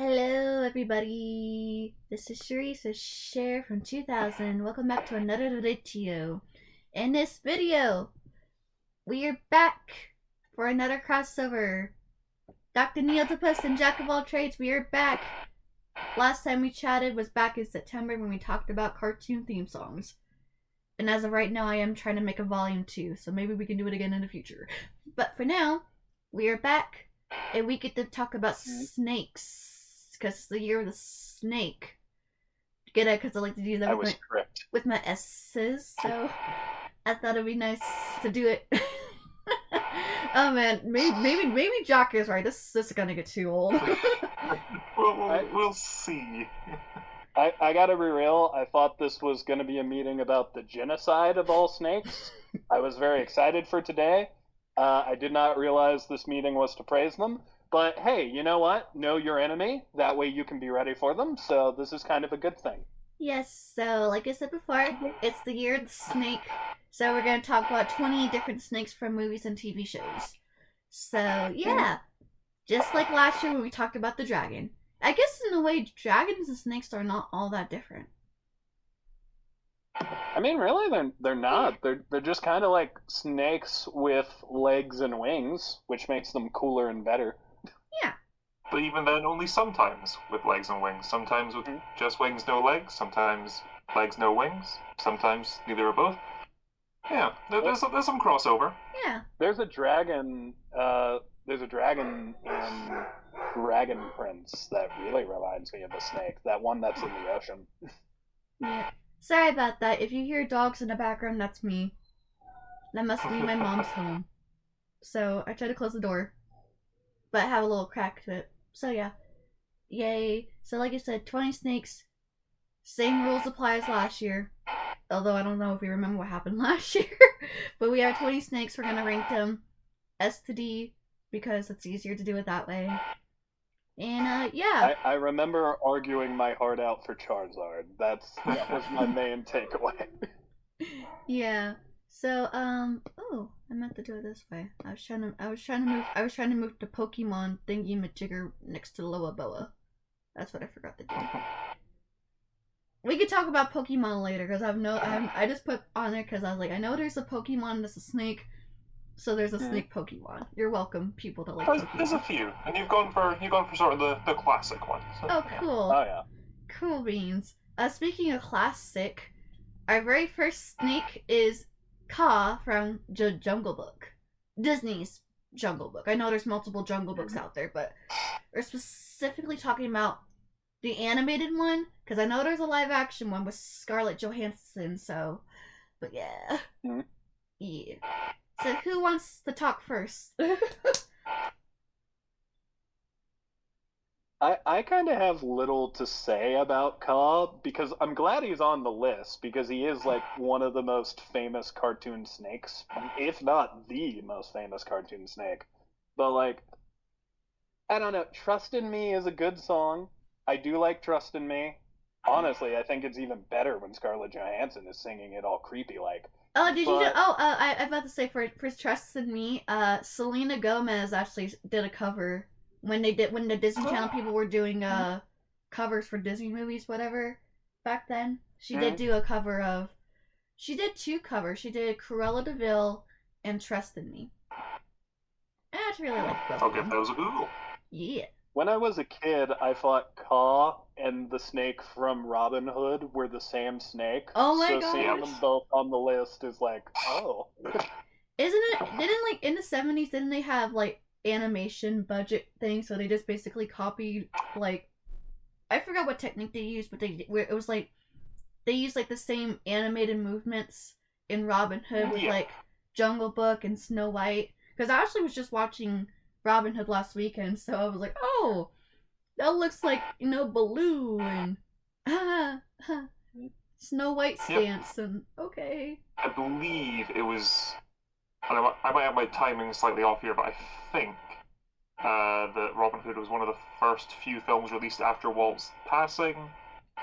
Hello, everybody. This is Sher from 2000. Welcome back to another video. In this video, we are back for another crossover. Dr. Neil and Jack of all trades, we are back. Last time we chatted was back in September when we talked about cartoon theme songs. And as of right now, I am trying to make a volume 2, so maybe we can do it again in the future. But for now, we are back, and we get to talk about snakes. Because it's the year of the snake. Get it? Because I like to do that with my S's, so I thought it'd be nice to do it. Oh man, maybe Jock is right. This is gonna get too old. We'll see. I gotta be real, I thought this was gonna be a meeting about the genocide of all snakes. I was very excited for today. I did not realize this meeting was to praise them. But hey, you know what? Know your enemy. That way you can be ready for them. So this is kind of a good thing. Yes, so like I said before, it's the year of the snake. So we're going to talk about 20 different snakes from movies and TV shows. So yeah, just like last year when we talked about the dragon. I guess in a way, dragons and snakes are not all that different. I mean, really, they're not. They're just kind of like snakes with legs and wings, which makes them cooler and better. Yeah. But even then, only sometimes with legs and wings. Sometimes with just wings, no legs. Sometimes legs, no wings. Sometimes neither or both. Yeah, there's some crossover. Yeah. There's a dragon. There's a dragon in Dragon Prince that really reminds me of a snake. That one that's in the ocean. Yeah. Sorry about that. If you hear dogs in the background, that's me. That must be my mom's home. So I try to close the door, but I have a little crack to it. So yeah. Yay. So like I said, 20 snakes. Same rules apply as last year. Although I don't know if we remember what happened last year. But we have 20 snakes. We're going to rank them S to D because it's easier to do it that way. And yeah. I remember arguing my heart out for Charizard. That was my main takeaway. Yeah. So oh, I meant to do it this way. I was trying to move the Pokemon thingy majigger next to Loa Boa. That's what I forgot to do. We could talk about Pokemon later because I just put on there because I was like, I know there's a Pokemon that's a snake, so there's a snake Pokemon. You're welcome, people that like Pokemon. There's a few, and you've gone for sort of the classic ones. So, oh, cool. Oh yeah. Cool beans. Speaking of classic, our very first snake is Kaa from Jungle Book. Disney's Jungle Book. I know there's multiple Jungle Books out there, but we're specifically talking about the animated one, because I know there's a live action one with Scarlett Johansson, so. But yeah. Yeah. So who wants to talk first? I kind of have little to say about Cobb because I'm glad he's on the list because he is like one of the most famous cartoon snakes, if not the most famous cartoon snake. But like, I don't know, Trust in Me is a good song. I do like Trust in Me. Honestly, I think it's even better when Scarlett Johansson is singing it all creepy like. Oh, did you know? Oh, I about to say for Trust in Me, Selena Gomez actually did a cover when the Disney Channel people were doing covers for Disney movies, whatever. Back then, she did do a cover of. She did 2 covers. She did Cruella de Vil and Trust in Me. I actually really like both. I'll give those a Google. Yeah. When I was a kid, I thought Kaa and the snake from Robin Hood were the same snake. Oh my god! So seeing them both on the list is like, oh. Isn't it? Didn't like in the 70s? Didn't they have like animation budget thing? So they just basically copied like, I forgot what technique they used, but it was like they used like the same animated movements in Robin Hood with like Jungle Book and Snow White. Because I actually was just watching Robin Hood last weekend, so I was like, oh, that looks like, Baloo and Snow White stance, and okay. I believe it was, I might have my timing slightly off here, but I think that Robin Hood was one of the first few films released after Walt's passing.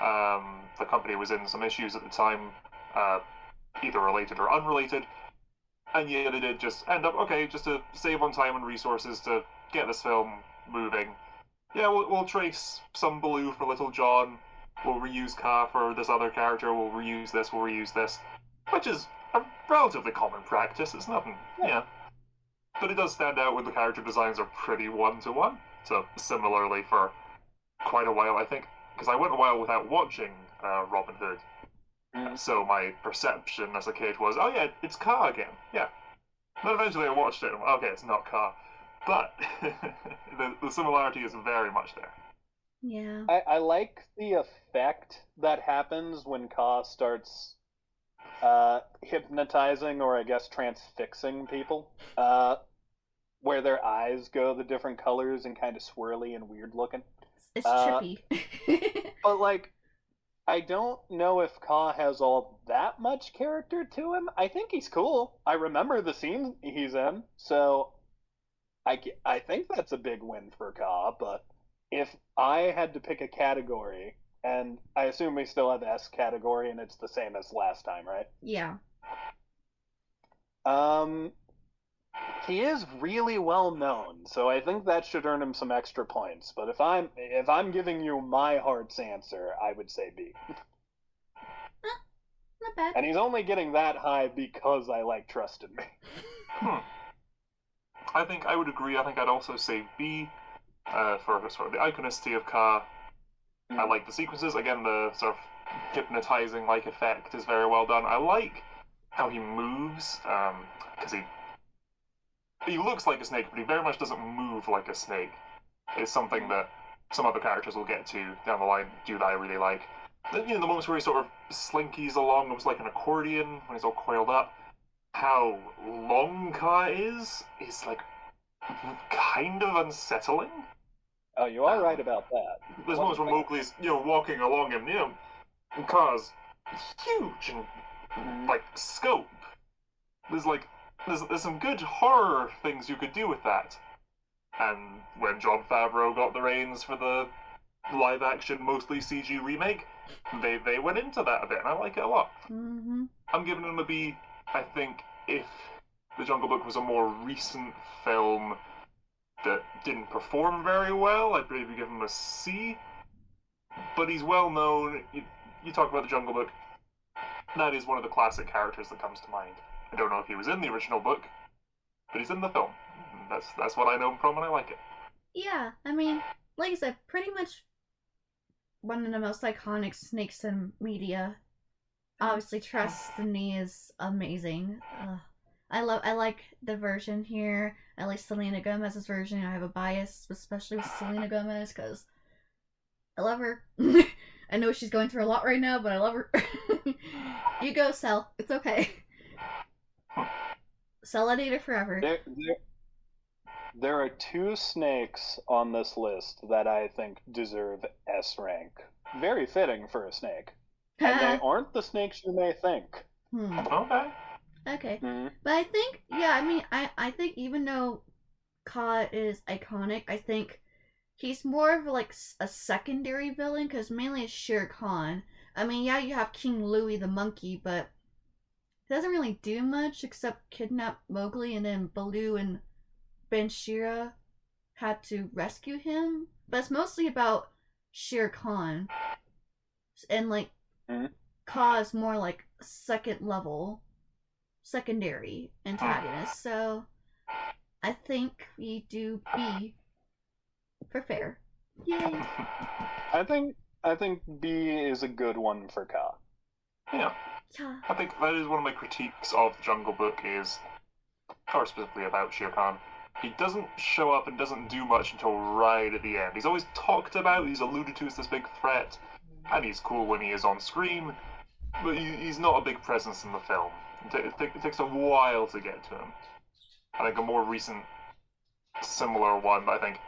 The company was in some issues at the time, either related or unrelated, and yet it did just end up, okay, just to save on time and resources to get this film moving, yeah, we'll trace some Baloo for Little John. We'll reuse Ka for this other character. We'll reuse this. We'll reuse this, which is a relatively common practice. It's nothing, yeah. But it does stand out when the character designs are pretty one-to-one. So similarly for quite a while, I think, because I went a while without watching Robin Hood. So my perception as a kid was, oh yeah, it's Ka again. Yeah. Then eventually I watched it and okay, it's not Ka. But the similarity is very much there. Yeah. I like the effect that happens when Ka starts hypnotizing, or I guess transfixing people, where their eyes go the different colors and kind of swirly and weird looking. It's Uh, trippy. but like, I don't know if Ka has all that much character to him. I think he's cool. I remember the scene he's in, so I think that's a big win for Ka. But if I had to pick a category, and I assume we still have S category, and it's the same as last time, right? Yeah. Um, he is really well known, so I think that should earn him some extra points. But if I'm giving you my heart's answer, I would say B. Not bad. And he's only getting that high because I like Trusted Me. I think I would agree. I think I'd also say B for sort of the iconicity of Ka. I like the sequences. Again, the sort of hypnotizing-like effect is very well done. I like how he moves, because he looks like a snake, but he very much doesn't move like a snake. It's something that some other characters will get to down the line do that I really like. The moments where he sort of slinkies along, almost like an accordion, when he's all coiled up. How long Ka is like kind of unsettling. Oh, you are right about that. There's moments where Mowgli's, walking along him, and Ka's huge and like scope. There's some good horror things you could do with that. And when Jon Favreau got the reins for the live action, mostly CG remake, they went into that a bit, and I like it a lot. Mm-hmm. I'm giving him a B. I think if The Jungle Book was a more recent film that didn't perform very well, I'd maybe give him a C. But he's well known. You talk about The Jungle Book, that is one of the classic characters that comes to mind. I don't know if he was in the original book, but he's in the film. That's what I know him from, and I like it. Yeah, I mean, like I said, pretty much one of the most iconic snakes in media. Obviously, Trust Me is amazing. I like the version here. I like Selena Gomez's version. I have a bias, especially with Selena Gomez, because I love her. I know she's going through a lot right now, but I love her. You go, Sel. It's okay. Selenita forever. There are two snakes on this list that I think deserve S rank. Very fitting for a snake. And they aren't the snakes you may think. Okay. Okay. Mm-hmm. But I think, yeah, I mean, I think even though Ka is iconic, I think he's more of like a secondary villain, because mainly it's Shere Khan. I mean, yeah, you have King Louie the monkey, but he doesn't really do much except kidnap Mowgli, and then Baloo and Banshira had to rescue him. But it's mostly about Shere Khan. And like, Ka is more like secondary antagonist. So I think we do B for fair. Yay! I think B is a good one for Ka. Yeah. Yeah. I think that is one of my critiques of the Jungle Book is, or specifically about Shere Khan. He doesn't show up and doesn't do much until right at the end. He's always talked about, he's alluded to as this big threat, and he's cool when he is on screen, but he's not a big presence in the film. It takes a while to get to him. I think a more recent, similar one, I think,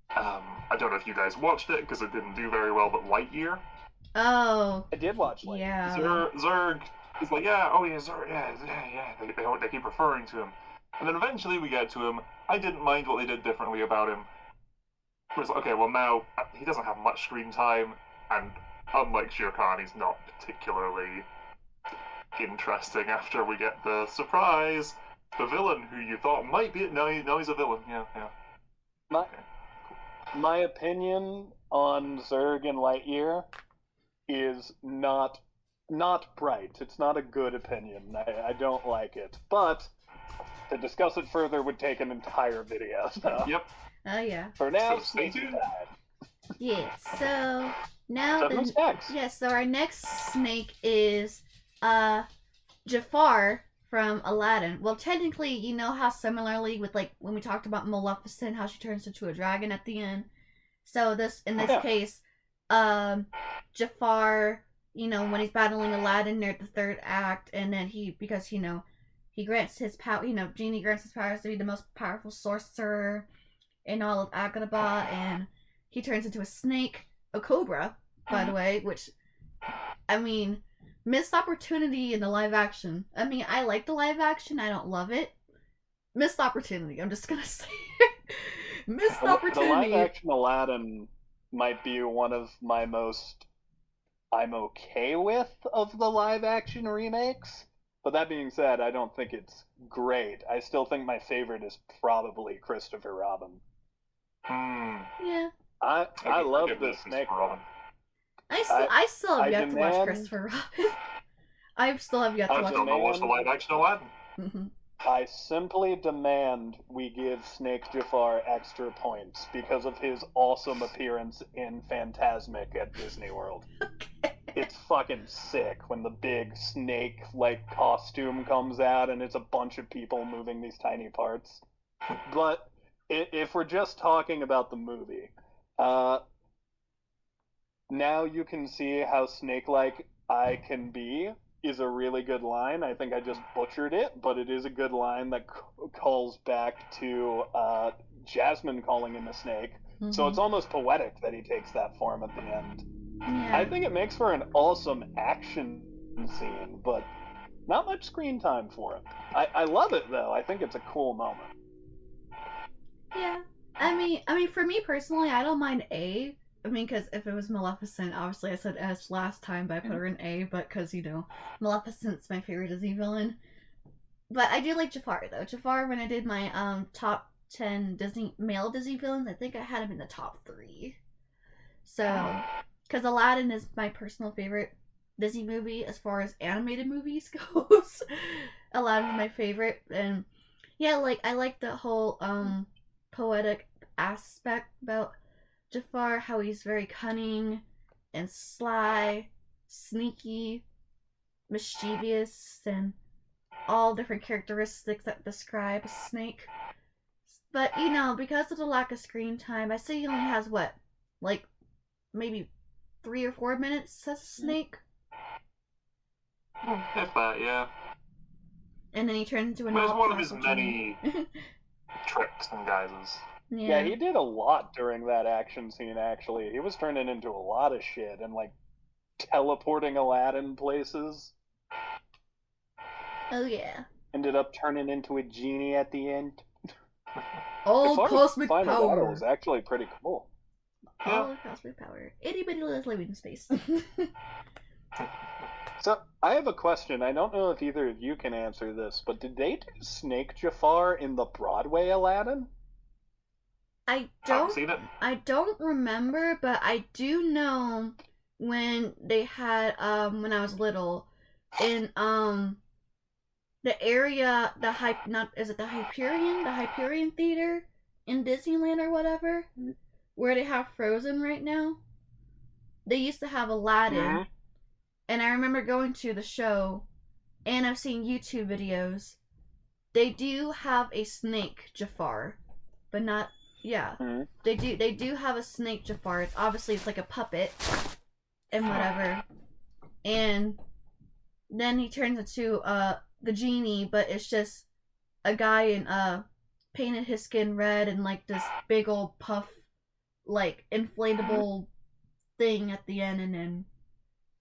I don't know if you guys watched it, because it didn't do very well, but Lightyear. Oh. I did watch Lightyear. Yeah. Zurg is like, yeah, Zurg, yeah. They keep referring to him. And then eventually we get to him. I didn't mind what they did differently about him. It was like, okay, well now, he doesn't have much screen time, and unlike Shere Khan, he's not particularly interesting after we get the surprise. The villain who you thought might be it, no, he's a villain. Yeah. My, Okay. my opinion on Zurg and Lightyear is not bright. It's not a good opinion. I don't like it. But to discuss it further would take an entire video. So Yep. Oh yeah. for now, So stay stay tuned. tuned. Yeah. So now So who's next? yeah. So our next snake is Jafar from Aladdin. Well, technically, you know how similarly with like when we talked about Maleficent, how she turns into a dragon at the end. So in this case, Jafar, you know, when he's battling Aladdin near the third act, and then because he grants his power, Genie grants his powers to be the most powerful sorcerer in all of Agrabah, and he turns into a snake, a cobra, by the way, which, I mean, missed opportunity in the live action. I mean, I like the live action, I don't love it. Missed opportunity, I'm just gonna say it. Missed opportunity. The live action Aladdin might be one of my most I'm okay with of the live action remakes. But that being said, I don't think it's great. I still think my favorite is probably Christopher Robin. Yeah. I love the snake. I still have yet to watch Christopher Robin. I still have yet to watch. I still watch the live action Aladdin. I simply demand we give Snake Jafar extra points because of his awesome appearance in Fantasmic at Disney World. Okay. It's fucking sick when the big snake-like costume comes out and it's a bunch of people moving these tiny parts. But if we're just talking about the movie, now you can see how snake-like I can be is a really good line. I think I just butchered it, but it is a good line that calls back to Jasmine calling him a snake. Mm-hmm. So it's almost poetic that he takes that form at the end. Yeah. I think it makes for an awesome action scene, but not much screen time for it. I love it though. I think it's a cool moment. Yeah. I mean, for me personally, I don't mind A. I mean, because if it was Maleficent, obviously I said S last time, but I put her in A, but because, Maleficent's my favorite Disney villain. But I do like Jafar, though. Jafar, when I did my top 10 male Disney villains, I think I had him in the top 3. So, because Aladdin is my personal favorite Disney movie as far as animated movies goes. Aladdin's my favorite, and yeah, like, I like the whole poetic aspect about Jafar, how he's very cunning and sly, sneaky, mischievous, and all different characteristics that describe a snake. But, because of the lack of screen time, I say he only has maybe 3 or 4 minutes as a snake? If that, yeah. And then he turns into an all-powerful It's one of his many tricks and guises. Yeah, he did a lot during that action scene, actually. He was turning into a lot of shit and, teleporting Aladdin places. Oh, yeah. Ended up turning into a genie at the end. All cosmic power. Final battle was actually pretty cool. All cosmic power. Anybody living in space. So, I have a question. I don't know if either of you can answer this, but did they do Snake Jafar in the Broadway Aladdin? I don't remember, but I do know when they had when I was little in the area the Hyperion Theater in Disneyland or whatever, where they have Frozen right now. They used to have Aladdin, and I remember going to the show, and I've seen YouTube videos. They do have a snake Jafar, but not. Yeah, they do have a snake Jafar. It's like a puppet and whatever, and then he turns into the genie, but it's just a guy in painted his skin red and this big old puff inflatable thing at the end, and then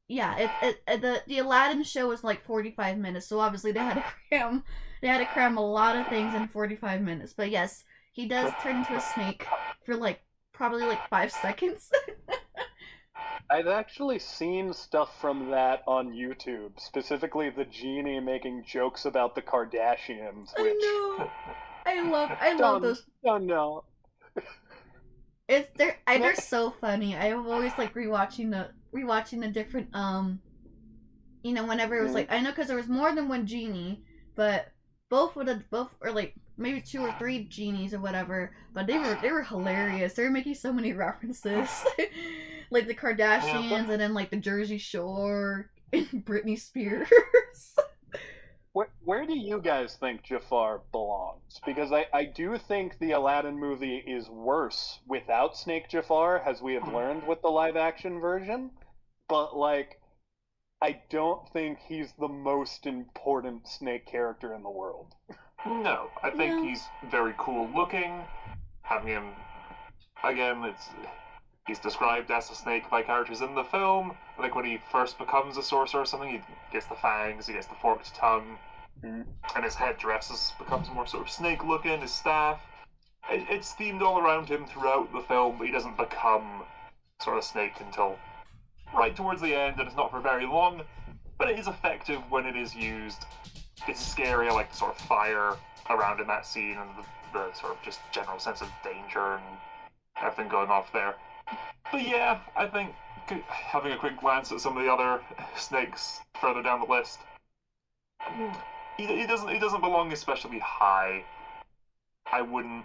the Aladdin show was 45 minutes, so obviously they had to cram a lot of things in 45 minutes. But yes, he does turn into a snake for probably 5 seconds. I've actually seen stuff from that on YouTube, specifically the genie making jokes about the Kardashians, which I know. I love those. Oh no. they're so funny. I'm always like rewatching the different whenever it was like I know because there was more than one genie, but both or like maybe two or three genies or whatever. But they were hilarious. They were making so many references, like the Kardashians and then like the Jersey Shore and Britney Spears. Where do you guys think Jafar belongs? Because I do think the Aladdin movie is worse without Snake Jafar, as we have learned with the live action version. But, like, I don't think he's the most important snake character in the world. No, I think he's very cool looking. Having him, again, he's described as a snake by characters in the film. I think when he first becomes a sorcerer or something, he gets the fangs, he gets the forked tongue, and his headdress becomes more sort of snake looking, his staff. It's themed all around him throughout the film, but he doesn't become sort of snake until right towards the end, and it's not for very long, but it is effective when it is used. It's scary, I like the sort of fire around in that scene and the sort of just general sense of danger and everything going off there. But yeah, I think having a quick glance at some of the other snakes further down the list, he doesn't belong especially high. I wouldn't.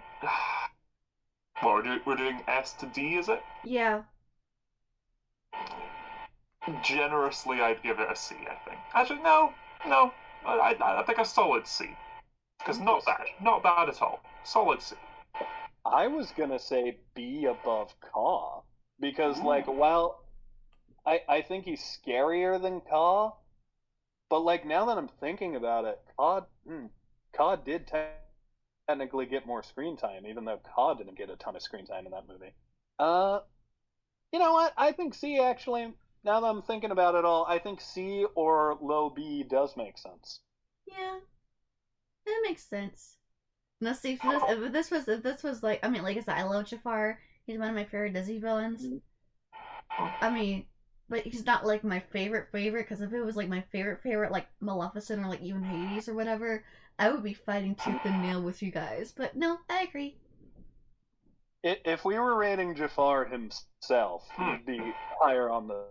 Well, we're doing S to D, is it? Yeah. Generously, I'd give it a C, I think. Actually, no. I think a solid C. Because not bad at all. Solid C. I was gonna say B above Caw. Because, like, while I think he's scarier than Caw, but, like, now that I'm thinking about it, Caw did technically get more screen time, even though Caw didn't get a ton of screen time in that movie. You know what? I think C, actually, now that I'm thinking about it all, I think C or low B does make sense. Yeah, that makes sense. Now, see, if this was like, I mean, like I said, I love Jafar. He's one of my favorite Disney villains. I mean, but he's not like my favorite, because if it was like my favorite, like Maleficent or like even Hades or whatever, I would be fighting tooth and nail with you guys. But no, I agree. If we were rating Jafar himself, he'd be higher on the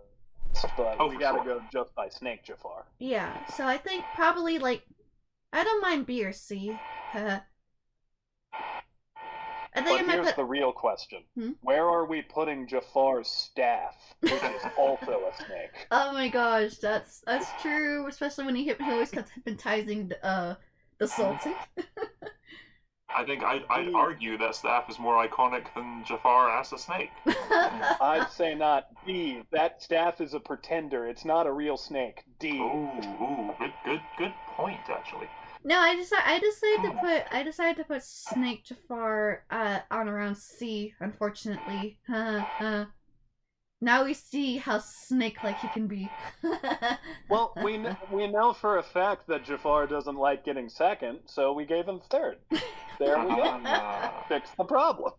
list, but we gotta go just by Snake Jafar. Yeah, so I think probably like, I don't mind B or C. But here's the real question. Where are we putting Jafar's staff, which is also a snake? Oh my gosh, that's true, especially when he always kept hypnotizing the Sultan. I think I'd argue that staff is more iconic than Jafar as a snake. I'd say not. D. That staff is a pretender. It's not a real snake. D. Ooh, good point, actually. No, I decided to put Snake Jafar on around C. Unfortunately, now we see how snake-like he can be. Well, we know for a fact that Jafar doesn't like getting second, so we gave him third. There we go. Fix the problem.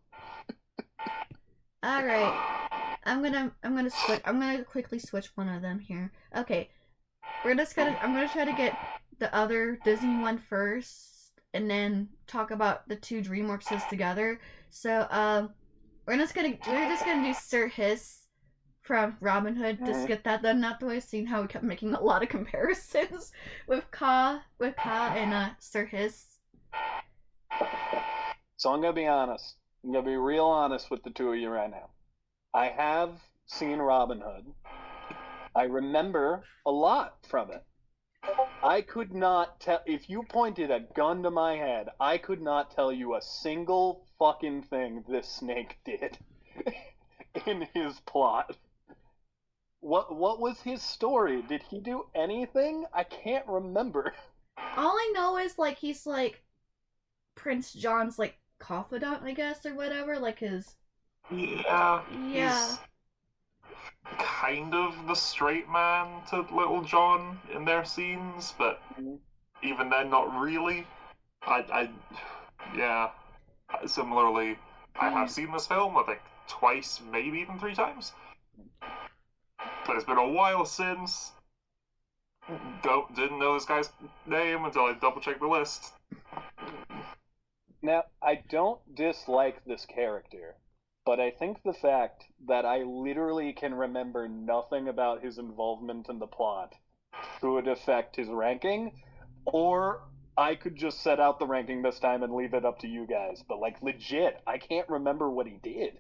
All right, I'm gonna quickly switch one of them here. Okay, I'm gonna try to get the other Disney one first, and then talk about the two DreamWorkses together. So we're just gonna do Sir Hiss from Robin Hood. Just get that done out the way. Seeing how we kept making a lot of comparisons with Ka and Sir Hiss. So I'm gonna be honest. I'm gonna be real honest with the two of you right now. I have seen Robin Hood. I remember a lot from it. I could not tell, if you pointed a gun to my head, I could not tell you a single fucking thing this snake did in his plot. What was his story? Did he do anything? I can't remember. All I know is like he's like Prince John's like confidant, I guess, or whatever, like his Yeah. He's kind of the straight man to Little John in their scenes, but even then, not really. Similarly, I have seen this film, I think, twice, maybe even 3 times. But it's been a while since. Didn't know this guy's name until I double-checked the list. Now, I don't dislike this character, but I think the fact that I literally can remember nothing about his involvement in the plot could affect his ranking, or I could just set out the ranking this time and leave it up to you guys. But like legit, I can't remember what he did.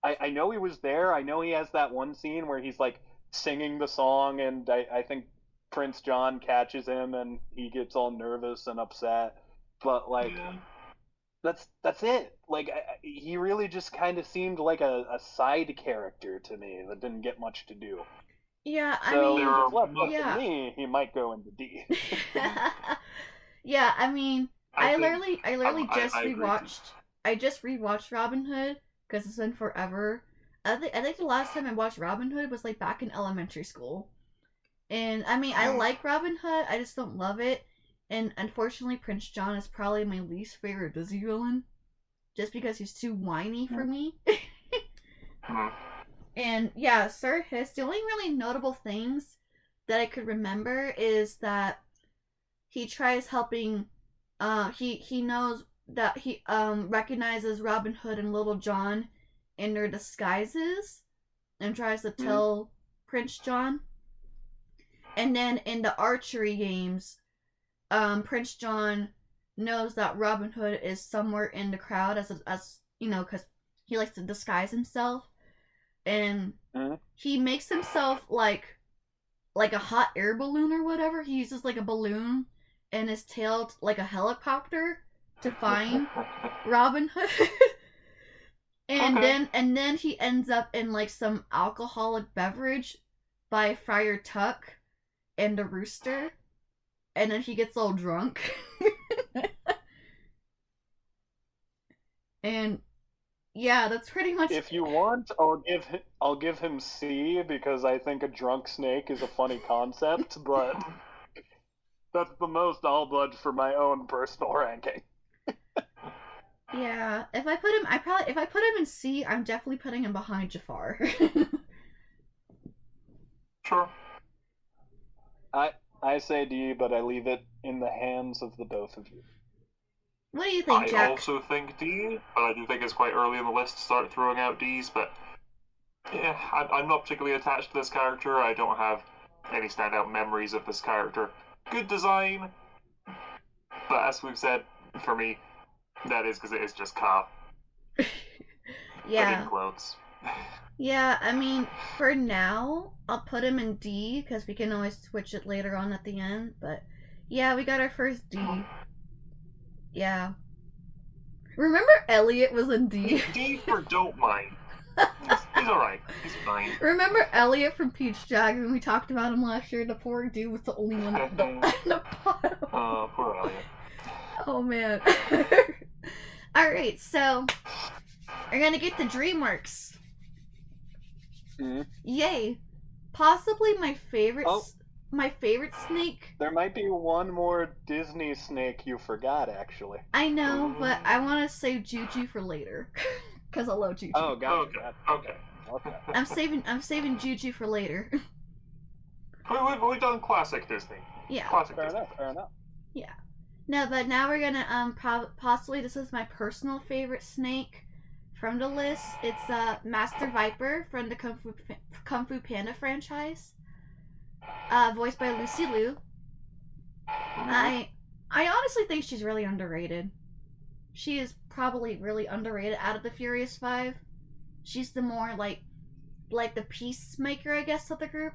I know he was there. I know he has that one scene where he's like singing the song, and I think Prince John catches him and he gets all nervous and upset. But like that's it. Like he really just kind of seemed like a side character to me that didn't get much to do. Yeah, I So mean, if it's left up yeah. to me, he might go into D. Yeah, I mean, I think I literally just I agree rewatched. I just rewatched Robin Hood because it's been forever. I think the last time I watched Robin Hood was like back in elementary school. And I mean, I like Robin Hood. I just don't love it. And unfortunately, Prince John is probably my least favorite Disney villain, just because he's too whiny for me. Mhm. And yeah, Sir Hiss. The only really notable things that I could remember is that he tries helping. He knows that he recognizes Robin Hood and Little John in their disguises, and tries to tell Prince John. And then in the archery games, Prince John knows that Robin Hood is somewhere in the crowd as you know, because he likes to disguise himself, and he makes himself like a hot air balloon or whatever. He uses like a balloon and his tail like a helicopter to find Robin Hood. And then he ends up in like some alcoholic beverage by Friar Tuck and the rooster, and then he gets all drunk. And yeah, that's pretty much. If you want, I'll give him C because I think a drunk snake is a funny concept, but that's the most I'll budge for my own personal ranking. Yeah, if I put him, if I put him in C, I'm definitely putting him behind Jafar. Sure. I say D, but I leave it in the hands of the both of you. What do you think, I Jack? also think D, but I do think it's quite early in the list to start throwing out Ds. But yeah, I'm not particularly attached to this character. I don't have any standout memories of this character. Good design, but as we've said, for me, that is because it is just Ka. Yeah. In quotes. Yeah, I mean, for now, I'll put him in D because we can always switch it later on at the end. But yeah, we got our first D. Yeah. Remember Elliot was in D? D for don't mind. He's alright. He's fine. Remember Elliot from Peach Jagger when we talked about him last year? The poor dude was the only one at the bottom. Oh, poor Elliot. Oh man. Alright, so we're gonna get to DreamWorks. Yay. Possibly my favorite my favorite snake. There might be one more Disney snake you forgot, actually. I know, but I want to save Juju for later, because I love Juju. Oh, got Okay. I'm saving Juju for later. We've done classic Disney. Yeah. Classic Fair Disney. enough, fair enough. Yeah. No, but now we're gonna possibly this is my personal favorite snake from the list. It's Master Viper from the Kung Fu Panda franchise. Voiced by Lucy Liu. I honestly think she's really underrated. She is probably really underrated out of the Furious Five. She's the more like the peacemaker, I guess, of the group.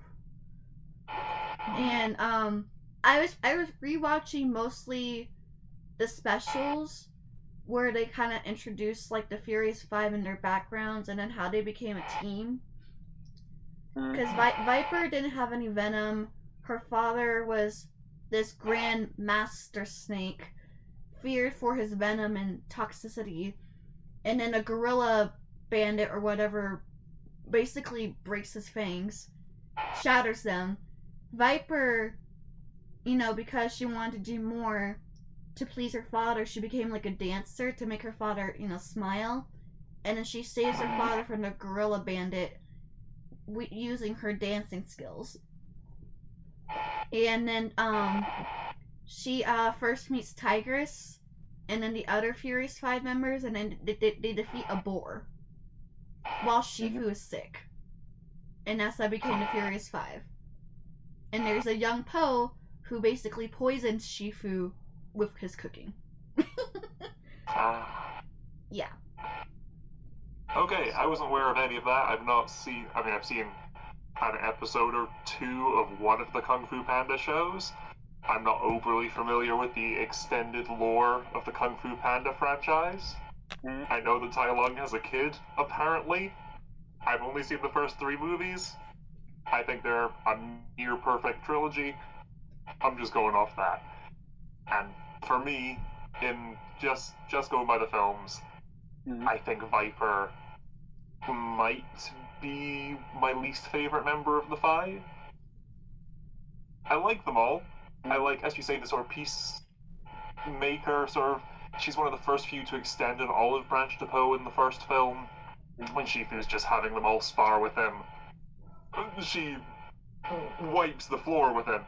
And I was rewatching mostly the specials where they kind of introduced like the Furious Five and their backgrounds and then how they became a team. Because Viper didn't have any venom. Her father was this Grand Master Snake, feared for his venom and toxicity. And then a gorilla bandit or whatever basically breaks his fangs, shatters them. Viper, because she wanted to do more to please her father, she became like a dancer to make her father, smile. And then she saves her father from the gorilla bandit using her dancing skills. And then she first meets Tigress and then the other Furious Five members, and then they defeat a boar. while Shifu is sick. And that's how I became the Furious Five. And there's a young Po who basically poisons Shifu with his cooking. Yeah. Okay, I wasn't aware of any of that. I've not seen. I mean, I've seen an episode or two of one of the Kung Fu Panda shows. I'm not overly familiar with the extended lore of the Kung Fu Panda franchise. I know that Tai Lung has a kid, apparently. I've only seen the first 3 movies. I think they're a near perfect trilogy. I'm just going off that. And for me, in just going by the films, I think Viper might be my least favorite member of the 5. I like them all. I like, as you say, the sort of peacemaker sort of. She's one of the first few to extend an olive branch to Poe in the first film. When Shifu's just having them all spar with him, she wipes the floor with him,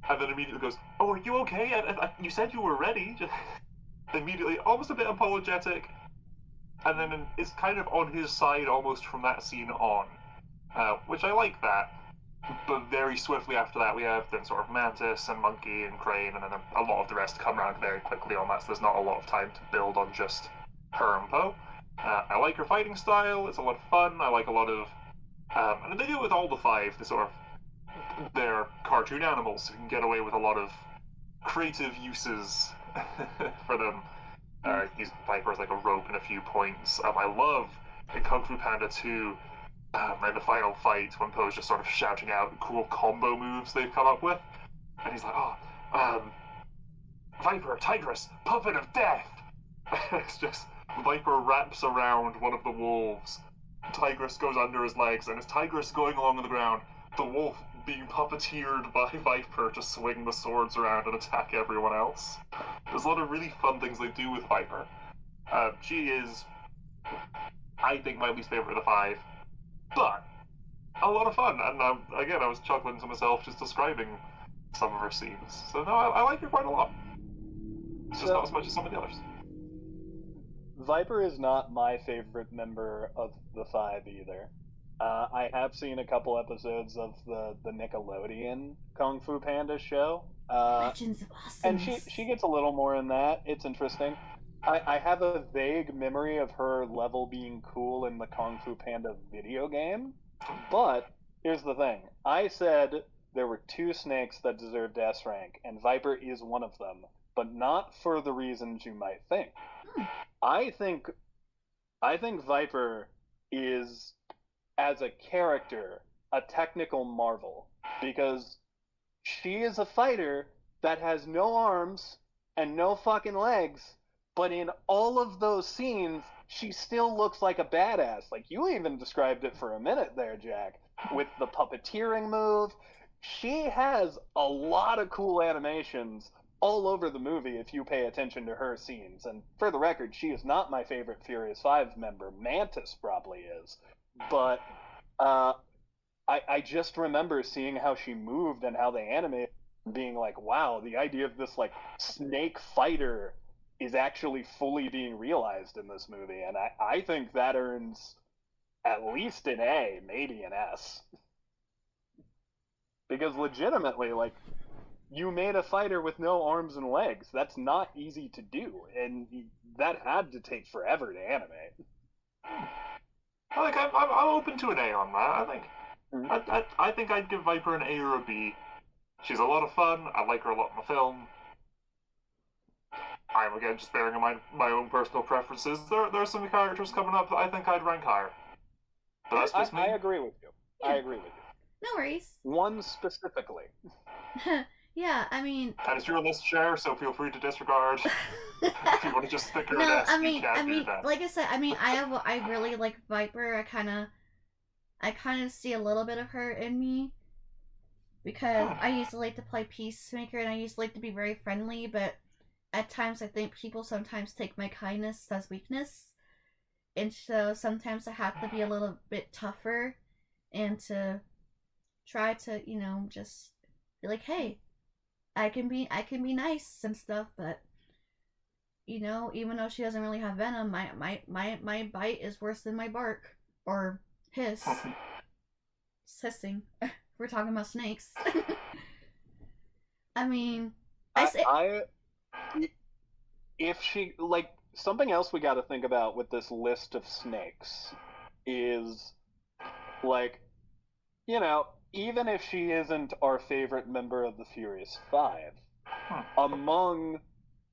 and then immediately goes, "Oh, are you okay? You said you were ready." Just immediately, almost a bit apologetic, and then it's kind of on his side almost from that scene on, which I like that. But very swiftly after that, we have then sort of Mantis and Monkey and Crane, and then a lot of the rest come around very quickly on that, so there's not a lot of time to build on just her and Poe. I like her fighting style, it's a lot of fun, I like a lot of... and they do it with all the 5, the sort of... they're cartoon animals, who can get away with a lot of creative uses for them. Using Viper as like a rope in a few points. I love in Kung Fu Panda 2, in the final fight, when Poe's just sort of shouting out cool combo moves they've come up with. And he's like, Viper, Tigress, puppet of death! It's just, Viper wraps around one of the wolves, Tigress goes under his legs, and as Tigress going along on the ground, the wolf being puppeteered by Viper to swing the swords around and attack everyone else. There's a lot of really fun things they do with Viper. She is, I think, my least favorite of the 5, but a lot of fun. And again, I was chuckling to myself just describing some of her scenes. So no, I like her quite a lot. Just not as much as some of the others. Viper is not my favorite member of the 5 either. I have seen a couple episodes of the Nickelodeon Kung Fu Panda show. Legends of Awesomeness. And she gets a little more in that. It's interesting. I have a vague memory of her level being cool in the Kung Fu Panda video game. But here's the thing. I said there were 2 snakes that deserved S rank, and Viper is one of them. But not for the reasons you might think. I think Viper is, as a character, a technical marvel, because she is a fighter that has no arms and no fucking legs, but in all of those scenes, she still looks like a badass. Like, you even described it for a minute there, Jack, with the puppeteering move. She has a lot of cool animations all over the movie if you pay attention to her scenes. And for the record, she is not my favorite Furious 5 member. Mantis probably is. But I just remember seeing how she moved and how they animated, being like, wow, the idea of this like snake fighter is actually fully being realized in this movie. And I think that earns at least an A, maybe an S. Because legitimately, like, you made a fighter with no arms and legs. That's not easy to do, and that had to take forever to animate. I think I'm open to an A on that. I think I'd give Viper an A or a B. She's a lot of fun. I like her a lot in the film. I'm again just bearing in mind my own personal preferences. There are some characters coming up that I think I'd rank higher. But that's just me. I agree with you. I agree with you. No worries. One specifically. Yeah, I mean... And it's your list, Sher, so feel free to disregard. If you want to just stick her in S, you can do that. Like I said, I really like Viper. I kind of see a little bit of her in me. Because I used to like to play Peacemaker, and I used to like to be very friendly, but at times I think people sometimes take my kindness as weakness. And so sometimes I have to be a little bit tougher and to try to, just be like, hey, I can be nice and stuff, but even though she doesn't really have venom, my bite is worse than my bark. or hiss. Hissing. We're talking about snakes. I mean, if she like something else we got to think about with this list of snakes is like, you know, even if she isn't our favorite member of the Furious Five, among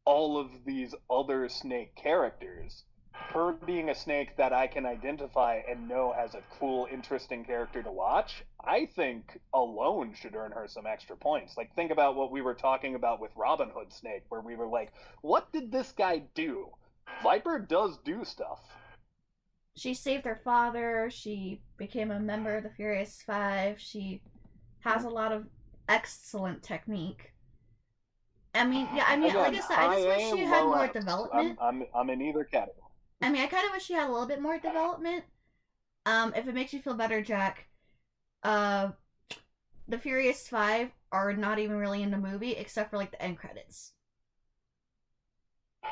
all of these other snake characters, her being a snake that I can identify and know has a cool, interesting character to watch, I think alone should earn her some extra points. Like, think about what we were talking about with Robin Hood Snake, where we were like, what did this guy do? Viper does do stuff. She saved her father. She became a member of the Furious Five. She has a lot of excellent technique. I mean, yeah, I mean, Again, like I said, I just wish she had more X. development. I'm in either category. I mean, I kind of wish she had a little bit more development. If it makes you feel better, Jack, the Furious Five are not even really in the movie except for like the end credits.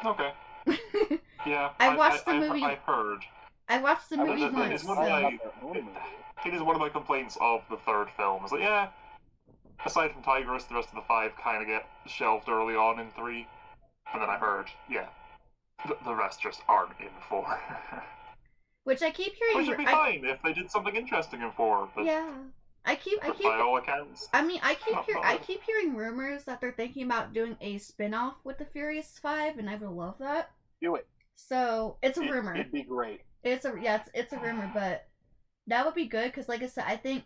Okay. Yeah. I watched the movie. I've heard. I watched the movie once. It is one of my complaints of the third film. Is like, yeah, aside from Tigress, the rest of the five kind of get shelved early on in 3. And then I heard, yeah, the rest just aren't in 4. Which I keep hearing. Which would be fine if they did something interesting in 4. But yeah, I keep. By all accounts. I mean, I keep hearing rumors that they're thinking about doing a spin-off with the Furious Five, and I would love that. Do it. So it's a rumor. It'd be great. It's a rumor, but that would be good because, like I said, I think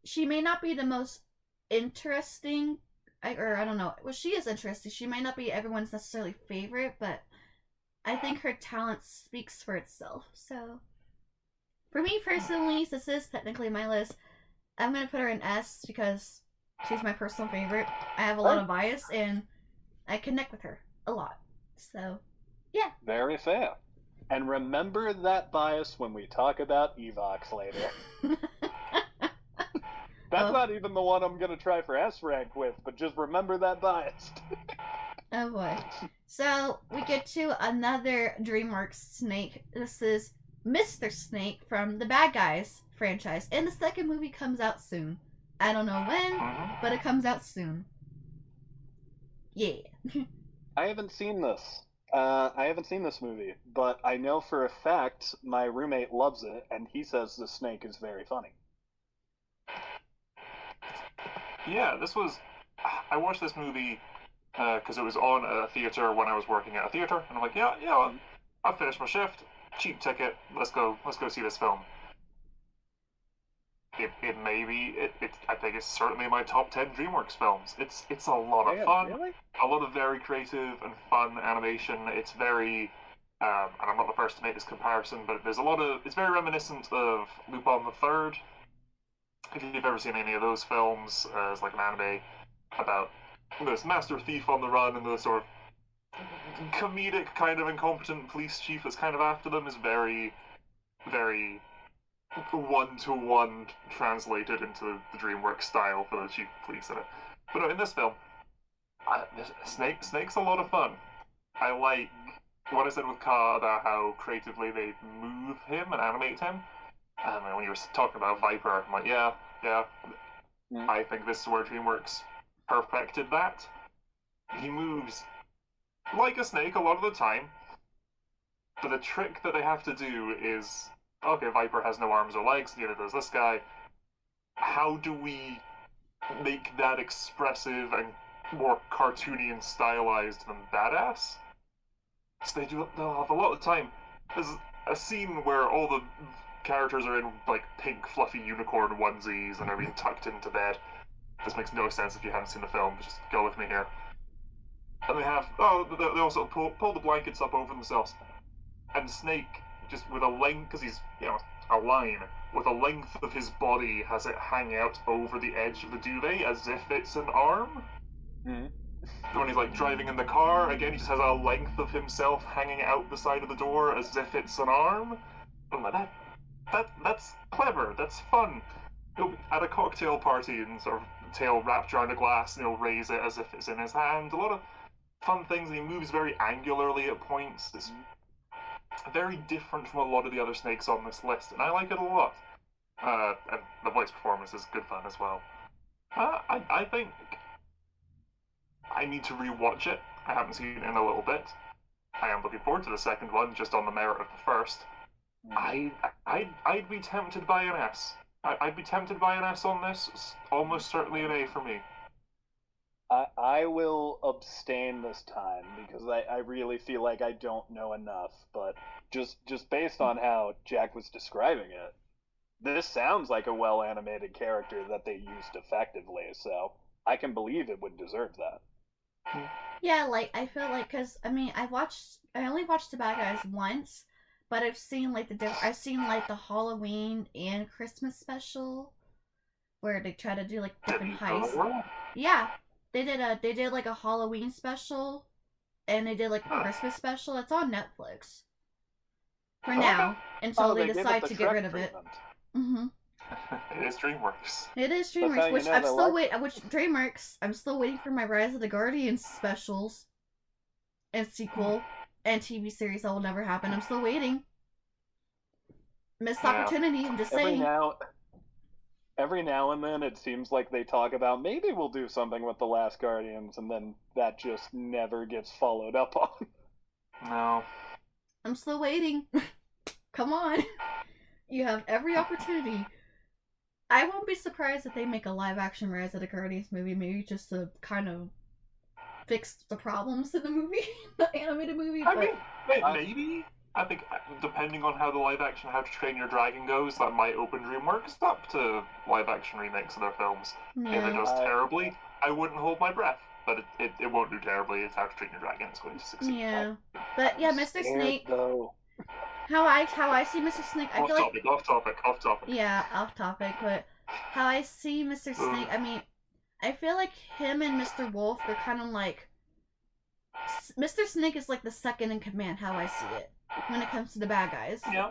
she may not be the most interesting, or I don't know. Well, she is interesting. She might not be everyone's necessarily favorite, but I think her talent speaks for itself. So, for me personally, this is technically my list. I'm gonna put her in S because she's my personal favorite. I have a lot of bias and I connect with her a lot. So, yeah. Very fair. And remember that bias when we talk about Evox later. That's not even the one I'm going to try for S rank with, but just remember that bias. Oh boy. So, we get to another DreamWorks snake. This is Mr. Snake from the Bad Guys franchise. And the second movie comes out soon. I don't know when, but it comes out soon. Yeah. I haven't seen this. I haven't seen this movie, but I know for a fact my roommate loves it, and he says the snake is very funny. Yeah, I watched this movie because it was on a theater when I was working at a theater, and I'm like, yeah, I've finished my shift, cheap ticket, let's go see this film. I think it's certainly in my top 10 DreamWorks films. It's a lot of fun, really? A lot of very creative and fun animation. It's very, and I'm not the first to make this comparison, but it's very reminiscent of Lupin the Third. If you've ever seen any of those films, it's like an anime about this master thief on the run and the sort of comedic kind of incompetent police chief that's kind of after them is very, very one-to-one translated into the DreamWorks style for the chief police in it. But no, in this film, Snake's a lot of fun. I like what I said with Ka about how creatively they move him and animate him. And when you were talking about Viper, I'm like, yeah. I think this is where DreamWorks perfected that. He moves like a snake a lot of the time, but the trick that they have to do is, okay, Viper has no arms or legs, neither does this guy. How do we make that expressive and more cartoony and stylized than badass? So they'll have a lot of time. There's a scene where all the characters are in like pink fluffy unicorn onesies and are being tucked into bed. This makes no sense if you haven't seen the film, just go with me here. And they also pull the blankets up over themselves. And Snake, just with a length, because he's, a line, with a length of his body, has it hang out over the edge of the duvet as if it's an arm. When he's like driving in the car, again, he just has a length of himself hanging out the side of the door as if it's an arm. I'm like, that's clever, that's fun. He'll be at a cocktail party and sort of tail wrapped around a glass and he'll raise it as if it's in his hand. A lot of fun things, and he moves very angularly at points. very different from a lot of the other snakes on this list, and I like it a lot. And the voice performance is good fun as well. I think I need to rewatch it. I haven't seen it in a little bit. I am looking forward to the second one, just on the merit of the first. I'd be tempted by an S. I'd be tempted by an S on this. It's almost certainly an A for me. I will abstain this time because I really feel like I don't know enough. But just based on how Jack was describing it, this sounds like a well animated character that they used effectively. So I can believe it would deserve that. Yeah, like I feel like because I only watched the Bad Guys once, but I've seen like I've seen like the Halloween and Christmas special where they try to do like different heists. Yeah, they did like a Halloween special and they did like a Christmas special. It's on Netflix for now until they decide to get rid of it. Mm-hmm. It is DreamWorks. It is DreamWorks, which I'm still waiting. Which DreamWorks, I'm still waiting for my Rise of the Guardians specials and sequel and TV series that will never happen. I'm still waiting. Missed opportunity. I'm just saying. Every now and then, it seems like they talk about maybe we'll do something with the Last Guardians, and then that just never gets followed up on. No. I'm still waiting. Come on. You have every opportunity. I won't be surprised if they make a live-action Rise of the Guardians movie, maybe just to kind of fix the problems in the movie, the animated movie. I mean, maybe. I think, depending on how the live-action How to Train Your Dragon goes, that might open DreamWorks up to live-action remakes of their films. Yeah. If it does terribly, I wouldn't hold my breath. But it won't do terribly. It's How to Train Your Dragon. It's going to succeed. Yeah. But yeah, Mr. Snake... How I see Mr. Snake, I feel like... Off topic. Yeah, off topic, but how I see Mr. Snake, I mean, I feel like him and Mr. Wolf, they're kind of like... Mr. Snake is like the second in command, how I see it, when it comes to the bad guys. Yeah.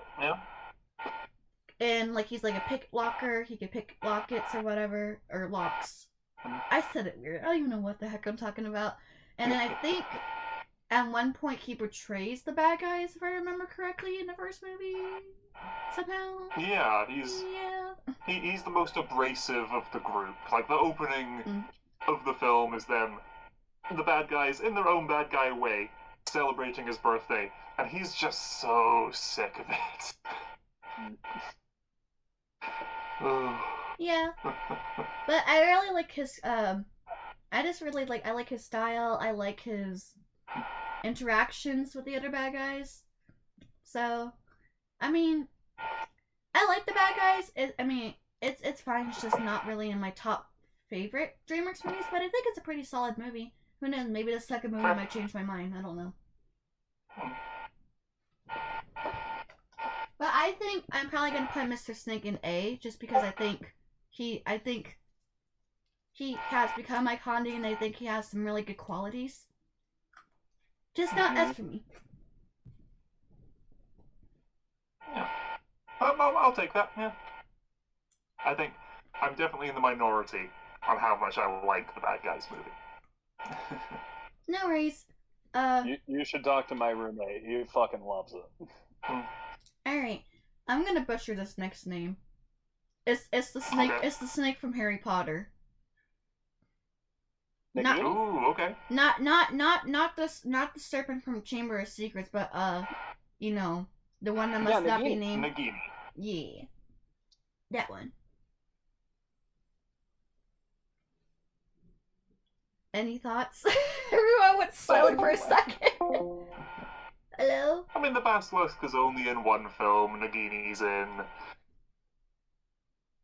And, like, he's like a pick locker, he could pick lockets or whatever, or locks. I said it weird, I don't even know what the heck I'm talking about. And then I think... At one point, he betrays the bad guys, if I remember correctly, in the first movie. Somehow. Yeah, he's the most abrasive of the group. Like, the opening of the film is them, the bad guys, in their own bad guy way, celebrating his birthday, and he's just so sick of it. Yeah. But I really like his, I like his style, I like his interactions with the other bad guys. So, I mean, I like the bad guys. It's fine. It's just not really in my top favorite DreamWorks movies, but I think it's a pretty solid movie. Who knows? Maybe the second movie might change my mind. I don't know. But I think I'm probably gonna put Mr. Snake in A, just because I think he has become iconic, and I think he has some really good qualities. Just not S for me. Yeah. I'll take that, yeah. I think I'm definitely in the minority on how much I like the Bad Guys movie. No worries. You should talk to my roommate. He fucking loves it. Alright. I'm gonna butcher this next name. It's the snake. Okay. It's the snake from Harry Potter. Ooh, okay. Not the serpent from Chamber of Secrets, but you know, the one that must not be named. Nagini. Yeah, that one. Any thoughts? Everyone went silent for a second. Hello? I mean, the Basilisk is only in one film. Nagini's in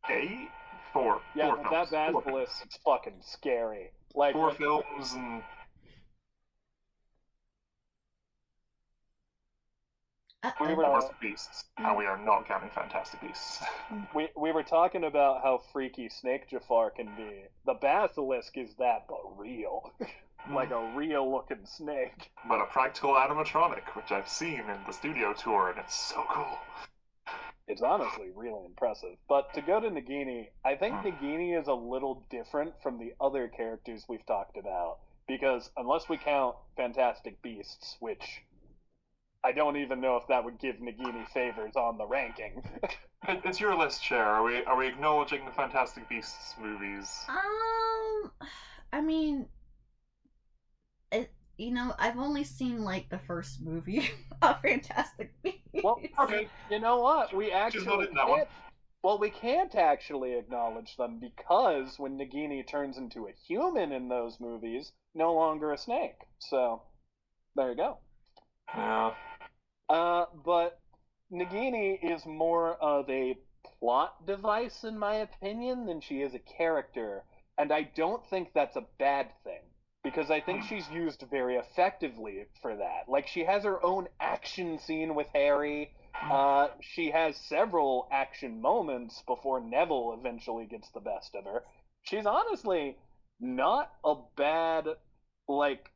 8? 4. Yeah, 4 films. That Basilisk is fucking scary. Like 4 films and... Fantastic Beasts. And we are not counting Fantastic Beasts. we were talking about how freaky Snake Jafar can be. The Basilisk is that, but real. Like a real looking snake. But a practical animatronic, which I've seen in the studio tour, and it's so cool. It's honestly really impressive. But to go to Nagini, I think Nagini is a little different from the other characters we've talked about. Because unless we count Fantastic Beasts, which I don't even know if that would give Nagini favors on the ranking. It's your list, Cher. Are we acknowledging the Fantastic Beasts movies? I mean, I've only seen like the first movie of Fantastic Beasts. Well, Okay, you know what? We she's actually not in that one. can't. Well, we can't actually acknowledge them because when Nagini turns into a human in those movies, no longer a snake. So there you go. Yeah. But Nagini is more of a plot device, in my opinion, than she is a character. And I don't think that's a bad thing, because I think she's used very effectively for that. Like, she has her own action scene with Harry. She has several action moments before Neville eventually gets the best of her. She's honestly not a bad, like,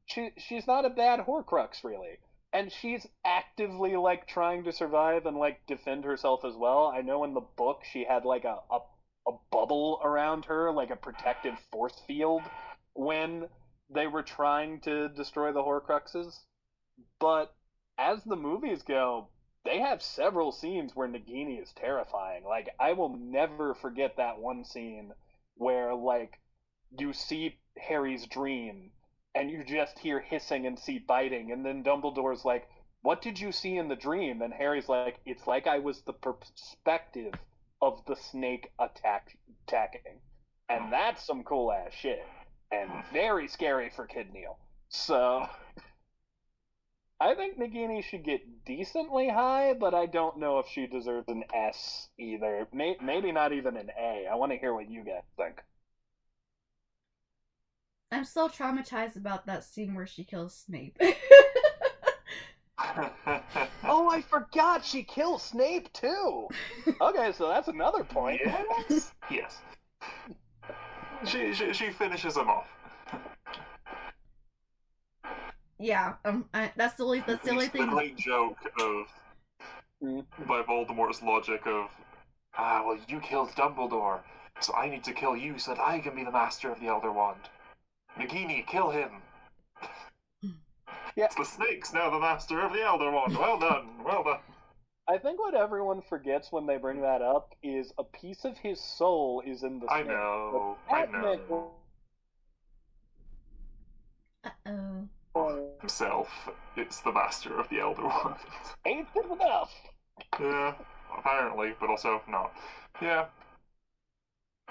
she's not a bad Horcrux, really, and she's actively like trying to survive and like defend herself as well. I know in the book she had like a bubble around her, like a protective force field when they were trying to destroy the Horcruxes. But as the movies go, they have several scenes where Nagini is terrifying. Like, I will never forget that one scene where like you see Harry's dream and you just hear hissing and see biting, and then Dumbledore's like, "What did you see in the dream?" And Harry's like, "It's like I was the perspective of the snake attacking," and that's some cool ass shit, and very scary for Kid Kneale. So I think Nagini should get decently high, but I don't know if she deserves an S either. Maybe not even an A. I want to hear what you guys think. I'm still traumatized about that scene where she kills Snape. Oh, I forgot she kills Snape too. Okay, so that's another point. Yes. Yes. She finishes him off. Yeah, that's the only The thing. great joke of by Voldemort's logic of, well, you killed Dumbledore, so I need to kill you so that I can be the master of the Elder Wand. Nagini, kill him. Yeah. It's the snake's now the master of the Elder Wand. Well done, well done. I think what everyone forgets when they bring that up is a piece of his soul is in the snake. I know. Uh-oh. Himself, it's the master of the Elder Wand. Ain't good enough. Yeah, apparently, but also not. Yeah.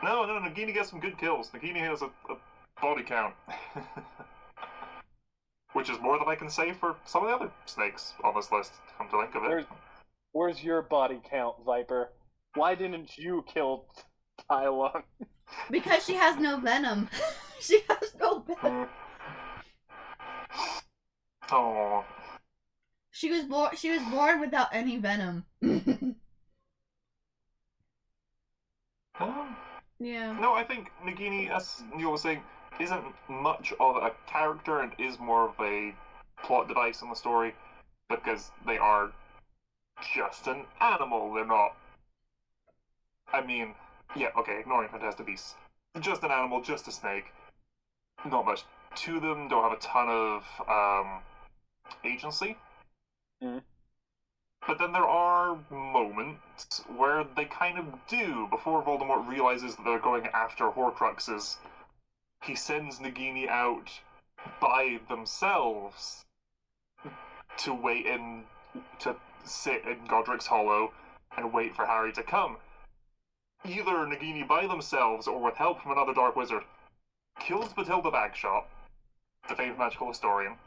No, Nagini gets some good kills. Nagini has a body count. Which is more than I can say for some of the other snakes on this list, come to think of it. Where's your body count, Viper? Why didn't you kill Tai Lung? Because she has no venom. She has no venom. Oh. She was born without any venom. Yeah. No, I think Nagini, as Kneale was saying, isn't much of a character and is more of a plot device in the story because they are just an animal. They're not. I mean, yeah, okay, ignoring Fantastic Beasts. Just an animal, just a snake. Not much to them, don't have a ton of agency. Mm. But then there are moments where they kind of do. Before Voldemort realizes that they're going after Horcruxes, he sends Nagini out by themselves to sit in Godric's Hollow and wait for Harry to come. Either Nagini by themselves or with help from another Dark Wizard kills Bathilda Bagshot, the famed magical historian,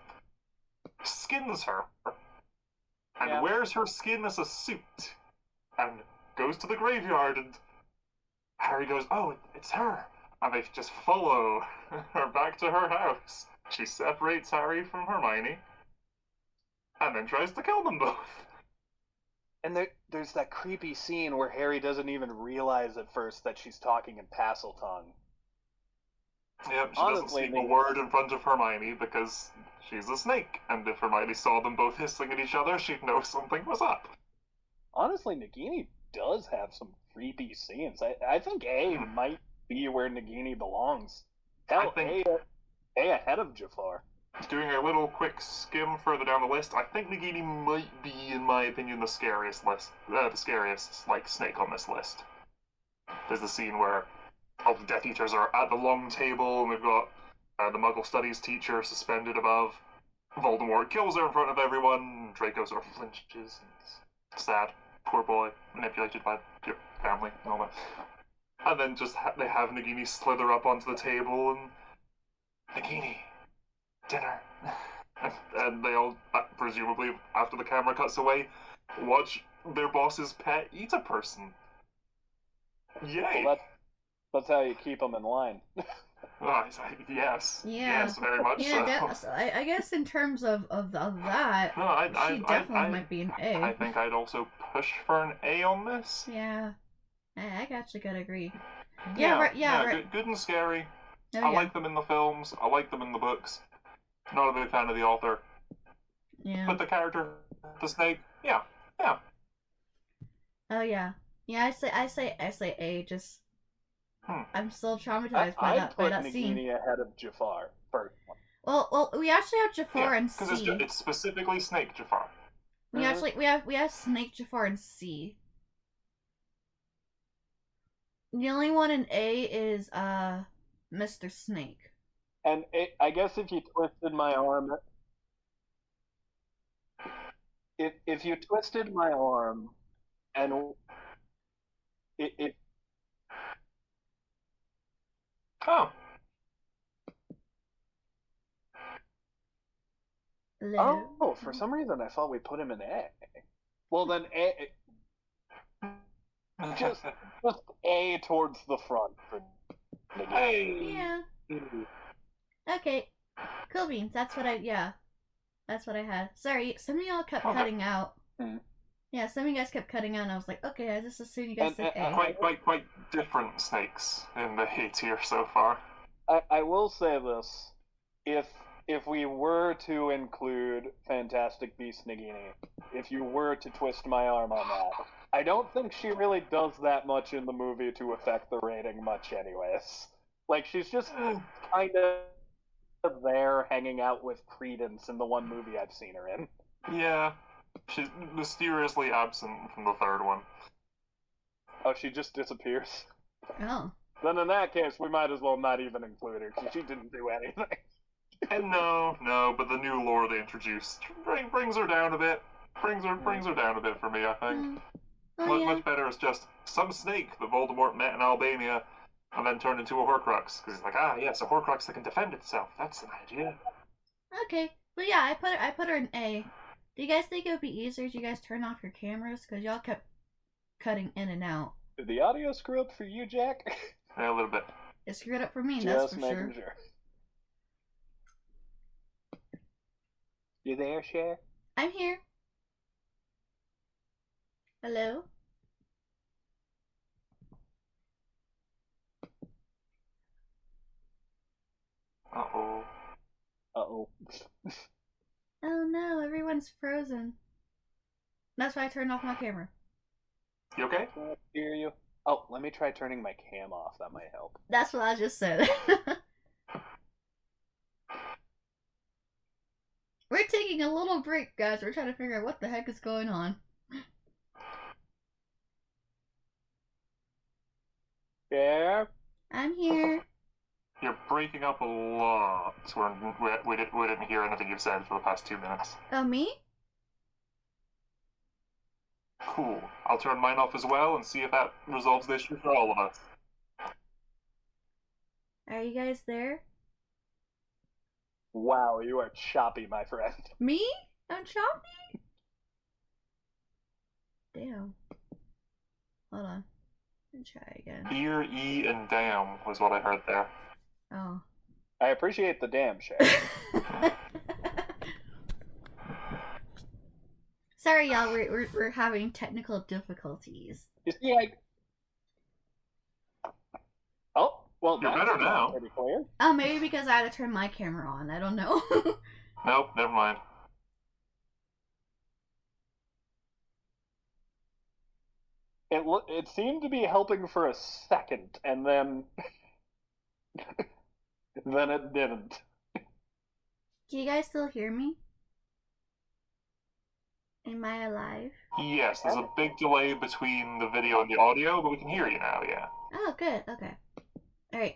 skins her, and wears her skin as a suit, and goes to the graveyard, and Harry goes, "Oh, it's her," and they just follow her back to her house. She separates Harry from Hermione, and then tries to kill them both. And there's that creepy scene where Harry doesn't even realize at first that she's talking in Parseltongue. Yep, she doesn't speak a word in front of Hermione because she's a snake, and if Hermione saw them both hissing at each other, she'd know something was up. Honestly, Nagini does have some creepy scenes. I think A might be where Nagini belongs. Hell, A ahead of Jafar. Doing a little quick skim further down the list, I think Nagini might be, in my opinion, the scariest like snake on this list. There's the scene where all the Death Eaters are at the long table, and we've got the Muggle Studies teacher suspended above. Voldemort kills her in front of everyone. Draco sort of flinches. It's sad, poor boy, manipulated by your family and all that. And then just they have Nagini slither up onto the table and Nagini, dinner. And they all, presumably after the camera cuts away, watch their boss's pet eat a person. Yay! Well, that's how you keep them in line. Yes. Yeah. Yes, very much Yeah, so. I guess in terms of that, No, she definitely might be an A. I think I'd also push for an A on this. Yeah. I actually gotta agree. Right. Good and scary. Oh, I like them in the films. I like them in the books. Not a big fan of the author. Yeah. But the character, the snake, yeah. Oh yeah. Yeah, I say A. Just I'm still traumatized by that Nagini scene. ahead of Jafar first. Well, we actually have Jafar and C. Because it's specifically Snake Jafar. We have Snake Jafar and C. The only one in A is Mr. Snake. And I guess if you twisted my arm, if you twisted my arm, and it Oh. Hello. Oh, for some reason I thought we put him in A. Well then A, just A towards the front for Nagini. Hey. Yeah. Okay. Cool beans. That's what I had. Sorry, some of y'all kept cutting out. Mm. Yeah, some of you guys kept cutting out, and I was like, okay, I just assumed you guys said A. Quite different snakes in the A tier so far. I will say this: if we were to include Fantastic Beast Nagini, if you were to twist my arm on that, I don't think she really does that much in the movie to affect the rating much, anyways. Like she's just kind of there hanging out with Credence in the one movie I've seen her in. Yeah, she's mysteriously absent from the third one. Oh, she just disappears. Oh. Then in that case, we might as well not even include her, because she didn't do anything. And no, but the new lore they introduced brings her down a bit. Brings her down a bit for me, I think. Much better is just some snake that Voldemort met in Albania and then turned into a Horcrux. Because he's like, yes, a Horcrux that can defend itself. That's an idea. Okay, but yeah, I put her in A. Do you guys think it would be easier if you guys turn off your cameras? Because y'all kept cutting in and out. Did the audio screw up for you, Jack? Yeah, a little bit. It screwed up for me, Just that's for making sure. You there, Sher? I'm here. Hello? Uh-oh. Uh-oh. Oh no, everyone's frozen. That's why I turned off my camera. You okay? Can't hear you. Oh, let me try turning my cam off. That might help. That's what I just said. We're taking a little break, guys. We're trying to figure out what the heck is going on. Yeah? I'm here. You're breaking up a lot. We didn't hear anything you've said for the past 2 minutes. Oh, me? Cool. I'll turn mine off as well and see if that resolves the issue for all of us. Are you guys there? Wow, you are choppy, my friend. Me? I'm choppy? Damn. Hold on. Let me try again. Here, E, and damn was what I heard there. Oh. I appreciate the damn, Sher. Sorry, y'all. We're having technical difficulties. You see, Oh, well, You're better now. Pretty clear. Oh, maybe because I had to turn my camera on. I don't know. Nope, never mind. It seemed to be helping for a second, and then then it didn't. Can you guys still hear me? Am I alive? Yes, there's a big delay between the video and the audio, but we can hear you now, yeah. Oh, good. Okay. Alright.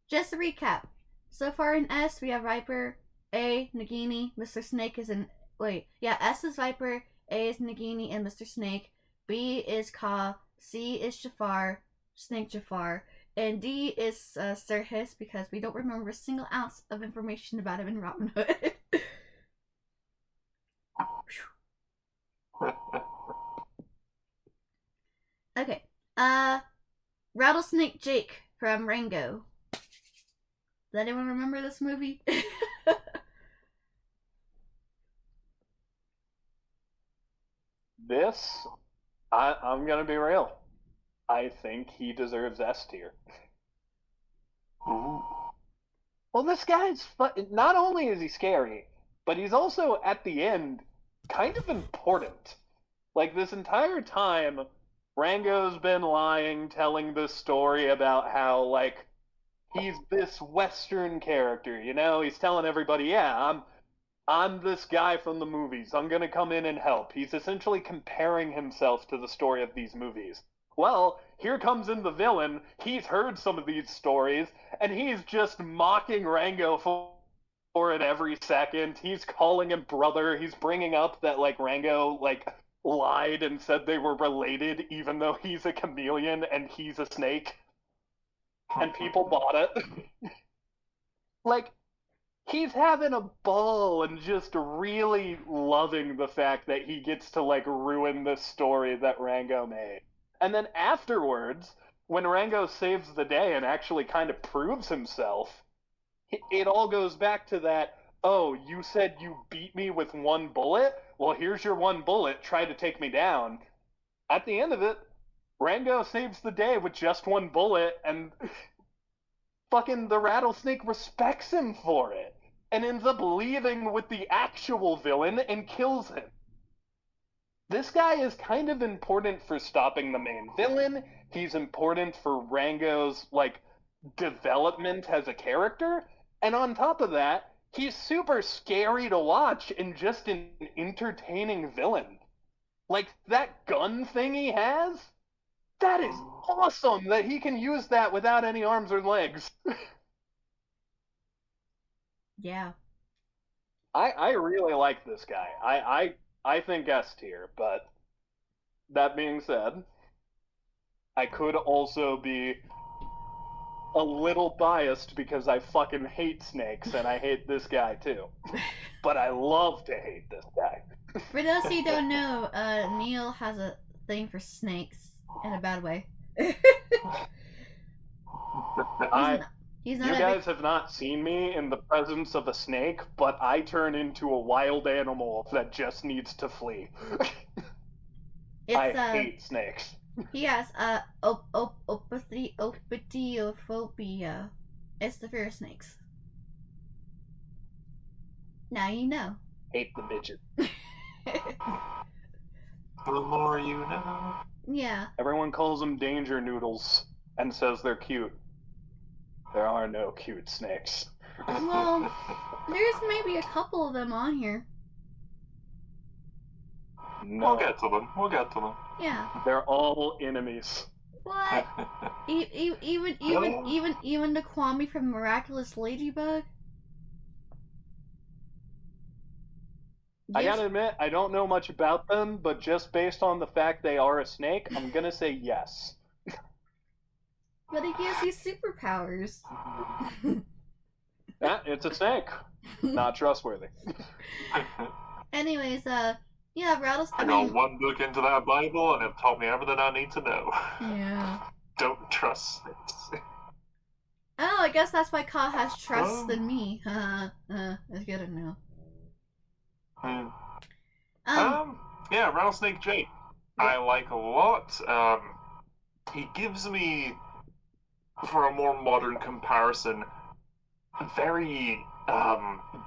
Just to recap. So far in S, we have Viper, A, Nagini, Mr. Snake is in. Wait. Yeah, S is Viper, A is Nagini and Mr. Snake, B is Ka, C is Jafar, Snake Jafar, and D is Sir Hiss because we don't remember a single ounce of information about him in Robin Hood. Okay. Rattlesnake Jake from Rango. Does anyone remember this movie? I'm gonna be real. I think he deserves S tier. Ooh. Well, this guy's not only is he scary, but he's also at the end kind of important. Like this entire time, Rango's been lying, telling this story about how like he's this Western character. You know, he's telling everybody, "Yeah, I'm this guy from the movies. I'm gonna come in and help." He's essentially comparing himself to the story of these movies. Well, here comes in the villain. He's heard some of these stories, and he's just mocking Rango for it every second. He's calling him brother. He's bringing up that like Rango like lied and said they were related, even though he's a chameleon and he's a snake, and people bought it. Like he's having a ball and just really loving the fact that he gets to like ruin this story that Rango made. And then afterwards, when Rango saves the day and actually kind of proves himself, it all goes back to that, "Oh, you said you beat me with one bullet? Well, here's your one bullet. Try to take me down." At the end of it, Rango saves the day with just one bullet, and fucking the rattlesnake respects him for it and ends up leaving with the actual villain and kills him. This guy is kind of important for stopping the main villain. He's important for Rango's like development as a character, and on top of that, he's super scary to watch and just an entertaining villain. Like that gun thing he has, that is awesome that he can use that without any arms or legs. Yeah. I really like this guy. I think S tier, but that being said, I could also be a little biased because I fucking hate snakes and I hate this guy too. But I love to hate this guy. For those who don't know, Kneale has a thing for snakes in a bad way. I He's You not a guys have not seen me in the presence of a snake, but I turn into a wild animal that just needs to flee. big. I hate snakes. He has opithiophobia. It's the fear of snakes. Now you know. Hate the midget. The more you know. Yeah. Everyone calls them danger noodles and says they're cute. There are no cute snakes. Well, there's maybe a couple of them on here. No, We'll get to them. We'll get to them. Yeah. they're all enemies. What? Even the Kwame from Miraculous Ladybug. I gotta admit, I don't know much about them, but just based on the fact they are a snake, I'm gonna say yes. But it gives you superpowers. Yeah, it's a snake. Not trustworthy. Anyways, yeah, I got one book into that Bible and it taught me everything I need to know. Yeah. Don't trust snakes. Oh, I guess that's why Ka has trust in me. It's good to know. Yeah, Rattlesnake Jake. I like a lot. He gives me, for a more modern comparison, very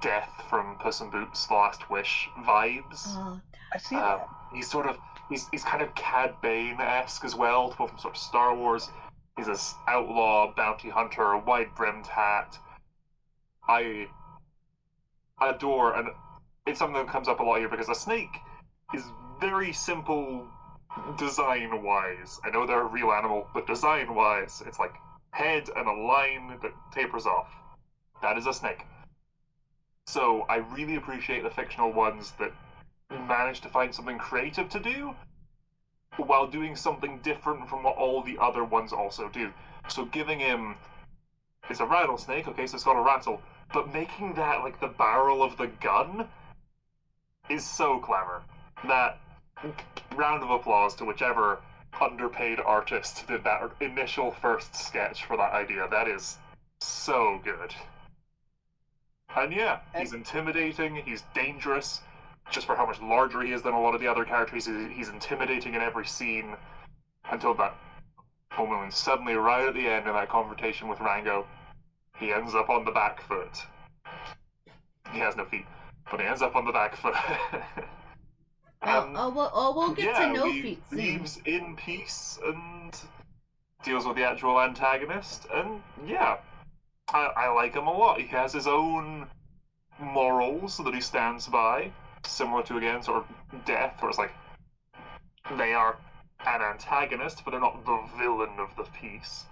Death from Puss in Boots: The Last Wish vibes. Oh, I see that. He's sort of he's kind of Cad Bane-esque as well, to pull from sort of Star Wars. He's this outlaw bounty hunter, wide brimmed hat. I adore, and it's something that comes up a lot here because a snake is very simple design-wise. I know they're a real animal, but design-wise, it's like head and a line that tapers off. That is a snake. So I really appreciate the fictional ones that manage to find something creative to do while doing something different from what all the other ones also do. So giving him... It's a rattlesnake, okay, so it's got a rattle, but making that like the barrel of the gun is so clever. That round of applause to whichever underpaid artist did that initial first sketch for that idea. That is so good. And yeah, he's intimidating, he's dangerous, just for how much larger he is than a lot of the other characters. He's intimidating in every scene until that moment when suddenly, right at the end of that confrontation with Rango, he ends up on the back foot. He has no feet, but he ends up on the back foot. We'll get to know feet soon. Leaves in peace and deals with the actual antagonist, and yeah, I like him a lot. He has his own morals that he stands by, similar to, again, sort of Death, where it's like, they are an antagonist, but they're not the villain of the piece.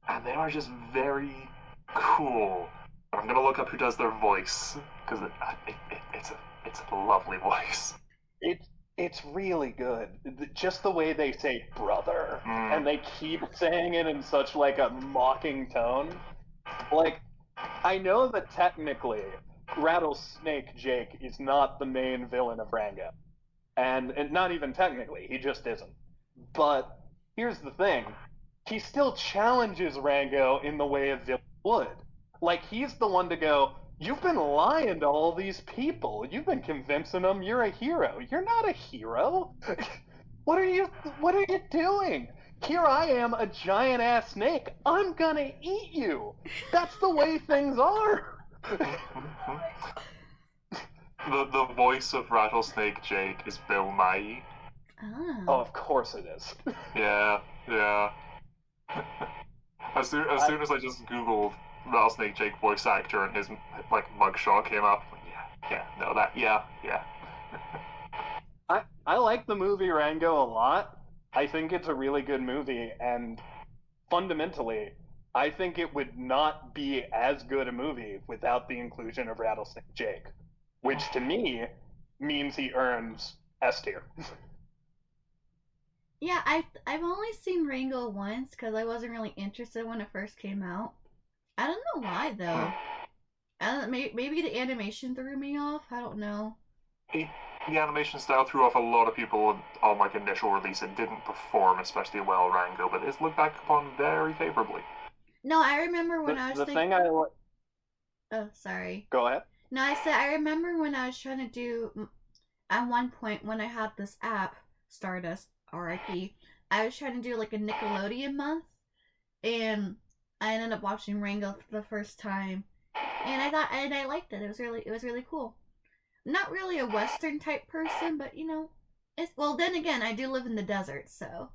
And they are just very cool. I'm gonna look up who does their voice, because it's a lovely voice. It's really good. Just the way they say brother, and they keep saying it in such like a mocking tone. Like, I know that technically Rattlesnake Jake is not the main villain of Rango. And not even technically, he just isn't. But here's the thing. He still challenges Rango in the way a villain would. Like, he's the one to go, you've been lying to all these people. You've been convincing them you're a hero. You're not a hero. What are you doing? Here I am, a giant-ass snake. I'm gonna eat you. That's the way things are. The voice of Rattlesnake Jake is Bill Nighy. Oh, of course it is. Yeah. As soon as I just googled Rattlesnake Jake voice actor and his like mugshot came up, yeah. I like the movie Rango a lot. I think it's a really good movie, and fundamentally, I think it would not be as good a movie without the inclusion of Rattlesnake Jake, which to me means he earns S tier. Yeah, I've only seen Rango once because I wasn't really interested when it first came out. I don't know why though. I don't, maybe the animation threw me off. I don't know. The animation style threw off a lot of people on like initial release. It didn't perform especially well, Rango, but it's looked back upon very favorably. No, I remember when I was the thing I like. Oh, sorry. Go ahead. No, I remember when I was trying to do, at one point when I had this app, Stardust, RIP, I was trying to do like a Nickelodeon month, and I ended up watching Rango for the first time, and I liked it. It was really cool. Not really a Western type person, but you know, well then again, I do live in the desert, so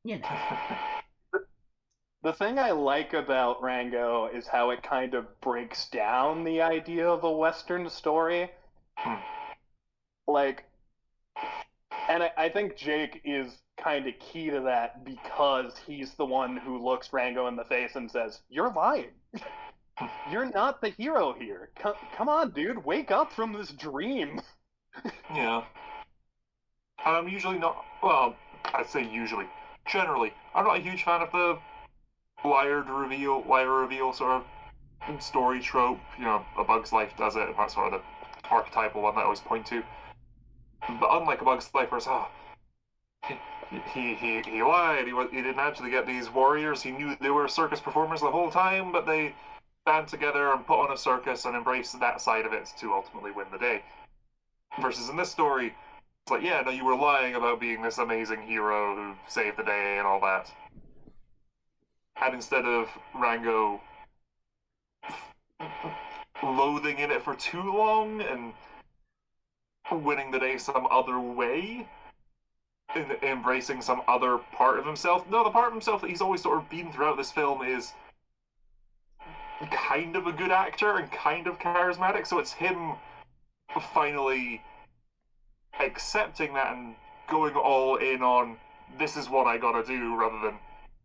you know. The thing I like about Rango is how it kind of breaks down the idea of a Western story. Like, and I think Jake is kind of key to that because he's the one who looks Rango in the face and says, "You're lying. You're not the hero here. Come on, dude, wake up from this dream." Yeah. I'm usually not, well, I'd say usually. Generally, I'm not a huge fan of the liar reveal sort of story trope. You know, A Bug's Life does it, and that's sort of the archetypal one that I always point to. But unlike A Bug's Life, where it's, he lied, he didn't actually get these warriors, he knew they were circus performers the whole time, but they band together and put on a circus and embrace that side of it to ultimately win the day. Versus in this story, it's like, yeah, no, you were lying about being this amazing hero who saved the day and all that. And instead of Rango loathing in it for too long and winning the day some other way, embracing some other part of himself, no, the part of himself that he's always sort of been throughout this film is kind of a good actor and kind of charismatic, so it's him finally accepting that and going all in on this is what I gotta do rather than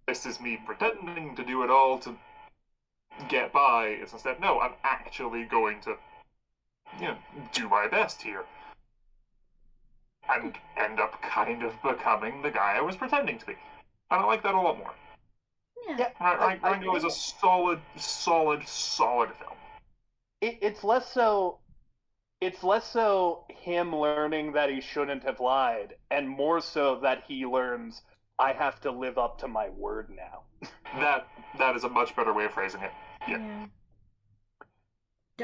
this is me pretending to do it all to get by. It's instead, no, I'm actually going to, do my best here. And end up kind of becoming the guy I was pretending to be. And I like that a lot more. Yeah. Rango is a solid film. It's less so him learning that he shouldn't have lied, and more so that he learns I have to live up to my word now. That is a much better way of phrasing it. Yeah.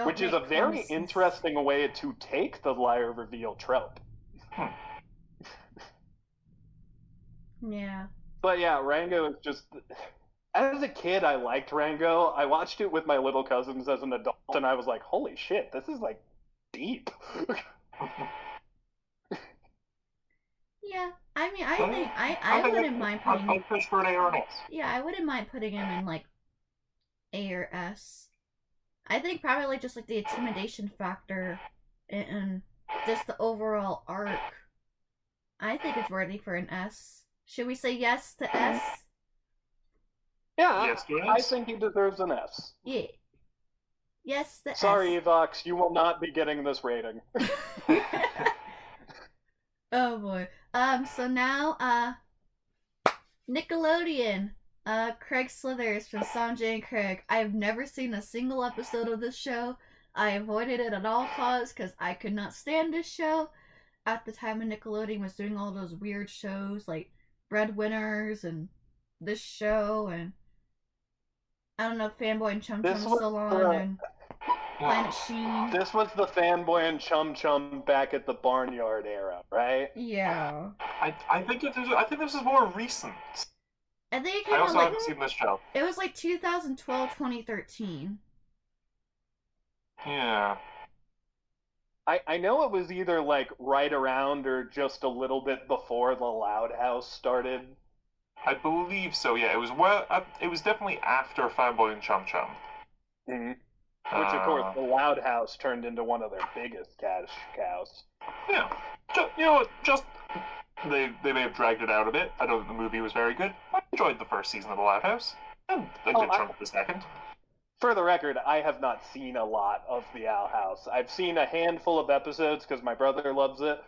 Which is a very interesting way to take the liar reveal trope. Yeah. But yeah, Rango is just... As a kid, I liked Rango. I watched it with my little cousins as an adult, and I was like, holy shit, this is, like, deep. Yeah, I mean, I think I wouldn't mind putting... I'll push for an A or an S. Yeah, I wouldn't mind putting him in, like, A or S. I think probably, like, just, like, the intimidation factor and just the overall arc. I think it's worthy for an S. Should we say yes to S? Yeah, yes, I think he deserves an S. Yeah. Yes to S. Sorry, Evox, you will not be getting this rating. Oh boy. So now, Nickelodeon. Craig Slithers from Sanjay and Craig. I have never seen a single episode of this show. I avoided it at all costs because I could not stand this show. At the time when Nickelodeon was doing all those weird shows like Breadwinners and this show and I don't know, Fanboy and Chum Chum is still on and Planet Sheen. This was the Fanboy and Chum Chum back at the Barnyard era, right? Yeah. I think this is more recent. I think it came I also out, haven't seen this show. It was like 2012, 2013. Yeah. I know it was either like right around or just a little bit before the Loud House started. I believe so. Yeah, it was definitely after Fanboy and Chum Chum. Mm-hmm. Which, of course, the Loud House turned into one of their biggest cash cows. Yeah, they may have dragged it out a bit. I know that the movie was very good. I enjoyed the first season of the Loud House, and a good chunk of the second. For the record, I have not seen a lot of the Owl House. I've seen a handful of episodes because my brother loves it.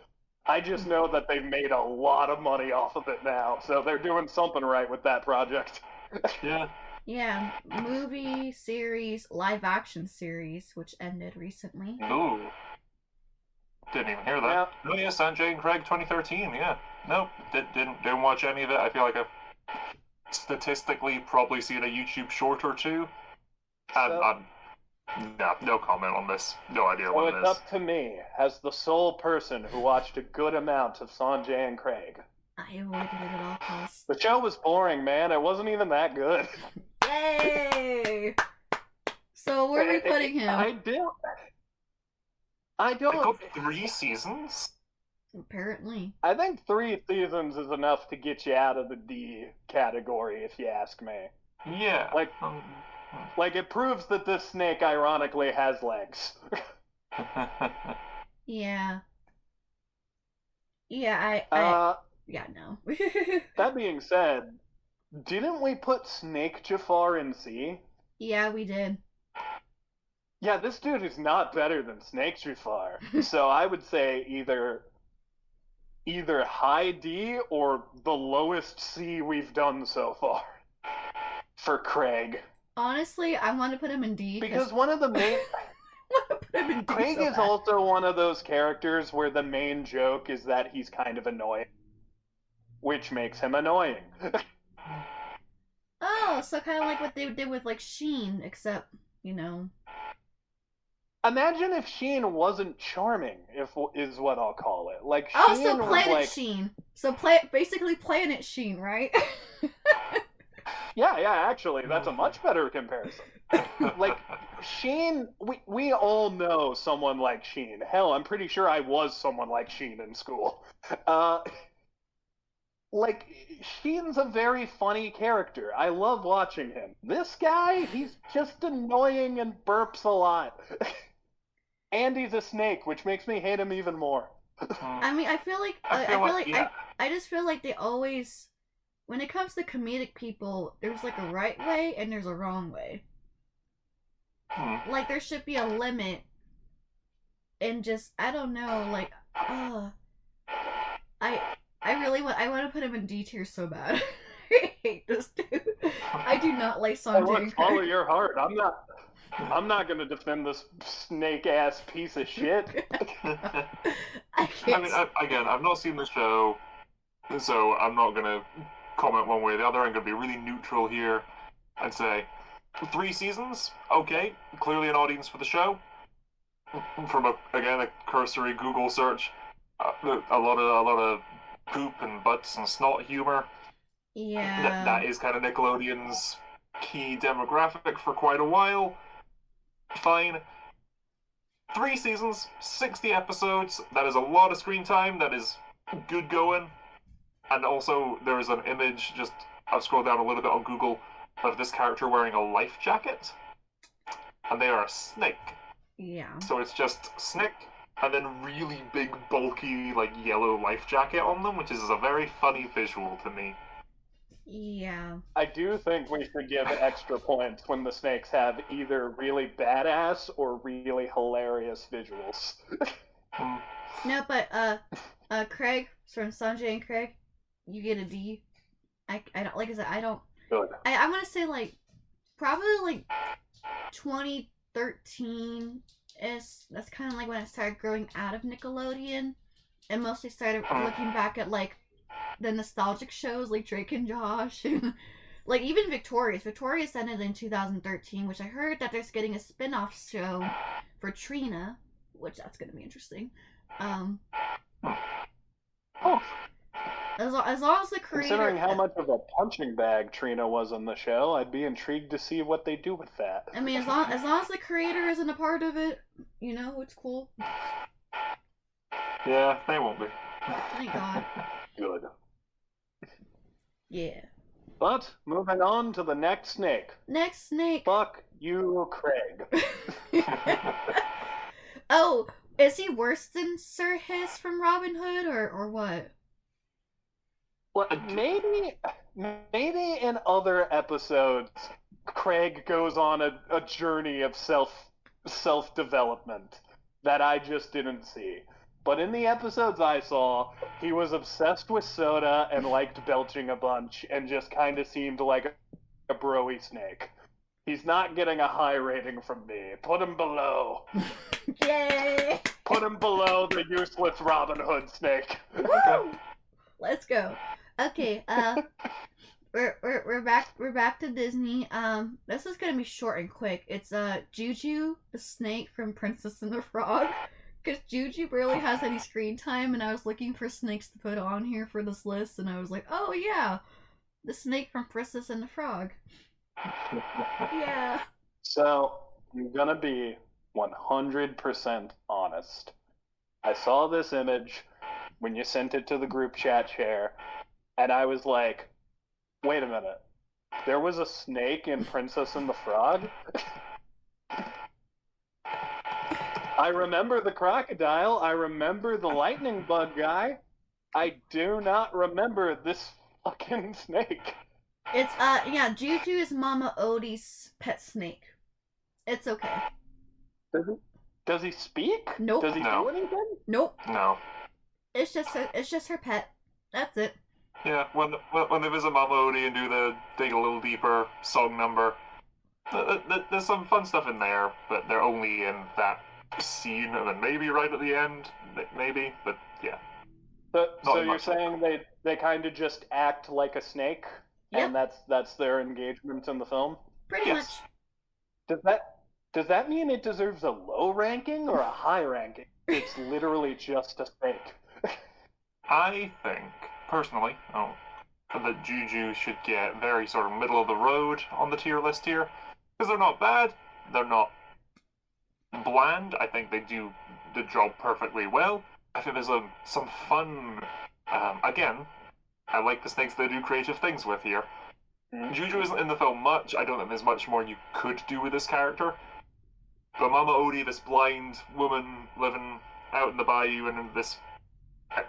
I just know that they've made a lot of money off of it now, so they're doing something right with that project. Yeah. Yeah, movie, series, live action series, which ended recently. Ooh. Didn't even hear that. Yeah. Oh yeah, Sanjay and Craig 2013, yeah. Nope, didn't watch any of it. I feel like I've statistically probably seen a YouTube short or two. No comment on this. No idea what it is. So it's up to me, as the sole person who watched a good amount of Sanjay and Craig. I avoided it at all costs. The show was boring, man. It wasn't even that good. Yay! So where are we putting him? I don't. I got 3 seasons. Apparently. I think 3 seasons is enough to get you out of the D category, if you ask me. Yeah. Like it proves that this snake ironically has legs. Yeah. Yeah, yeah, no. That being said, didn't we put Snake Jafar in C? Yeah, we did. Yeah, this dude is not better than Snake Jafar. So I would say either high D or the lowest C we've done so far for Craig. Honestly, I want to put him in D. Because one of the main... Craig is also one of those characters where the main joke is that he's kind of annoying. Which makes him annoying. Oh, so kind of like what they did with, like, Sheen, except, Imagine if Sheen wasn't charming, is what I'll call it. Like, oh, Sheen so Planet like... Sheen. So basically Planet Sheen, right? Yeah, actually, that's a much better comparison. Like, Sheen, we all know someone like Sheen. Hell, I'm pretty sure I was someone like Sheen in school. like, Sheen's a very funny character. I love watching him. This guy, he's just annoying and burps a lot. And he's a snake, which makes me hate him even more. I mean, I feel like yeah. I just feel like they always, when it comes to comedic people, there's like a right way and there's a wrong way. Like there should be a limit, and just I don't know, like, I I want to put him in D tier so bad. I hate this dude. I do not like Sanjay and Follow Craig. your heart. I'm not gonna defend this snake ass piece of shit. I can't. Again, I've not seen the show, so I'm not gonna comment one way or the other. I'm gonna be really neutral here and say 3 seasons, okay, clearly an audience for the show. From a cursory Google search, a lot of poop and butts and snot humor. Yeah. That is kind of Nickelodeon's key demographic for quite a while. Fine. 3 seasons, 60 episodes. That is a lot of screen time. That is good going. And also, there is an image, just I've scrolled down a little bit on Google, of this character wearing a life jacket. And they are a snake. Yeah. So it's just snake, and then really big, bulky, like, yellow life jacket on them, which is a very funny visual to me. Yeah. I do think we should give extra points when the snakes have either really badass or really hilarious visuals. No, but Craig from Sanjay and Craig, you get a D. I don't, like I said, I don't. Good. I want to say like probably like 2013 is, that's kind of like when I started growing out of Nickelodeon and mostly started looking back at like the nostalgic shows like Drake and Josh and like even Victorious ended in 2013, which I heard that there's getting a spin-off show for Trina, which that's going to be interesting. As long as the creator, Considering how much of a punching bag Trina was on the show, I'd be intrigued to see what they do with that. I mean, as long as the creator isn't a part of it, you know, it's cool. Yeah, they won't be. Thank God. Good. Yeah. But, moving on to the next snake. Next snake. Fuck you, Craig. Oh, is he worse than Sir Hiss from Robin Hood, or what? Well, maybe in other episodes, Craig goes on a journey of self-development that I just didn't see. But in the episodes I saw, he was obsessed with soda and liked belching a bunch and just kind of seemed like a broy snake. He's not getting a high rating from me. Put him below. Yay! Put him below the useless Robin Hood snake. Woo! Let's go. Okay, we're back to Disney. This is gonna be short and quick. It's Juju, the snake from Princess and the Frog. Because Juju barely has any screen time, and I was looking for snakes to put on here for this list, and I was like, oh yeah, the snake from Princess and the Frog. Yeah. So, I'm gonna be 100% honest. I saw this image when you sent it to the group chat share, and I was like, wait a minute. There was a snake in Princess and the Frog? I remember the crocodile. I remember the lightning bug guy. I do not remember this fucking snake. It's, yeah, Juju is Mama Odie's pet snake. It's okay. Does he speak? Nope. Does he No. do anything? Nope. No. It's just her pet. That's it. Yeah, when they visit Mama Odie and do the Dig a Little Deeper song number, there's some fun stuff in there, but they're only in that scene, and then maybe right at the end, maybe, but yeah. So you're saying they kind of just act like a snake, Yep. and that's their engagement in the film? Pretty Yes. much. Does that mean it deserves a low ranking or a high ranking? It's literally just a snake. I think, personally, that Juju should get very sort of middle of the road on the tier list here, because they're not bad, they're not bland. I think they do the job perfectly well. I think there's some fun, again, I like the snakes they do creative things with here. Mhm. Juju isn't in the film much. I don't think there's much more you could do with this character. But Mama Odie, this blind woman living out in the bayou, and in this,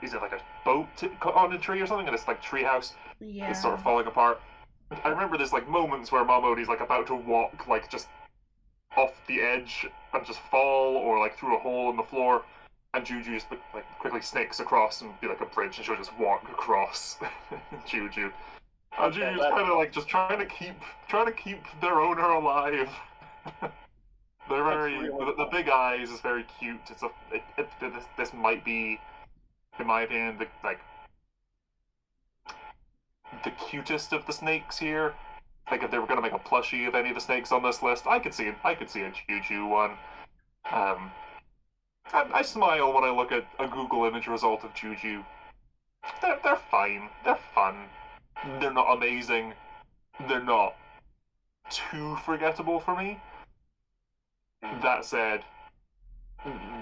is it like a boat on a tree or something? And this like treehouse is sort of Yeah. falling apart. I remember there's like moments where Mama Odie's like about to walk like just off the edge and just fall, or like through a hole in the floor, and Juju just like quickly snakes across and be like a bridge, and she'll just walk across. Juju. And Okay, Juju's kind of like just trying to keep their owner alive. They're very really the big eyes is very cute. This might be, in my opinion, the cutest of the snakes here. Like if they were gonna make a plushie of any of the snakes on this list, I could see a Juju one. Um, I smile when I look at a Google image result of Juju. They're fine. They're fun. They're not amazing. They're not too forgettable for me. That said,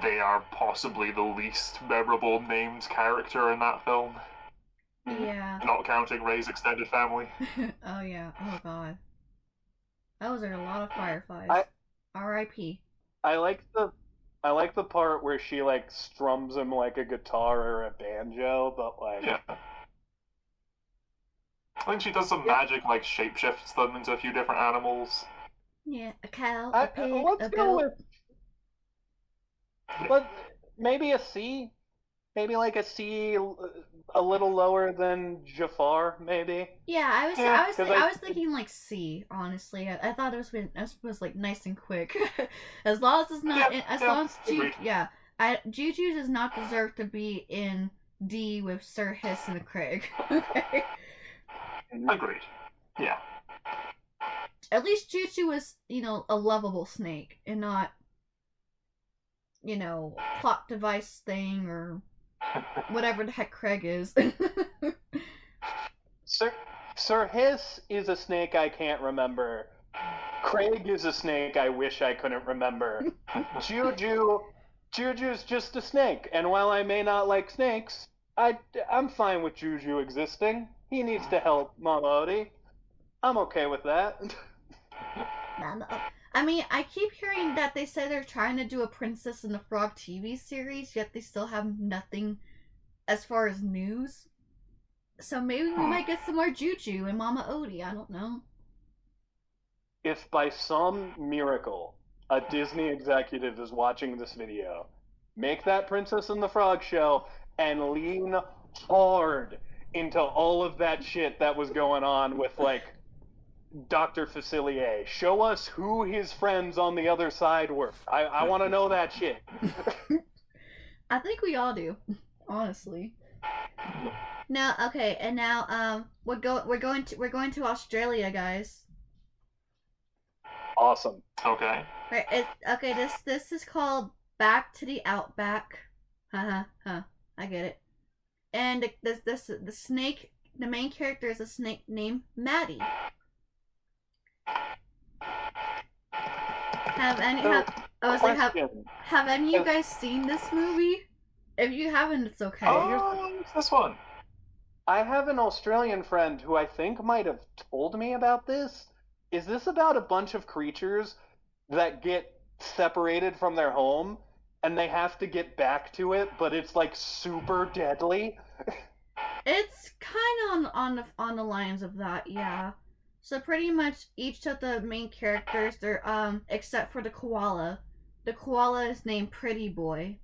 they are possibly the least memorable named character in that film, Yeah. not counting Ray's extended family. Oh yeah. Oh god. Those are a lot of fireflies. I- R.I.P. I like the part where she like strums him like a guitar or a banjo, but like Yeah. I think she does some magic, like shapeshifts them into a few different animals. Yeah. A cow, a pig, let's a go goat. with maybe a C, maybe like a C, a little lower than Jafar, maybe. Yeah, Yeah, I was thinking like C. Honestly, I thought it was like nice and quick. As long as it's not, Yeah, as yeah, long as agreed. Juju does not deserve to be in D with Sir Hiss and Craig. Okay. Agreed. Yeah. At least Juju was, a lovable snake and not, plot device thing or whatever the heck Craig is. Sir Hiss is a snake I can't remember. Craig is a snake I wish I couldn't remember. Juju's just a snake, and while I may not like snakes, I'm fine with Juju existing. He needs to help Mama Odie. I'm okay with that. I mean, I keep hearing that they say they're trying to do a Princess and the Frog TV series, yet they still have nothing as far as news. So maybe we might get some more Juju and Mama Odie. I don't know. If by some miracle a Disney executive is watching this video, make that Princess and the Frog show and lean hard into all of that shit that was going on with like Dr. Facilier. Show us who his friends on the other side were. I want to know that shit. I think we all do, honestly. Now, okay, and now we're going to Australia, guys. Awesome. Okay. Right, okay. This is called Back to the Outback. Huh. I get it. And the snake. The main character is a snake named Maddie. Have any have any of you guys seen this movie? If you haven't, it's okay. Oh, this one. I have an Australian friend who I think might have told me about this. Is this about a bunch of creatures that get separated from their home and they have to get back to it, but it's like super deadly? It's kind of on the lines of that, yeah. So pretty much each of the main characters, they're except for the koala. The koala is named Pretty Boy.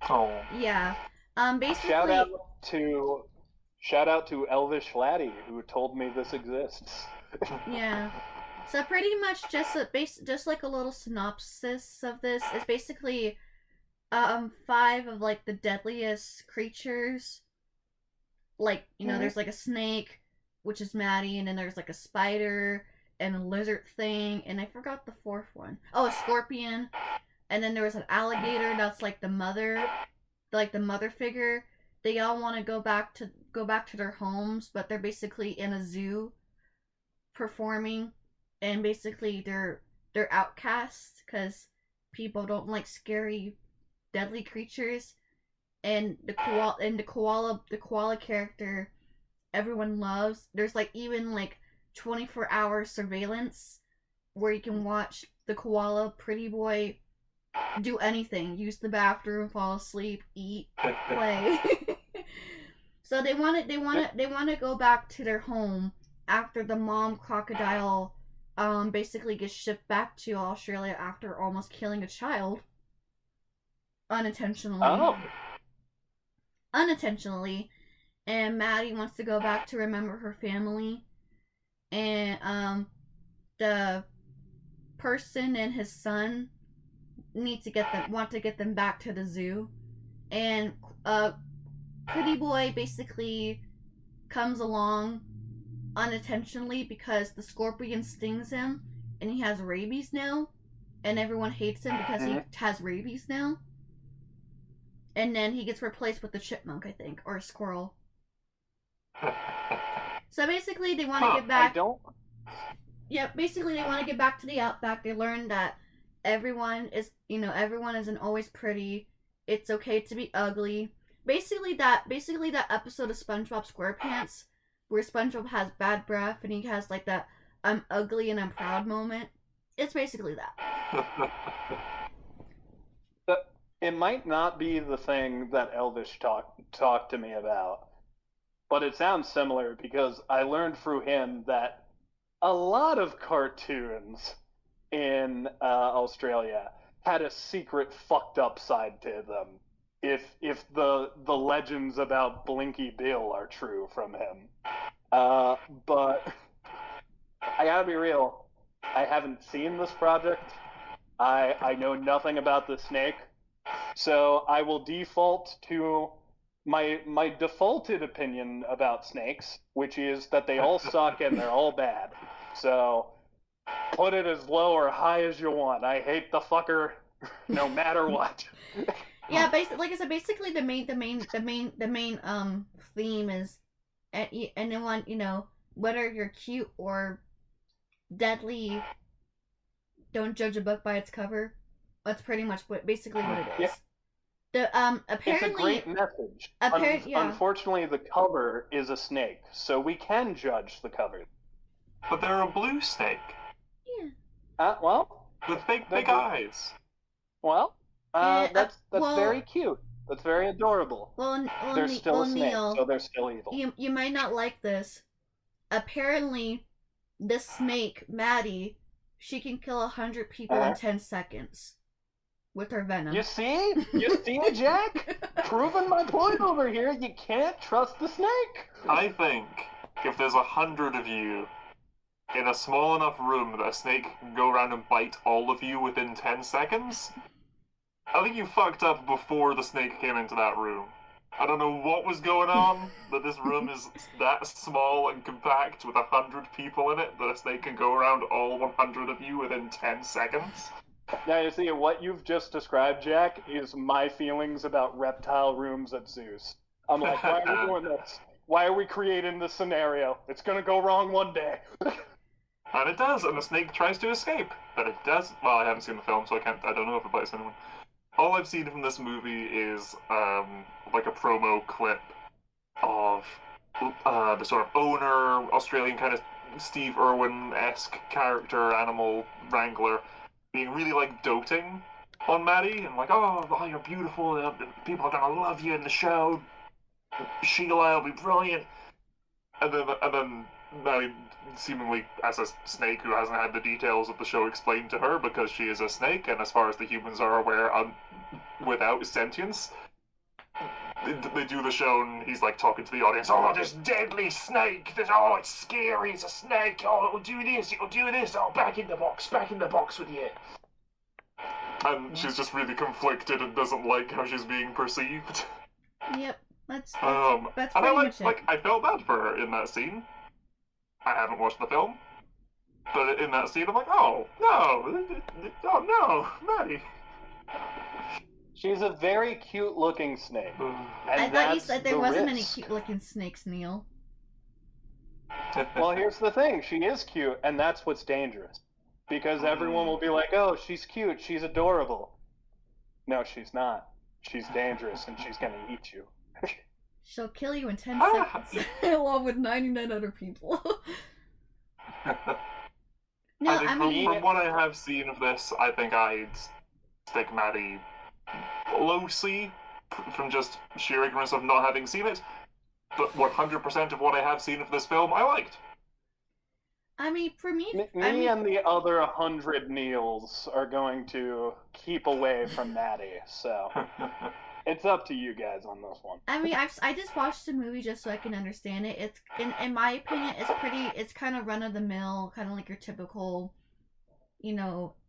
Oh. Yeah. Basically. Shout out to Elvish Flatty who told me this exists. Yeah. So pretty much just like a little synopsis of this is basically 5 of like the deadliest creatures. Like, there's like a snake, which is Maddie, and then there's like a spider and a lizard thing, and I forgot the 4th one. Oh, a scorpion. And then there was an alligator that's like the mother figure. They all want to go back to their homes, but they're basically in a zoo performing, and basically they're outcasts because people don't like scary, deadly creatures. and the koala character everyone loves. There's like even like 24-hour surveillance where you can watch the koala pretty boy do anything, use the bathroom, fall asleep, eat, play. So they want to go back to their home after the mom crocodile basically gets shipped back to Australia after almost killing a child unintentionally. Oh. Unintentionally, and Maddie wants to go back to remember her family, and the person and his son want to get them back to the zoo, and Pretty Boy basically comes along unintentionally because the scorpion stings him, and he has rabies now, and everyone hates him because he has rabies now. And then he gets replaced with the chipmunk, I think, or a squirrel. So basically, they want to get back. Yeah, basically they want to get back to the outback. They learn that everyone isn't always pretty. It's okay to be ugly. Basically that episode of SpongeBob SquarePants where SpongeBob has bad breath and he has like that "I'm ugly and I'm proud" moment. It's basically that. It might not be the thing that Elvish talked to me about, but it sounds similar because I learned through him that a lot of cartoons in Australia had a secret fucked up side to them. If the legends about Blinky Bill are true from him, but I gotta be real, I haven't seen this project. I know nothing about the snake. So I will default to my defaulted opinion about snakes, which is that they all suck and they're all bad. So put it as low or high as you want. I hate the fucker no matter what. Yeah, basically, like I said, basically the main theme is anyone, whether you're cute or deadly, don't judge a book by its cover. That's pretty much what it is. Yeah. Apparently, it's a great message. Unfortunately, the cover is a snake, so we can judge the cover. But they're a blue snake. Yeah. Well, with big eyes. Well, that's very cute. That's very adorable. Well, they're still a snake, Kneale, so they're still evil. You might not like this. Apparently, this snake, Maddie, she can kill 100 people in 10 seconds with her venom. You see, Jack? Proving my point over here. You can't trust the snake. I think if there's 100 of you in a small enough room that a snake can go around and bite all of you within 10 seconds, I think you fucked up before the snake came into that room. I don't know what was going on, but this room is that small and compact with 100 people in it that a snake can go around all 100 of you within 10 seconds. Now, you see, what you've just described, Jack, is my feelings about reptile rooms at zoos. I'm like, why are we doing this? Why are we creating this scenario? It's gonna go wrong one day. And it does, and the snake tries to escape. But it does. Well, I haven't seen the film, so I don't know if it bites anyone. All I've seen from this movie is like a promo clip of the sort of owner, Australian kind of Steve Irwin-esque character, animal wrangler, being really like doting on Maddie and like, oh, you're beautiful, people are gonna love you in the show, Sheila will be brilliant, and then Maddie, seemingly as a snake who hasn't had the details of the show explained to her because she is a snake, and as far as the humans are aware, without sentience, they do the show and he's like talking to the audience, oh, this deadly snake, it's scary, it's a snake, oh, it'll do this, oh, back in the box with you. And she's just really conflicted and doesn't like how she's being perceived. Yep, that's and pretty much much it. I felt bad for her in that scene. I haven't watched the film, but in that scene I'm like, oh no, Maddie. She's a very cute-looking snake. I thought you said there wasn't any cute-looking snakes, Kneale. Well, here's the thing. She is cute, and that's what's dangerous. Because everyone will be like, oh, she's cute, she's adorable. No, she's not. She's dangerous and she's gonna eat you. She'll kill you in 10 Ah. seconds, along with 99 other people. No, I think I mean, from what I have seen of this, I think I'd stick Maddie low C from just sheer ignorance of not having seen it. But 100% of what I have seen of this film, I liked. for me, Me and the other 100 Kneales are going to keep away from Maddie, so it's up to you guys on this one. I just watched the movie just so I can understand it. It's in my opinion, it's kind of run of the mill, kind of like your typical,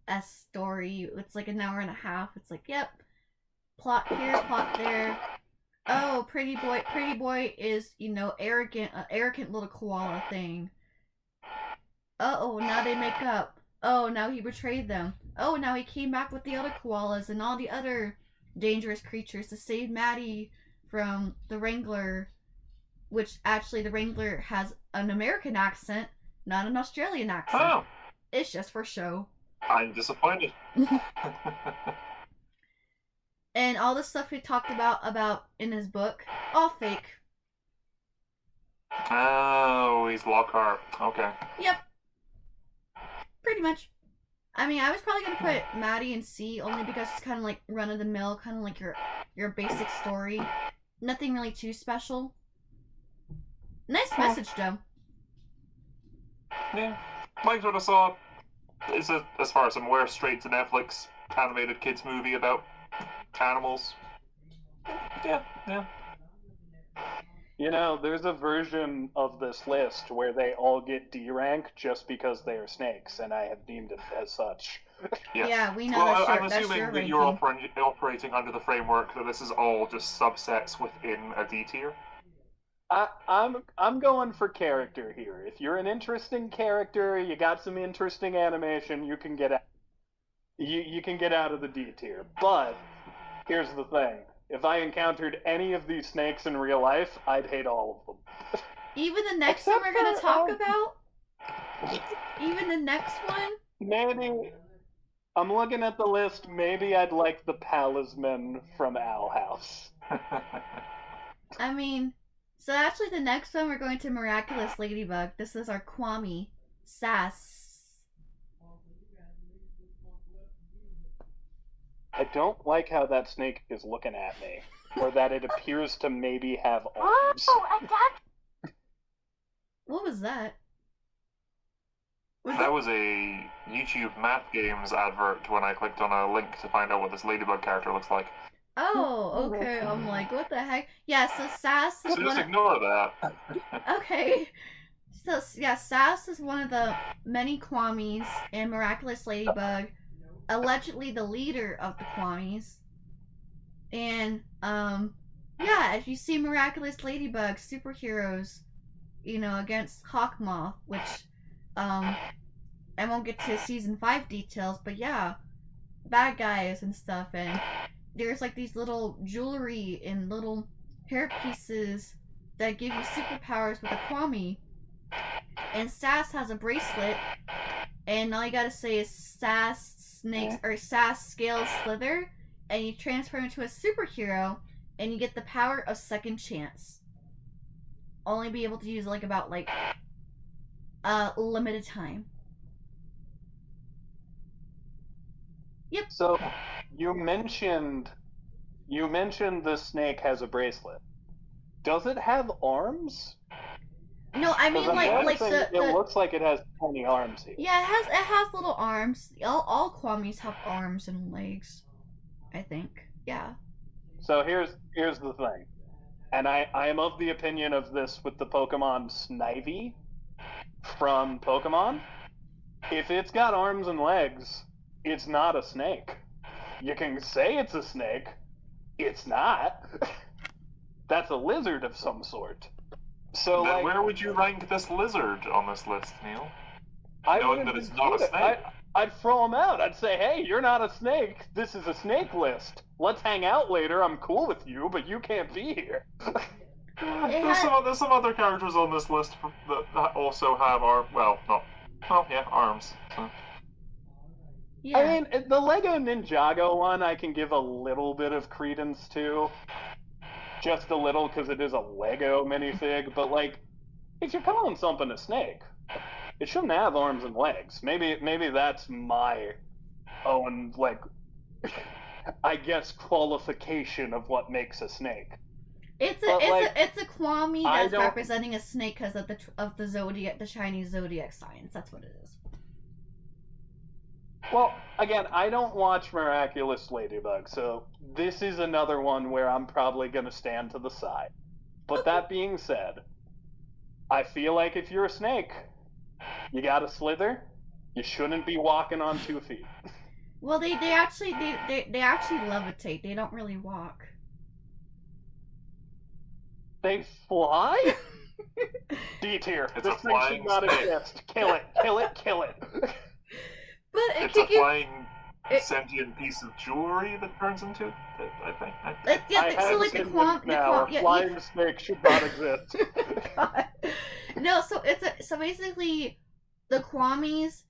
S story. It's like an hour and a half. It's like, yep, plot here, plot there. Oh, pretty boy is arrogant little koala thing. Oh, now they make up. Oh, now he betrayed them. Oh, now he came back with the other koalas and all the other dangerous creatures to save Maddie from the Wrangler, which actually the Wrangler has an American accent, not an Australian accent. Oh, It's just for show. I'm disappointed. And all the stuff he talked about in his book, all fake. Oh, he's Lockhart. Okay. Yep. Pretty much. I was probably gonna put Maddie in C only because it's kind of like run of the mill, kind of like your basic story. Nothing really too special. Nice message, though. Yeah. Mike sort of saw, as far as I'm aware, straight to Netflix animated kids movie about animals. Yeah. There's a version of this list where they all get D rank just because they are snakes, and I have deemed it as such. Yes. Yeah, we know well, I'm that's assuming your that you're ranking. operating under the framework that this is all just subsets within a D tier. I'm going for character here. If you're an interesting character, you got some interesting animation, you can get out. You can get out of the D tier. But here's the thing: if I encountered any of these snakes in real life, I'd hate all of them. Even the next Except one we're gonna for, talk about. Even the next one. Maybe I'm looking at the list. Maybe I'd like the Palisman from Owl House. So actually the next one we're going to Miraculous Ladybug. This is our Kwame Sass. I don't like how that snake is looking at me, or that it appears to maybe have arms. What was that? That was a YouTube math games advert when I clicked on a link to find out what this ladybug character looks like. Oh, okay. I'm like, what the heck? Yeah, so Sass is So just ignore that. Okay. So, yeah, Sass is one of the many Kwamis in Miraculous Ladybug, allegedly the leader of the Kwamis. And, yeah, if you see Miraculous Ladybug superheroes, against Hawkmoth, which, I won't get to season 5 details, but yeah, bad guys and stuff, and there's like these little jewelry and little hair pieces that give you superpowers with a Kwami. And Sass has a bracelet, and all you gotta say is Sass snakes or Sass scales slither, and you transform into a superhero, and you get the power of second chance. Only be able to use about limited time. Yep. So you mentioned the snake has a bracelet. Does it have arms? No, I mean it looks like it has 20 arms here. Yeah, it has little arms. All Kwamis have arms and legs, I think. Yeah. So here's the thing. And I am of the opinion of this with the Pokemon Snivy from Pokemon. If it's got arms and legs, it's not a snake. You can say it's a snake. It's not. That's a lizard of some sort. So then where would you rank this lizard on this list, Kneale? Knowing that it's not a snake. I'd throw him out. I'd say, hey, you're not a snake. This is a snake list. Let's hang out later. I'm cool with you, but you can't be here. There's some other characters on this list that also have arms. So. Yeah. I mean, the Lego Ninjago one I can give a little bit of credence to. Just a little, because it is a Lego minifig, but like, if you're calling something a snake, it shouldn't have arms and legs. Maybe that's my own, like, I guess, qualification of what makes a snake. It's a Kwame I that's don't. representing a snake because of the zodiac, the Chinese zodiac signs. That's what it is. Well, again, I don't watch Miraculous Ladybug, so this is another one where I'm probably going to stand to the side. But that being said, I feel like if you're a snake, you got to slither. You shouldn't be walking on 2 feet. Well, they actually levitate. They don't really walk. They fly? D tier. It's This a thing should flying not snake. exist. Kill it. Kill it. Kill it. But It's a flying sentient piece of jewelry that turns into it, I think. So like the Kwame now. A flying snake should not exist. God. No, so basically the Kwamis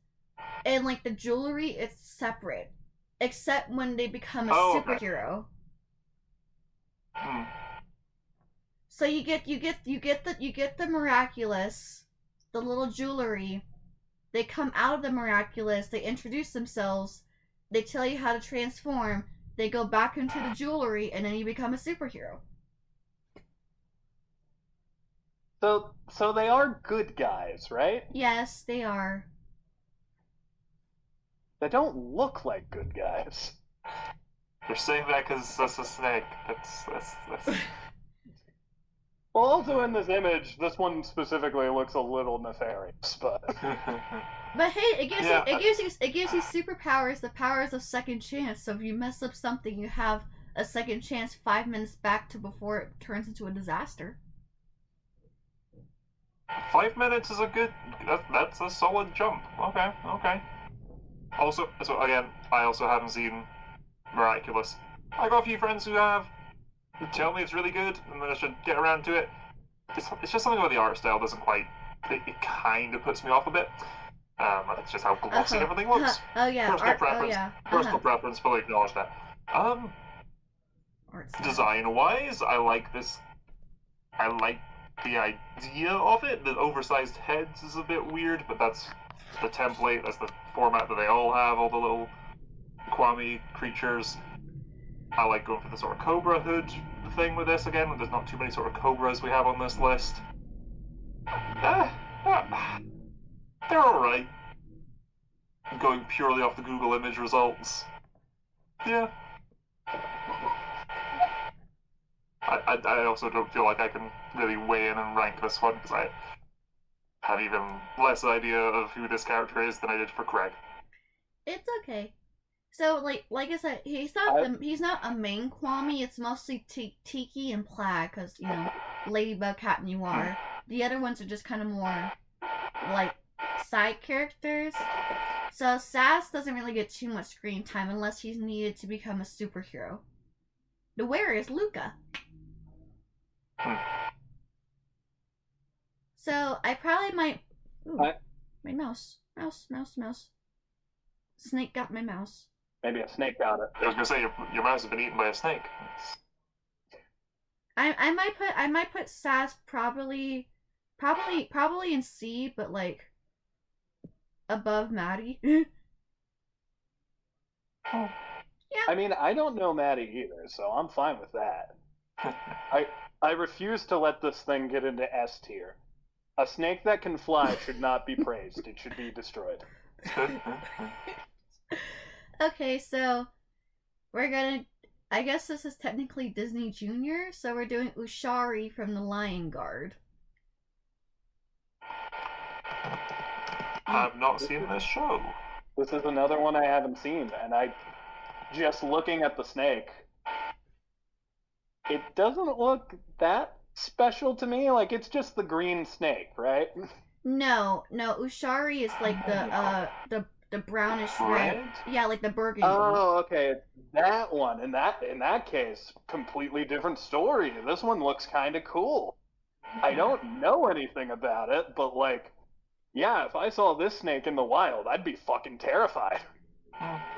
and like the jewelry it's separate, except when they become a superhero. Hmm. So you get the miraculous, the little jewelry. They come out of the miraculous. They introduce themselves. They tell you how to transform. They go back into the jewelry, and then you become a superhero. So they are good guys, right? Yes, they are. They don't look like good guys. You're saying that because that's a snake. That's... Well, also in this image, this one specifically looks a little nefarious, but But hey, it gives you superpowers, the powers of second chance. So if you mess up something, you have a second chance 5 minutes back to before it turns into a disaster. 5 minutes is a good. That's a solid jump. Okay. Also, so again, I also haven't seen Miraculous. I got a few friends who have. Who tell me it's really good, and then I should get around to it. It's just something about the art style doesn't quite. It kind of puts me off a bit. It's just how glossy everything looks. Oh yeah, Personal preference. Oh, yeah. Personal preference. Fully acknowledge that. Design-wise, I like this. I like the idea of it. The oversized heads is a bit weird, but that's the template. That's the format that they all have. All the little Kwame creatures. I like going for the sort of Cobra hood thing with this again. There's not too many sort of Cobras we have on this list. They're alright. Going purely off the Google image results. Yeah. I also don't feel like I can really weigh in and rank this one because I have even less idea of who this character is than I did for Craig. It's okay. So like I said, he's not a main Kwame. It's mostly Tiki and Plaid because you know Ladybug, Cat Noir. The other ones are just kind of more like side characters. So Sass doesn't really get too much screen time unless he's needed to become a superhero. The wearer is Luca. So I probably might. Ooh, my mouse. Snake got my mouse. maybe a snake got it. I was gonna say your mouse has been eaten by a snake. I might put Sass probably in C, but like above Maddie. Oh. Yeah. I mean, I don't know Maddie either, so I'm fine with that. I refuse to let this thing get into S tier. A snake that can fly should not be praised. It should be destroyed. Okay, so we're gonna. I guess this is technically Disney Junior, so we're doing Ushari from the Lion Guard. I've not seen this show. This is another one I haven't seen, and just looking at the snake, it doesn't look that special to me. Like, it's just the green snake, right? No, Ushari is like the brownish red. Yeah, like the burgundy. Oh, okay. That one. In that case, completely different story. This one looks kind of cool. I don't know anything about it, but like, yeah, if I saw this snake in the wild, I'd be fucking terrified.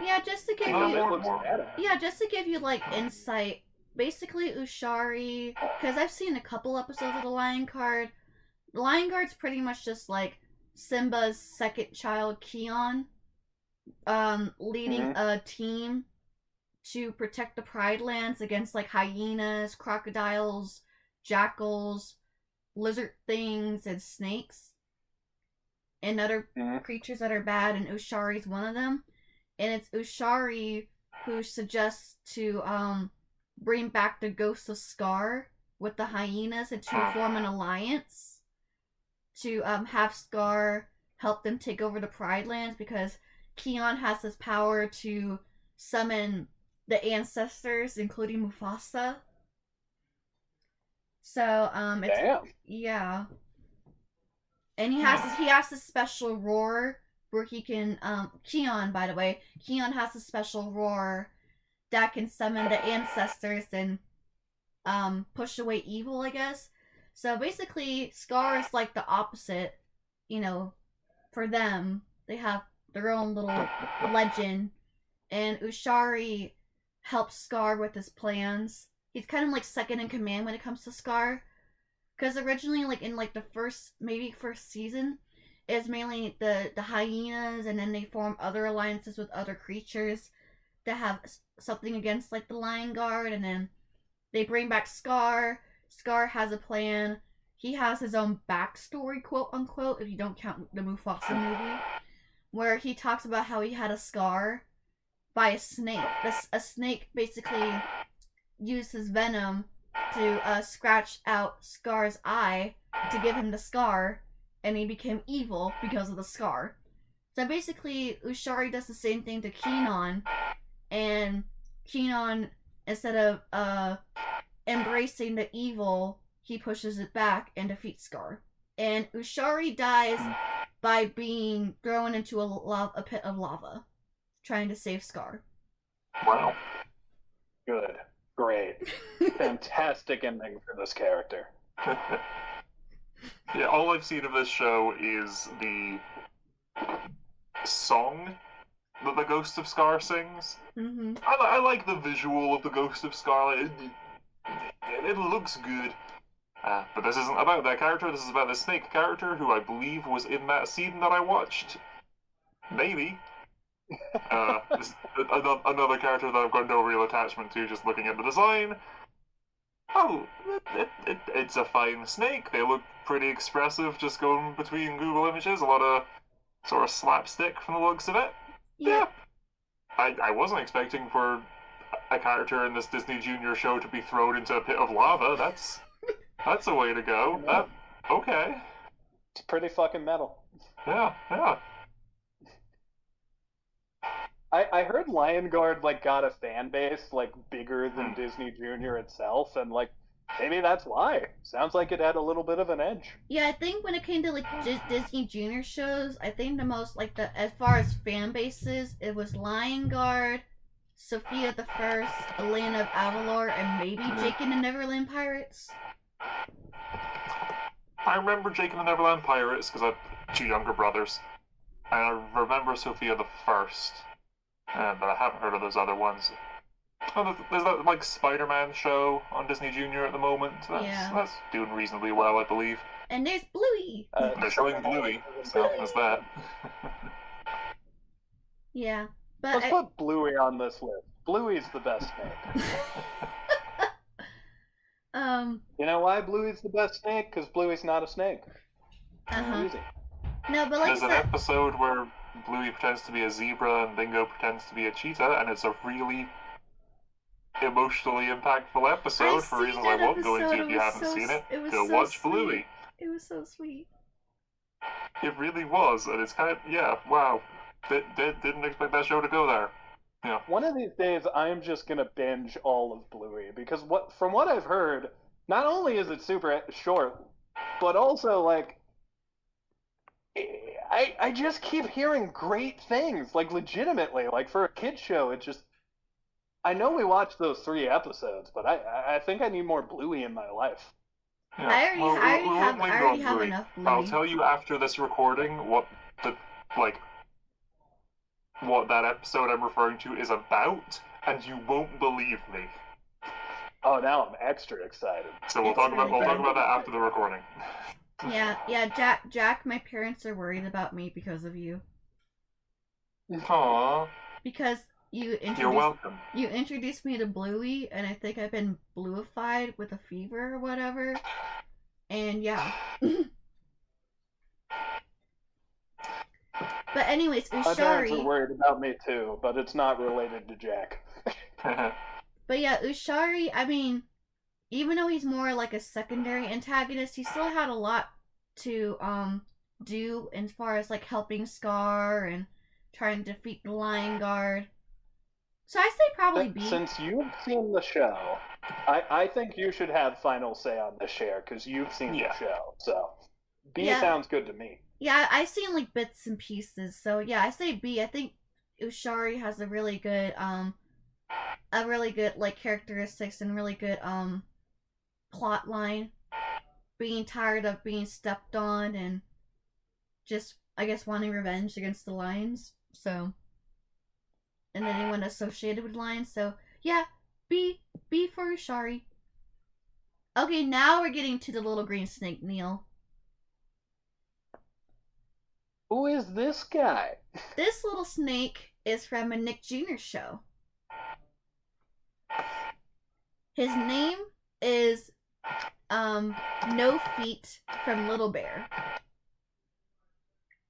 Yeah, just to give None of you it looks badass. Yeah, just to give you like insight. Basically, Ushari, because I've seen a couple episodes of The Lion Guard. The Lion Guard's pretty much just like Simba's second child, Kion, leading a team to protect the Pride Lands against like hyenas, crocodiles, jackals, lizard things, and snakes, and other creatures that are bad. And Ushari's one of them. And it's Ushari who suggests to bring back the ghost of Scar with the hyenas and to form an alliance to have Scar help them take over the Pride Lands, because Kion has this power to summon the ancestors, including Mufasa. So it's yeah, and he has this special roar where he can Kion, by the way, Kion has a special roar that can summon the ancestors and push away evil, I guess. So basically, Scar is like the opposite, you know, for them. They have their own little legend, and Ushari helps Scar with his plans. He's kind of like second in command when it comes to Scar, because originally, like in like the first season, is mainly the hyenas, and then they form other alliances with other creatures that have something against like the Lion Guard, and then they bring back Scar. Scar has a plan. He has his own backstory, quote unquote, if you don't count the Mufasa movie, where he talks about how he had a scar by a snake. A snake basically used his venom to scratch out Scar's eye to give him the scar, and he became evil because of the scar. So basically, Ushari does the same thing to Keenon, and Keenon, instead of embracing the evil, he pushes it back and defeats Scar. And Ushari dies by being thrown into a pit of lava, trying to save Scar. Wow. Good. Great. Fantastic ending for this character. Yeah, all I've seen of this show is the song that the Ghost of Scar sings. Mm-hmm. I like the visual of the Ghost of Scar. It looks good. But this isn't about that character. This is about the snake character, who I believe was in that scene that I watched. Maybe. Another character that I've got no real attachment to, just looking at the design. Oh, it's a fine snake. They look pretty expressive, just going between Google images. A lot of sort of slapstick from the looks of it. Yeah. I wasn't expecting for a character in this Disney Junior show to be thrown into a pit of lava. That's a way to go. Okay. It's pretty fucking metal. Yeah. I heard Lion Guard like got a fan base like bigger than Disney Junior itself, and like maybe that's why. Sounds like it had a little bit of an edge. Yeah, I think when it came to like Disney Junior shows, I think the most like as far as fan bases, it was Lion Guard, Sophia the First, Elena of Avalor, and maybe Jake and the Neverland Pirates. I remember Jake and the Neverland Pirates because I have two younger brothers. And I remember Sophia the First. But I haven't heard of those other ones. Oh, there's that like Spider-Man show on Disney Junior at the moment. That's doing reasonably well, I believe. And there's Bluey. They're showing Bluey, so there's that. Yeah, but let's put Bluey on this list. Bluey's the best snake. You know why Bluey's the best snake? Because Bluey's not a snake. Easy. No, but like there's an episode where Bluey pretends to be a zebra and Bingo pretends to be a cheetah, and it's a really emotionally impactful episode for reasons I won't go into if you haven't seen it. Go watch Bluey. It was so sweet. It really was, and it's kind of, wow. Didn't expect that show to go there. Yeah. One of these days, I'm just gonna binge all of Bluey, because from what I've heard, not only is it super short, but also like I just keep hearing great things, like legitimately, like for a kid's show, it just. I know we watched those 3 episodes, but I think I need more Bluey in my life. Yeah. I already have enough Bluey. I'll tell you after this recording what the what that episode I'm referring to is about, and you won't believe me. Oh, now I'm extra excited. So we'll It's talk really about good. that after the recording. Yeah, Jack, my parents are worried about me because of you. Aww, Because you're welcome. you introduced me to Bluey, and I think I've been bluified with a fever or whatever. And yeah. But anyways, My parents are Ushari. worried about me too, but it's not related to Jack. But yeah, Ushari, I mean, even though he's more like a secondary antagonist, he still had a lot to do as far as like helping Scar and trying to defeat the Lion Guard. So I say probably B. Since you've seen the show, I think you should have final say on this, Cher, because you've seen the show. So B sounds good to me. Yeah, I've seen like bits and pieces. So yeah, I say B. I think Ushari has a really good like characteristics and really good plot line. Being tired of being stepped on and just I guess wanting revenge against the lions. So and anyone associated with lions. So yeah, B for Ushari. Okay, now we're getting to the little green snake, Kneale. Who is this guy? This little snake is from a Nick Jr. show. His name is No Feet from Little Bear.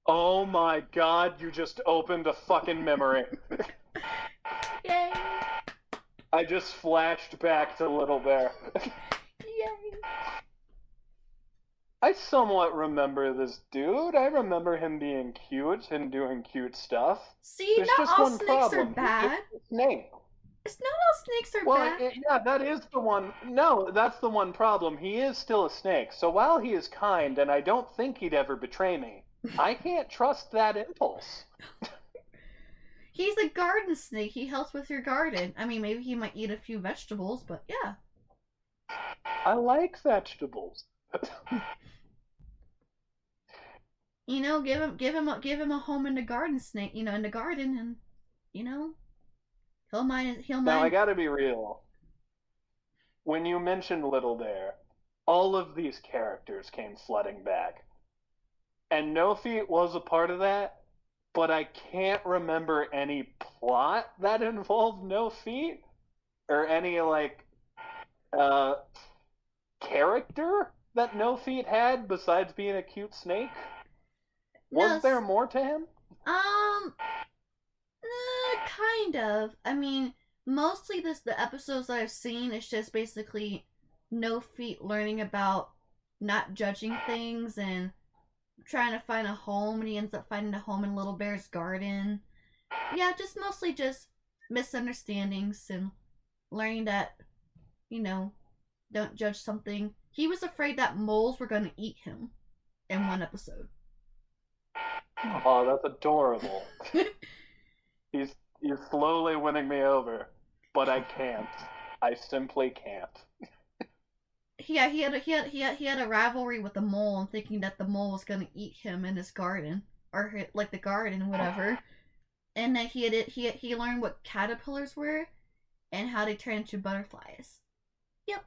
Oh my god, you just opened a fucking memory. Yay! I just flashed back to Little Bear. Yay! I somewhat remember this dude. I remember him being cute and doing cute stuff. See, There's not just all one snakes problem. are bad. He's just a snake. It's not all snakes are bad. Yeah, that is the one. No, that's the one problem. He is still a snake. So while he is kind, and I don't think he'd ever betray me, I can't trust that impulse. He's a garden snake. He helps with your garden. I mean, maybe he might eat a few vegetables, but yeah. I like vegetables. You know, give him a home in the garden, snake. You know, in the garden, and you know, he'll mind. Now I gotta be real. When you mentioned Little Bear, all of these characters came flooding back, and No Feet was a part of that. But I can't remember any plot that involved No Feet or any like character that No Feet had besides being a cute snake. Was there more to him? Kind of. I mean, mostly the episodes that I've seen is just basically No Feet learning about not judging things and trying to find a home, and he ends up finding a home in Little Bear's garden. Yeah, just mostly just misunderstandings and learning that, you know, don't judge something. He was afraid that moles were going to eat him in one episode. Oh, that's adorable. He's slowly winning me over, but I can't. I simply can't. Yeah, he had a rivalry with the mole and thinking that the mole was gonna eat him in his garden or like the garden, whatever. And that he learned what caterpillars were and how they turn into butterflies. Yep.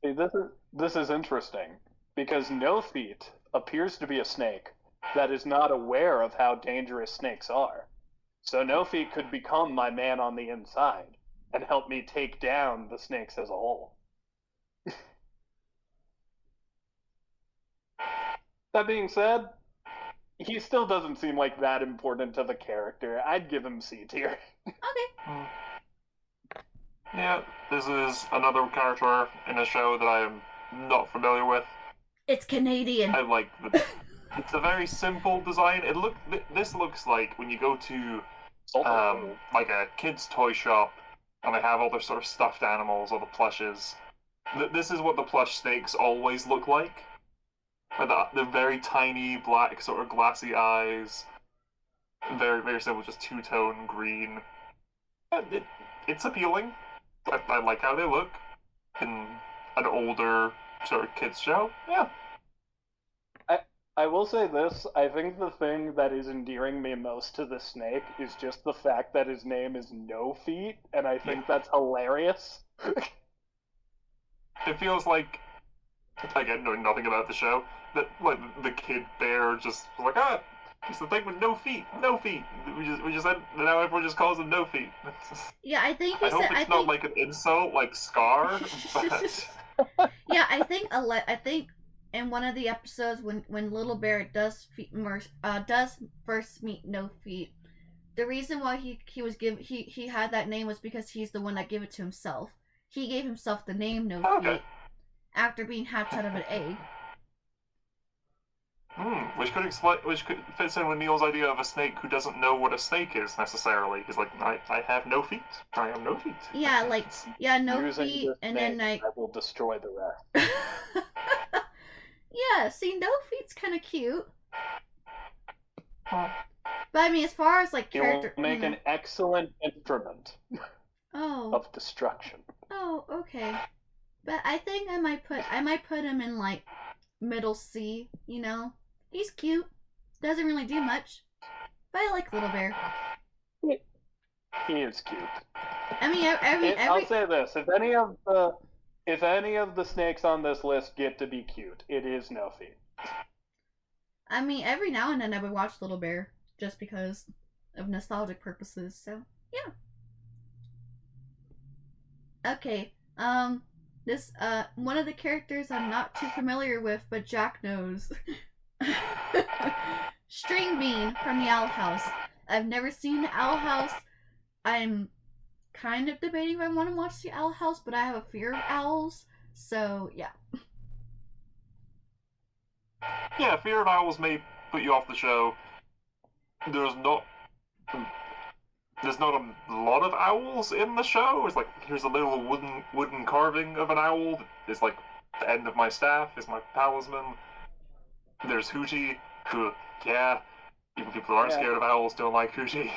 See, this is interesting because No Feet appears to be a snake that is not aware of how dangerous snakes are. So No Feet could become my man on the inside and help me take down the snakes as a whole. That being said, he still doesn't seem like that important of a character. I'd give him C tier. Okay. Yeah, this is another character in a show that I am not familiar with. It's Canadian. I like the. It's a very simple design. This looks like when you go to like a kid's toy shop and they have all their sort of stuffed animals, all the plushes. This is what the plush snakes always look like. The very tiny black sort of glassy eyes. Very, very simple, just two-tone green. It's appealing. I like how they look in an older sort of kids show. Yeah. I will say this. I think the thing that is endearing me most to the snake is just the fact that his name is No Feet, and I think that's hilarious. It feels like, again, knowing nothing about the show, that like the kid bear just was like, it's the thing with no feet, no feet. We just said now everyone just calls him No Feet. Yeah, I think I hope it's not like an insult like Scar, but Yeah, I think in one of the episodes when Little Bear does first meet No Feet, the reason why he had that name was because he's the one that gave it to himself. He gave himself the name No Feet after being hatched out of an egg. Which could fits in with Kneale's idea of a snake who doesn't know what a snake is necessarily. He's like, I have no feet. I am no feet. Yeah, like no Using feet, this and name, then like I will destroy the rest. yeah, see, No Feet's kind of cute. But I mean, as far as like character, It will make an excellent instrument of destruction. Oh, okay. But I think I might put him in like middle C. You know, he's cute. Doesn't really do much, but I like Little Bear. He is cute. I mean, I'll say this: if any of the snakes on this list get to be cute, it is No Feet. I mean, every now and then I would watch Little Bear just because of nostalgic purposes. So yeah. Okay. This one of the characters I'm not too familiar with, but Jack knows. String Bean from the Owl House. I've never seen the Owl House. I'm kind of debating if I want to watch the Owl House, but I have a fear of owls, so yeah. Yeah, fear of owls may put you off the show. There's not a lot of owls in the show. It's like, here's a little wooden carving of an owl. It's like the end of my staff is my talisman. There's Hootie, who, yeah, even people who aren't scared of owls don't like Hootie.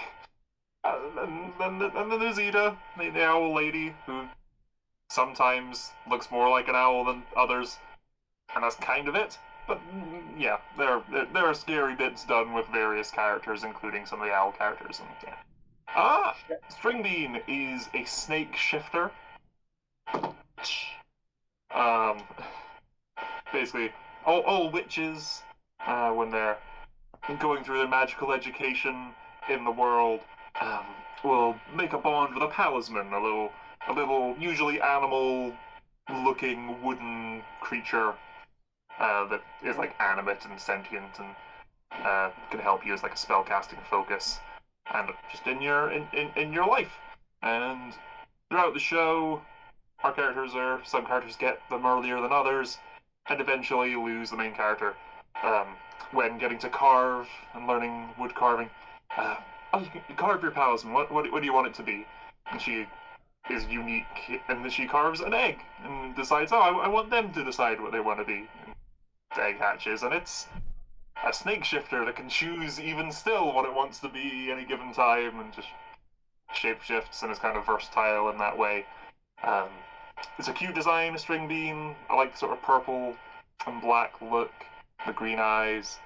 And then there's Ida, the owl lady, who sometimes looks more like an owl than others, and that's kind of it. But yeah, there are scary bits done with various characters, including some of the owl characters, and yeah. String Bean is a snake shifter. Basically, all witches, when they're going through their magical education in the world, will make a bond with a talisman, a little usually animal-looking wooden creature that is like animate and sentient and can help you as like a spellcasting focus and just in your life. And throughout the show, some characters get them earlier than others, and eventually lose the main character when getting to carve and learning wood carving. You can carve your talisman. What do you want it to be? And she is unique, and then she carves an egg and decides, I want them to decide what they want to be. And the egg hatches, and it's a snake shifter that can choose even still what it wants to be any given time, and just shapeshifts and is kind of versatile in that way. It's a cute design, String Bean. I like the sort of purple and black look, the green eyes.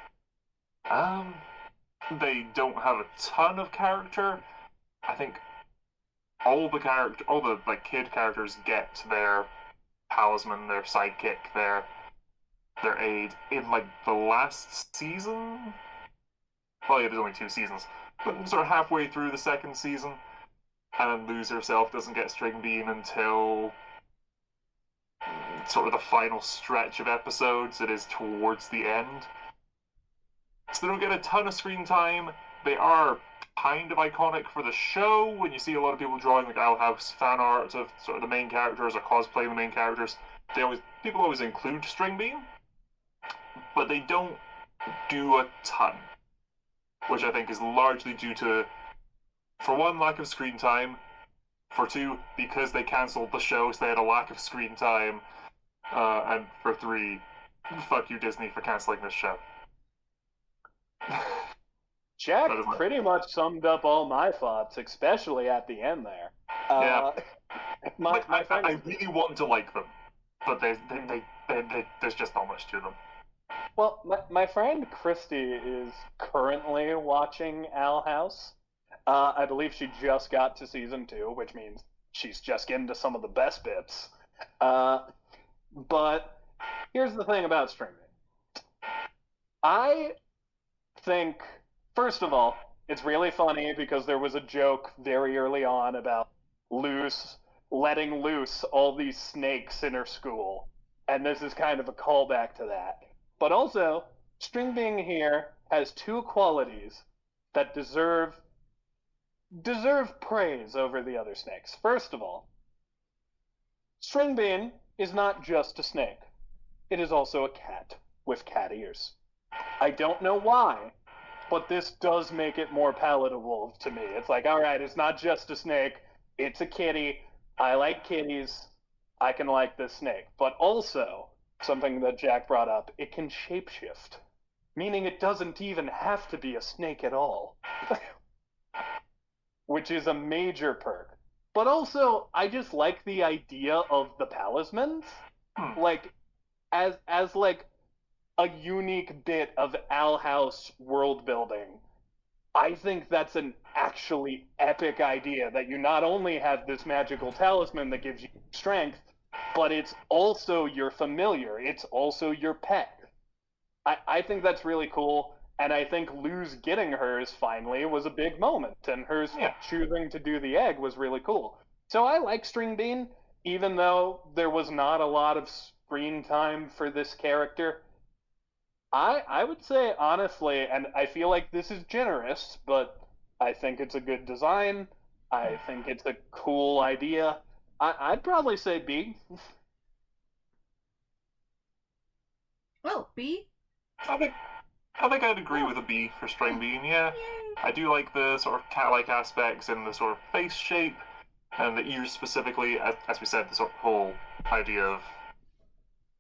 They don't have a ton of character. I think all the like kid characters get their talisman, their sidekick, their aid in like the last season. Well, yeah, there's only 2 seasons, but sort of halfway through the second season, and Lose Herself doesn't get String Bean until sort of the final stretch of episodes. It is towards the end. So they don't get a ton of screen time. They are kind of iconic for the show. When you see a lot of people drawing like Owl House fan art of sort of the main characters or cosplaying the main characters, people always include String Bean, but they don't do a ton, which I think is largely due to, for one, lack of screen time, for 2, because they cancelled the show so they had a lack of screen time, and for 3, fuck you Disney for cancelling this show. Jack pretty much summed up all my thoughts, especially at the end there. Yeah. I really want to like them, but there's just not much to them. Well, my friend Christy is currently watching Owl House. I believe she just got to season 2, which means she's just getting to some of the best bits. Uh, but here's the thing about streaming. I think, first of all, it's really funny because there was a joke very early on about loose letting loose all these snakes in her school, and this is kind of a callback to that. But also, String Bean here has two qualities that deserve praise over the other snakes. First of all, String Bean is not just a snake. It is also a cat with cat ears. I don't know why, but this does make it more palatable to me. It's like, all right, it's not just a snake, it's a kitty. I like kitties. I can like this snake. But also, something that Jack brought up, it can shapeshift, meaning it doesn't even have to be a snake at all, which is a major perk. But also, I just like the idea of the talismans, like as like a unique bit of Owl House world building. I think that's an actually epic idea that you not only have this magical talisman that gives you strength, but it's also your familiar. It's also your pet. I think that's really cool, and I think Lou's getting hers finally was a big moment, and hers choosing to do the egg was really cool. So I like String Bean, even though there was not a lot of screen time for this character. I would say honestly, and I feel like this is generous, but I think it's a good design. I think it's a cool idea. I'd probably say B. Oh, B? I think I'd agree with a B for String Bean. Yeah, I do like the sort of cat-like aspects and the sort of face shape and the ears specifically. As we said, the sort of whole idea of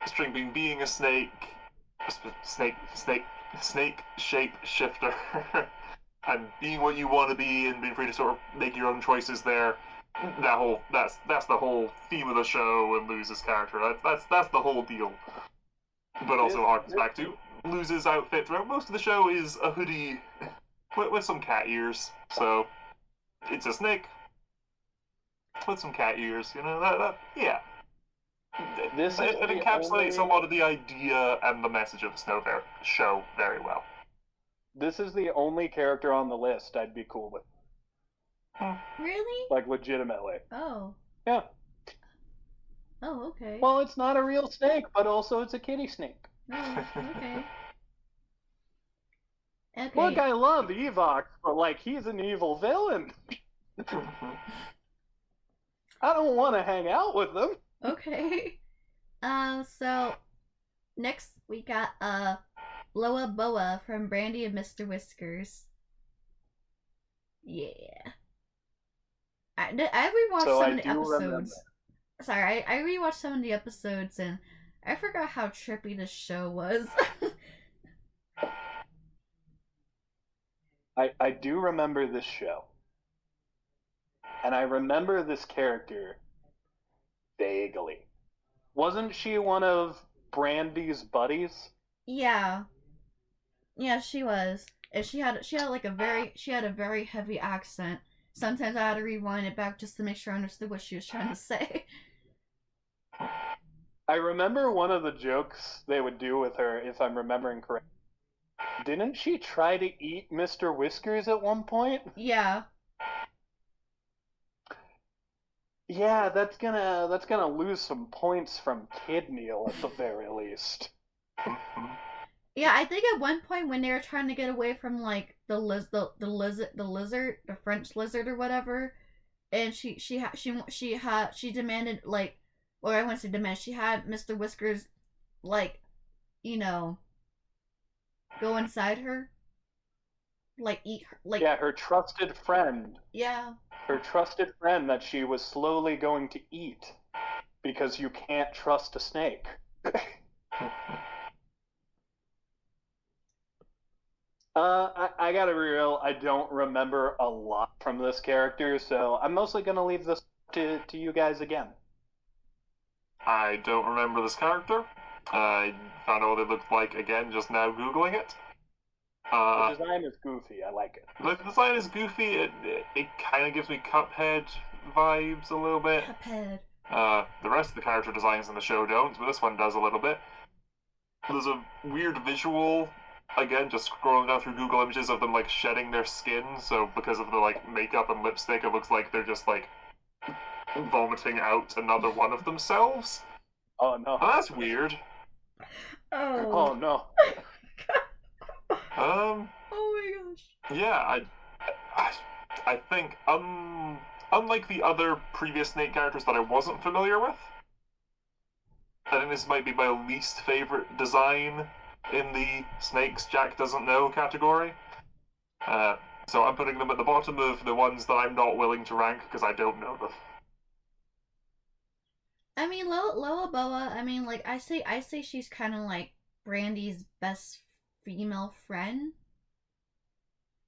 String Bean being a snake shape shifter and being what you want to be and being free to sort of make your own choices there. That's the whole theme of the show and Luz's character. That's the whole deal. But also harkens back to Luz's outfit throughout most of the show is a hoodie with some cat ears. So it's a snake with some cat ears. You know yeah. It encapsulates a lot of the idea and the message of the show very well. This is the only character on the list I'd be cool with. Really? Like, legitimately. Oh. Yeah. Oh, okay. Well, it's not a real snake, but also it's a kitty snake. Oh, okay. Okay. Look, I love Evox, but, like, he's an evil villain. I don't want to hang out with them. Okay. So next we got Loa Boa from Brandy and Mr. Whiskers. Yeah. I rewatched some of the episodes. Remember. Sorry, I rewatched some of the episodes and I forgot how trippy this show was. I do remember this show. And I remember this character vaguely. Wasn't she one of Brandy's buddies? Yeah. Yeah, she was. And she had a very heavy accent. Sometimes I had to rewind it back just to make sure I understood what she was trying to say. I remember one of the jokes they would do with her, if I'm remembering correctly. Didn't she try to eat Mr. Whiskers at one point? Yeah. Yeah, that's gonna lose some points from Kid Kneale at the very least. Yeah, I think at one point when they were trying to get away from like the lizard, the French lizard or whatever, and she demanded like, or I wouldn't say demand, she had Mr. Whiskers, like, you know, go inside her, like eat her, like yeah, her trusted friend. Yeah. Her trusted friend that she was slowly going to eat because you can't trust a snake. I gotta be real, I don't remember a lot from this character, so I'm mostly gonna leave this to you guys again. I don't remember this character. I found out what they looked like again just now googling it. The design is goofy. I like it. The design is goofy. It kind of gives me Cuphead vibes a little bit. Cuphead. The rest of the character designs in the show don't, but this one does a little bit. There's a weird visual, again, just scrolling down through Google Images of them like shedding their skin. So because of the like makeup and lipstick, it looks like they're just like vomiting out another one of themselves. Oh no. And that's weird. Oh no. Oh my gosh. Yeah, I think unlike the other previous Snake characters that I wasn't familiar with, I think this might be my least favorite design in the Snakes Jack Doesn't Know category. So I'm putting them at the bottom of the ones that I'm not willing to rank because I don't know them. I mean, Lola Boa. I mean, like I say she's kind of like Brandy's best female friend,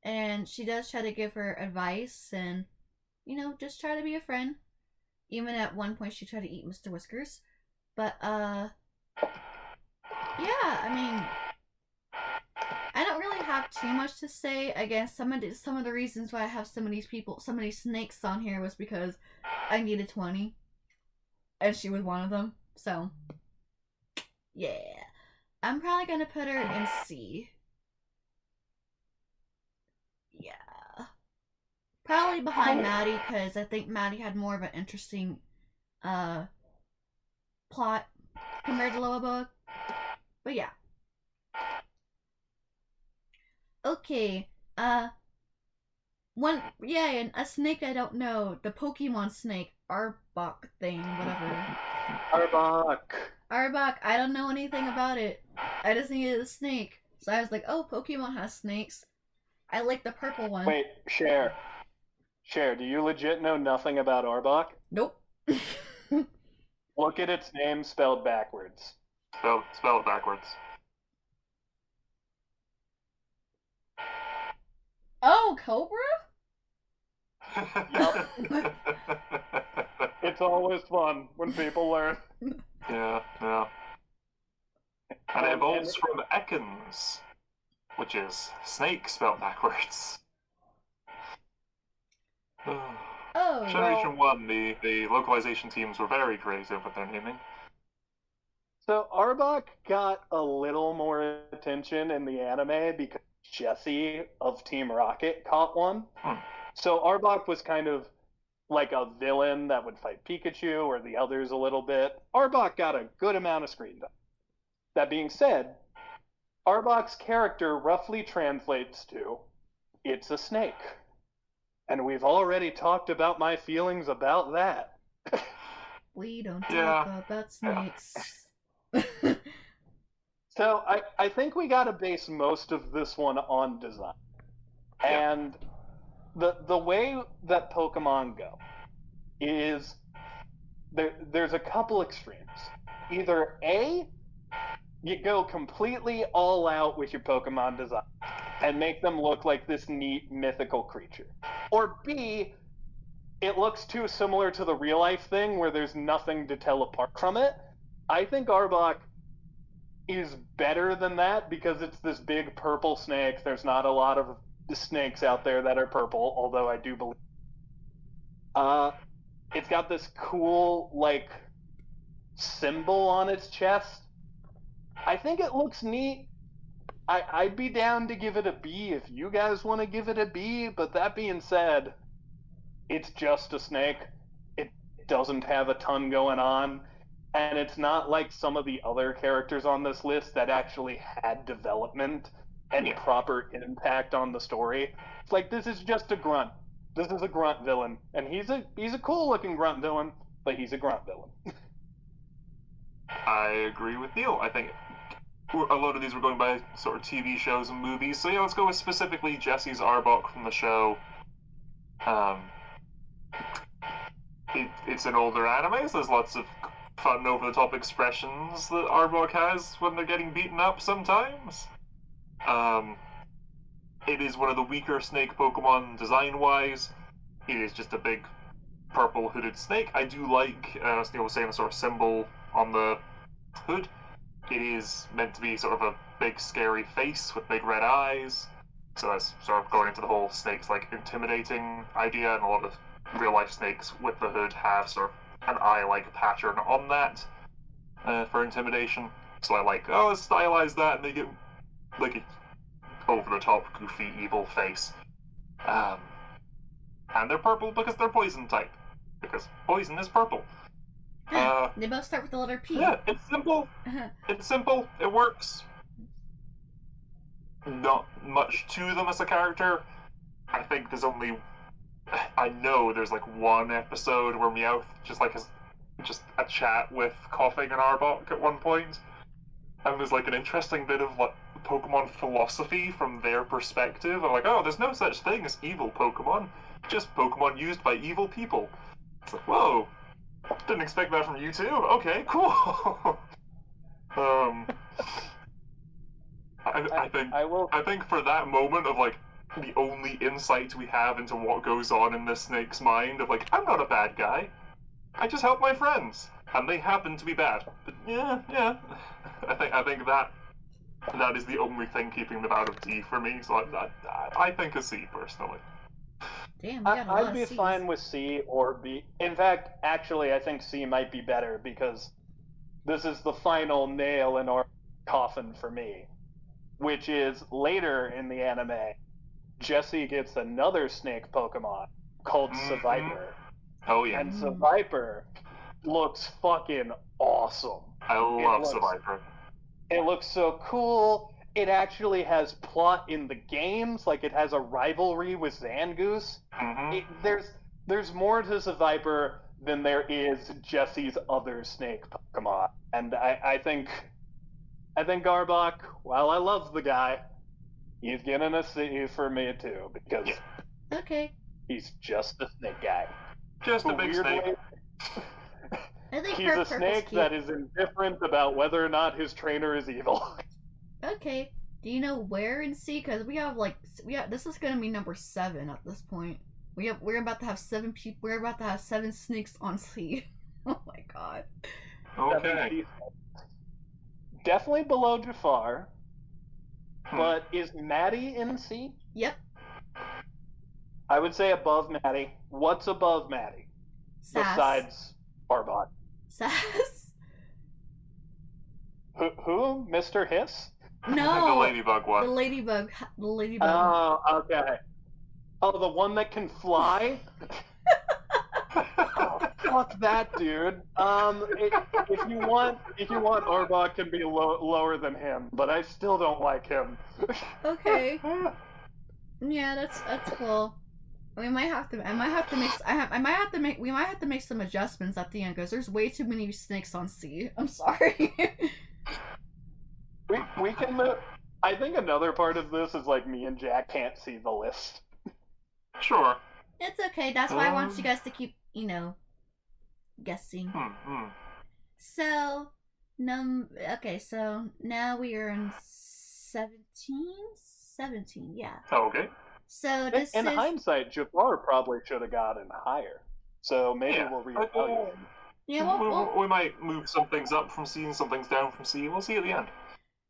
and she does try to give her advice and, you know, just try to be a friend. Even at one point, she tried to eat Mr. Whiskers, but yeah. I mean, I don't really have too much to say. Again, some of the reasons why I have some of these snakes on here was because I needed 20. And she was one of them. So, yeah. I'm probably going to put her in C. Yeah. Probably behind Maddie, because I think Maddie had more of an interesting plot compared to Loa. But yeah. Okay. And a snake I don't know. The Pokemon snake. Arbok thing, whatever. Arbok, I don't know anything about it. I just needed a snake. So I was like, oh, Pokemon has snakes. I like the purple one. Wait, Cher, do you legit know nothing about Arbok? Nope. Look at its name spelled backwards. Spell it backwards. Oh, Cobra? Yup. It's always fun when people learn. Yeah. And it evolves from Ekans, which is snake spelled backwards. Oh. Generation 1, the localization teams were very creative with their naming. So Arbok got a little more attention in the anime because Jessie of Team Rocket caught one. So Arbok was kind of like a villain that would fight Pikachu or the others a little bit. Arbok got a good amount of screen time. That being said, Arbok's character roughly translates to, it's a snake. And we've already talked about my feelings about that. We don't talk about snakes. So I think we gotta base most of this one on design. And the way that Pokemon go is there's a couple extremes. Either A, you go completely all out with your Pokemon design and make them look like this neat mythical creature. Or B, it looks too similar to the real life thing where there's nothing to tell apart from it. I think Arbok is better than that because it's this big purple snake. There's not a lot of the snakes out there that are purple, although I do believe it's got this cool like symbol on its chest. I think it looks neat. I'd be down to give it a B if you guys want to give it a B, but that being said, it's just a snake. It doesn't have a ton going on, and it's not like some of the other characters on this list that actually had development and proper impact on the story. It's like, this is just a grunt. This is a grunt villain, and he's a cool looking grunt villain, but he's a grunt villain. I agree with Kneale. I think a lot of these were going by sort of TV shows and movies, so yeah, let's go with specifically Jesse's Arbok from the show. It's an older anime, so there's lots of fun over-the-top expressions that Arbok has when they're getting beaten up sometimes. It is one of the weaker snake Pokemon design-wise. It is just a big purple hooded snake. I do like, as Kneale was saying, the sort of symbol on the hood. it is meant to be sort of a big scary face with big red eyes. So that's sort of going into the whole snakes like intimidating idea, and a lot of real life snakes with the hood have sort of an eye like pattern on that for intimidation. So I like, oh, let's stylize that and make it like a over the top, goofy, evil face. And they're purple because they're poison type. Because poison is purple. They both start with the letter P. Yeah, it's simple. It's simple. It works. Not much to them as a character. I think there's only... I know there's like one episode where Meowth just like has just a chat with Coughing and Arbok at one point. And there's like an interesting bit of like Pokemon philosophy from their perspective. I'm like, oh, there's no such thing as evil Pokemon. Just Pokemon used by evil people. It's like, whoa. Didn't expect that from you too. Okay, cool. I think for that moment of like the only insight we have into what goes on in this snake's mind of like, I'm not a bad guy. I just help my friends, and they happen to be bad. But yeah. I think that is the only thing keeping them out of D for me. So I think a C personally. Damn, we got a lot I'd be of Cs. fine with C or B. In fact, actually, I think C might be better because this is the final nail in our coffin for me, which is later in the anime, Jessie gets another snake Pokemon called Seviper. Oh yeah. And Seviper looks fucking awesome. I love Seviper. It looks so cool. It actually has plot in the games, like it has a rivalry with Zangoose. There's more to Seviper than there is Jessie's other snake Pokemon. And I think Arbok, while I love the guy, he's getting a C for me too, because okay, he's just a snake guy. Just a big snake. I think he's a snake that is indifferent about whether or not his trainer is evil. Okay, do you know where in C? Because we have this is gonna be number 7 at this point. We're about to have 7 people. We're about to have 7 snakes on C. Oh my god. Okay. Definitely below Jafar. But is Maddie in C? Yep. I would say above Maddie. What's above Maddie? Sass. Besides Arbok. Sass. Who? Mr. Hiss? No. The ladybug one. The ladybug. Oh, okay. Oh, the one that can fly? Oh, fuck that, dude. If you want Arbok can be lower than him, but I still don't like him. Okay. Yeah, that's cool. We might have to. We might have to make some adjustments at the end because there's way too many snakes on C. I'm sorry. we can move. I think another part of this is like me and Jack can't see the list. Sure. It's okay. That's why I want you guys to keep, guessing. So, okay. So now we are in 17. 17, yeah. Okay. So this in hindsight, Jafar probably should have gotten higher. So maybe we'll reevaluate. Yeah, we might move some things up from C and some things down from C. We'll see at the end.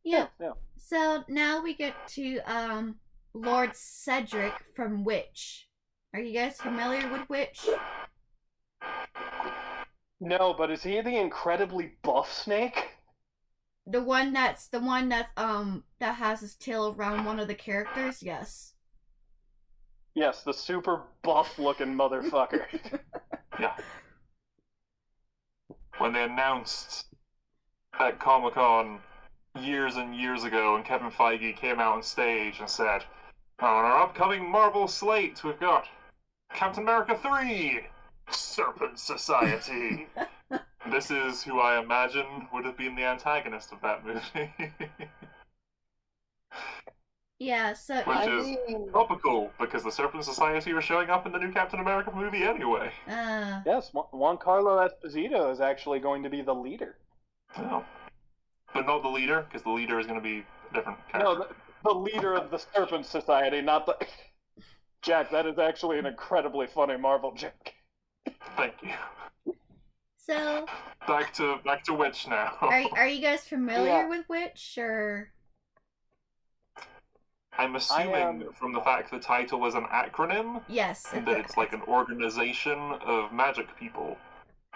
Yeah. So now we get to Lord Cedric from Witch. Are you guys familiar with Witch? No, but is he the incredibly buff snake? The one that has his tail around one of the characters? Yes. Yes, the super buff looking motherfucker. Yeah. When they announced at Comic-Con years and years ago, and Kevin Feige came out on stage and said, on our upcoming Marvel slate, we've got Captain America 3, Serpent Society. This is who I imagine would have been the antagonist of that movie. Yeah, so... Which is topical, because the Serpent Society are showing up in the new Captain America movie anyway. Yes, Juan Carlo Esposito is actually going to be the leader. Oh. But not the leader, because the leader is going to be a different character. No, the leader of the Serpent Society, not the... Jack, that is actually an incredibly funny Marvel joke. Thank you. So, back to Witch now. are you guys familiar Yeah. with Witch, or? I'm assuming from the fact the title is an acronym, Yes. that it's like an organization of magic people,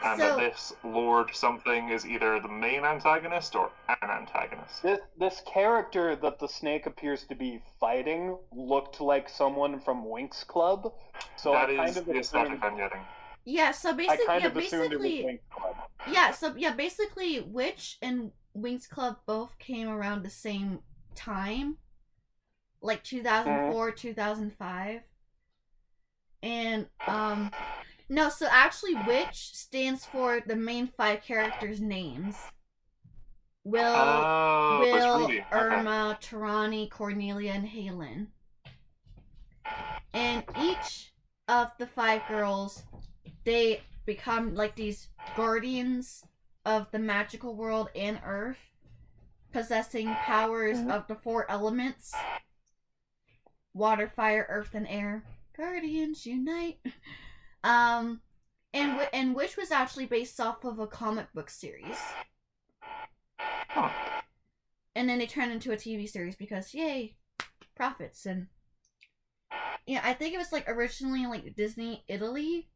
and that this Lord something is either the main antagonist or an antagonist. This character that the snake appears to be fighting looked like someone from Winx Club, so that I kind is of the aesthetic assumed, I'm getting. Yeah, so basically, assumed it was Winx Club. Basically, Witch and Winx Club both came around the same time, like 2004, 2005. And no, so actually Witch stands for the main 5 characters' names. Will, Ruby. Irma, Tarani, Cornelia, and Halen. And each of the 5 girls, they become like these guardians of the magical world and Earth, possessing powers of the 4 elements: water, fire, earth, and air. Guardians unite. And Wish was actually based off of a comic book series. Huh. And then they turned into a TV series because, yay, profits. And yeah, I think it was like originally like Disney Italy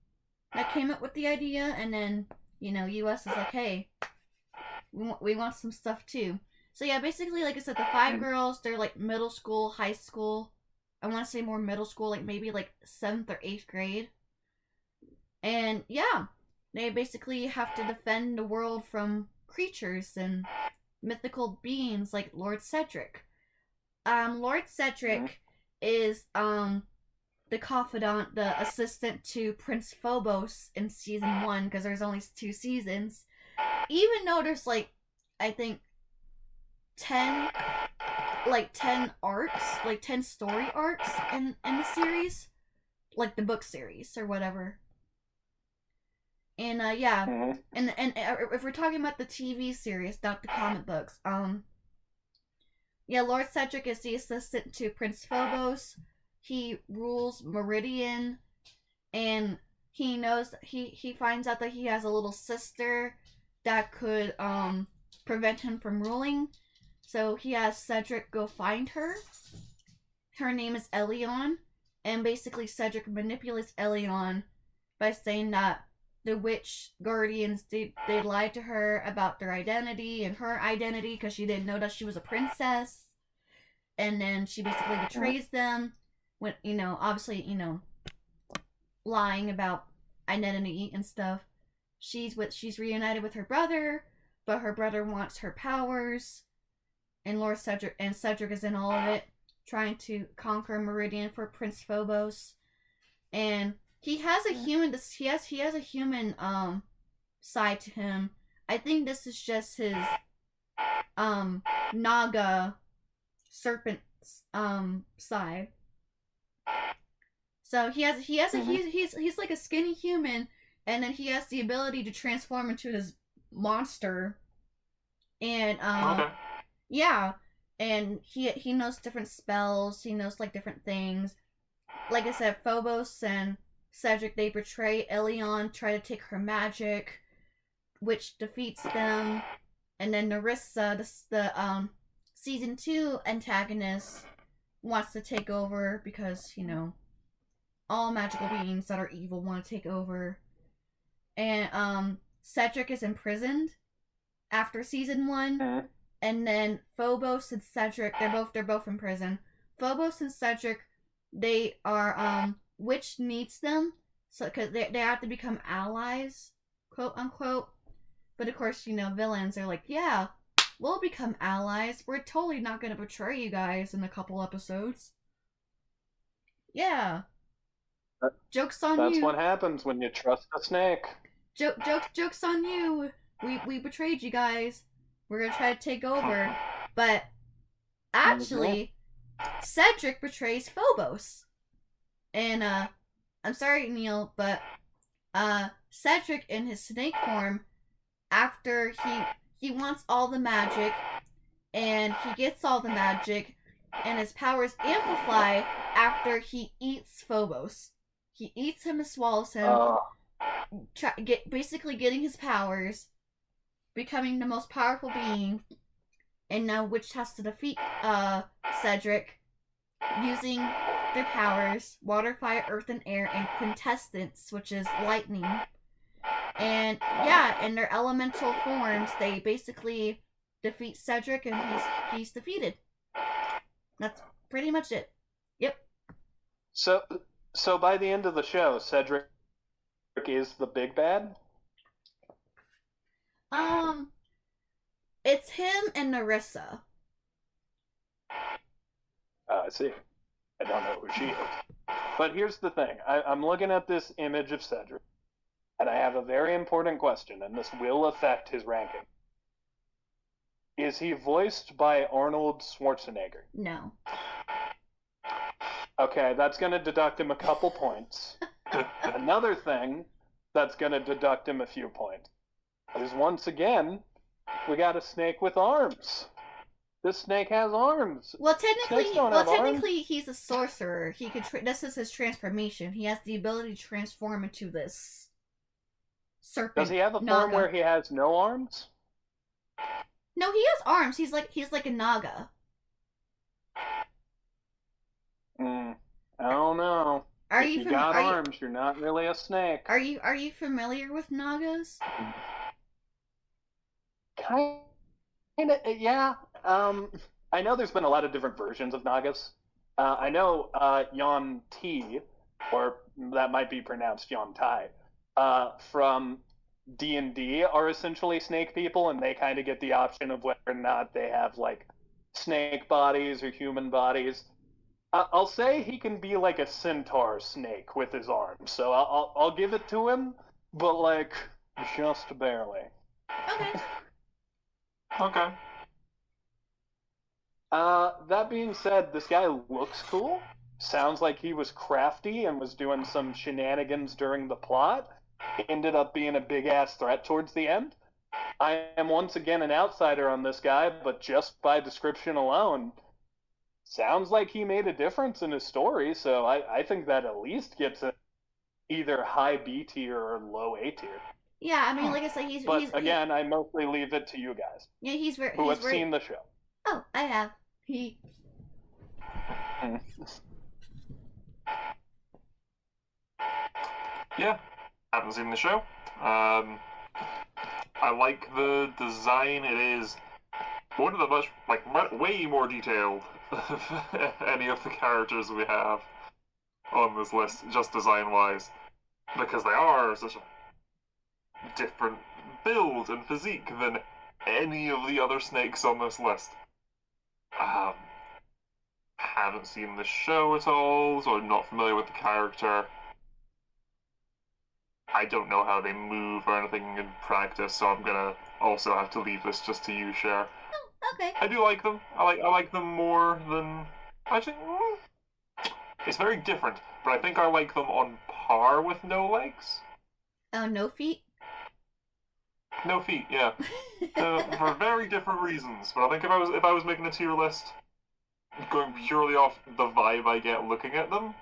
that came up with the idea, and then, you know, US is like, hey, we want some stuff too. So yeah, basically, like I said, the 5 girls, they're like middle school, high school. I want to say more middle school, like maybe like 7th or 8th grade. And yeah, they basically have to defend the world from creatures and mythical beings like Lord Cedric. Lord Cedric is the confidant, the assistant to Prince Phobos in season 1, because there's only 2 seasons. Even though there's like, I think 10 arcs, like 10 story arcs in the series, like the book series or whatever. And and if we're talking about the TV series, not the comic books, Lord Cedric is the assistant to Prince Phobos. He rules Meridian, and he knows he finds out that he has a little sister that could prevent him from ruling. So he has Cedric go find her. Her name is Elion, and basically Cedric manipulates Elion by saying that the witch guardians, they lied to her about their identity and her identity because she didn't know that she was a princess. And then she basically betrays them when, you know, obviously, you know, lying about identity and stuff. She's reunited with her brother, but her brother wants her powers. And Cedric is in all of it, trying to conquer Meridian for Prince Phobos. And he has a human side to him. I think this is just his Naga serpent side. So he's like a skinny human, and then he has the ability to transform into his monster. And yeah, and he knows different spells. He knows like different things. Like I said, Phobos and Cedric, they betray Elion, try to take her magic, which defeats them. And then Nerissa, the season 2 antagonist, wants to take over because, you know, all magical beings that are evil want to take over. And Cedric is imprisoned after season 1. And then Phobos and Cedric, they're both in prison. Phobos and Cedric, they are Witch needs them, so because they have to become allies, quote unquote. But of course, you know, villains are like, yeah, we'll become allies. We're totally not gonna betray you guys in a couple episodes. Yeah. Joke's on you. That's what happens when you trust a snake. Joke's on you. We betrayed you guys. We're gonna try to take over. But actually, Cedric betrays Phobos. And I'm sorry, Kneale, but Cedric in his snake form, after he wants all the magic, and he gets all the magic, and his powers amplify after he eats Phobos. He eats him and swallows him, basically getting his powers, becoming the most powerful being, and now Witch has to defeat Cedric using their powers: water, fire, earth, and air, and quintessence, which is lightning. And yeah, in their elemental forms, they basically defeat Cedric, and he's defeated. That's pretty much it. Yep. So by the end of the show, Cedric is the big bad? It's him and Narissa. I see. I don't know who she is. But here's the thing. I'm looking at this image of Cedric, and I have a very important question, and this will affect his ranking. Is he voiced by Arnold Schwarzenegger? No. Okay, that's going to deduct him a couple points. Another thing that's going to deduct him a few points is, once again, we got a snake with arms. This snake has arms. Well, technically, arms. he's a sorcerer. He could. This is his transformation. He has the ability to transform into this serpent. Does he have a form where he has no arms? No, he has arms. He's like a naga. I don't know. If you got arms, you're not really a snake. Are you familiar with nagas? Kind of, yeah. I know there's been a lot of different versions of nagas. I know Yon T, or that might be pronounced Yon Tai, from D&D are essentially snake people, and they kind of get the option of whether or not they have like snake bodies or human bodies. I'll say he can be like a centaur snake with his arms, so I'll give it to him, but like just barely. Okay. Okay. That being said, this guy looks cool. Sounds like he was crafty and was doing some shenanigans during the plot. Ended up being a big-ass threat towards the end. I am once again an outsider on this guy, but just by description alone, sounds like he made a difference in his story, so I think that at least gets it either high B tier or low A tier. Yeah, I mean, like I said, again, I mostly leave it to you guys. Yeah, he's seen the show. Oh, I have. Yeah, haven't seen the show. I like the design. It is one of the way more detailed of any of the characters we have on this list, just design-wise, because they are such a different build and physique than any of the other snakes on this list. Haven't seen the show at all, so I'm not familiar with the character. I don't know how they move or anything in practice, so I'm gonna also have to leave this just to you, Sher. Oh, okay. I do like them. I like them more than actually. It's very different, but I think I like them on par with No Legs. Oh, No Feet? No Feet, yeah. For very different reasons. But I think if I was making a tier list, going purely off the vibe I get looking at them,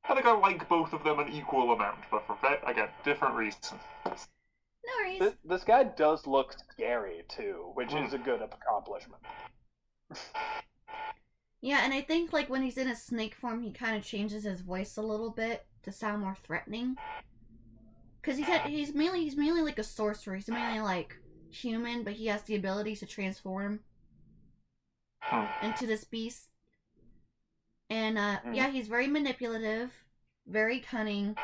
I think I like both of them an equal amount, but for again different reasons. No worries. This guy does look scary too, which is a good accomplishment. Yeah, and I think like when he's in a snake form, he kind of changes his voice a little bit to sound more threatening. Cause he's mainly like a sorcerer. He's mainly like human, but he has the ability to transform into this beast. And yeah, he's very manipulative, very cunning.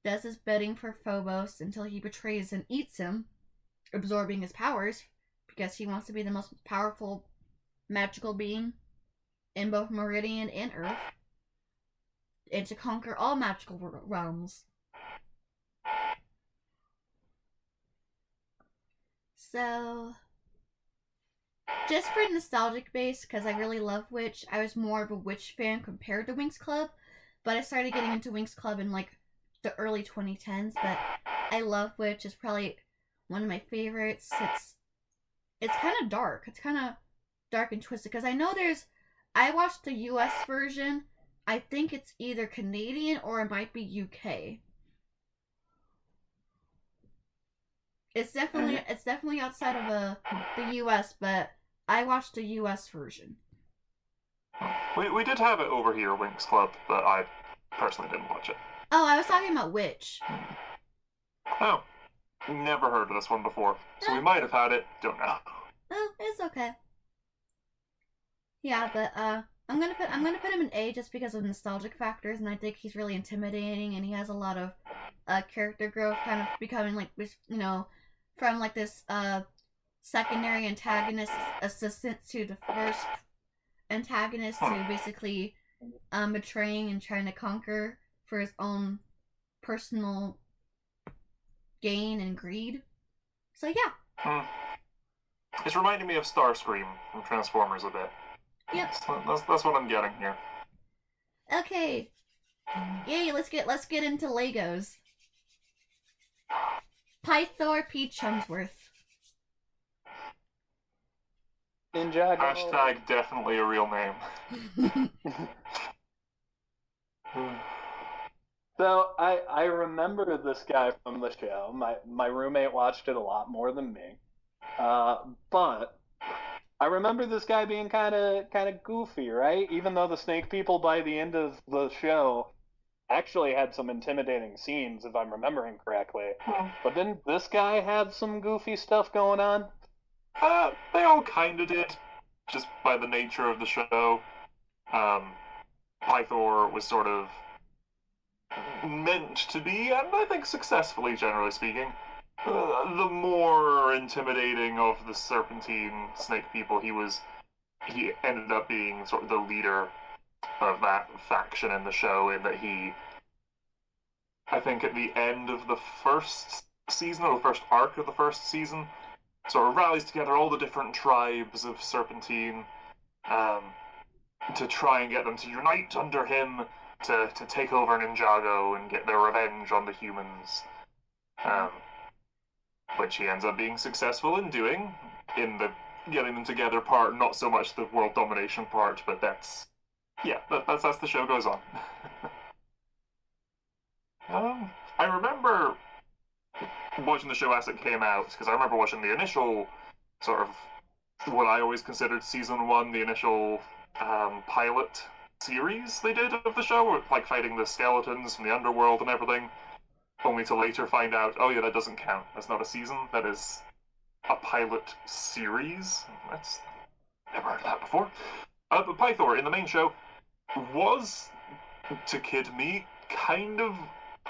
Does his bidding for Phobos until he betrays and eats him, absorbing his powers because he wants to be the most powerful magical being in both Meridian and Earth, and to conquer all magical realms. So, just for nostalgic base, because I really love Witch, I was more of a Witch fan compared to Winx Club, but I started getting into Winx Club in like the early 2010s. But I love Witch. It's probably one of my favorites. It's kind of dark. It's kind of dark and twisted, because I know I watched the US version. I think it's either Canadian or it might be UK. It's definitely outside of the U.S., but I watched the U.S. version. We did have it over here, Winx Club, but I personally didn't watch it. Oh, I was talking about Witch. Oh, never heard of this one before, so we might have had it. Don't know. Oh, it's okay. Yeah, but I'm gonna put him in A just because of nostalgic factors, and I think he's really intimidating, and he has a lot of character growth, kind of becoming like from like this secondary antagonist assistant to the first antagonist to basically betraying and trying to conquer for his own personal gain and greed. So yeah. It's reminding me of Starscream from Transformers a bit. Yep. That's what I'm getting here. Okay. Yay, let's get into Legos. Pythor P. Chumsworth. Ninjago. Hashtag definitely a real name. So I remember this guy from the show. My roommate watched it a lot more than me, but I remember this guy being kind of goofy, right? Even though the snake people by the end of the show actually had some intimidating scenes, if I'm remembering correctly. But didn't this guy have some goofy stuff going on? They all kind of did, just by the nature of the show. Pythor was sort of meant to be, and I think successfully, generally speaking, the more intimidating of the Serpentine snake people. He ended up being sort of the leader of that faction in the show, in that I think at the end of the first season, or the first arc of the first season, sort of rallies together all the different tribes of Serpentine to try and get them to unite under him to take over Ninjago and get their revenge on the humans. Which he ends up being successful in doing, in the getting them together part, not so much the world domination part, but that's the show goes on. I remember watching the show as it came out, because I remember watching the initial sort of what I always considered season 1, the initial pilot series they did of the show, like fighting the skeletons from the underworld and everything, only to later find out, oh yeah, that doesn't count. That's not a season, that is a pilot series. That's never heard of that before. But Pythor in the main show was, to kid me, kind of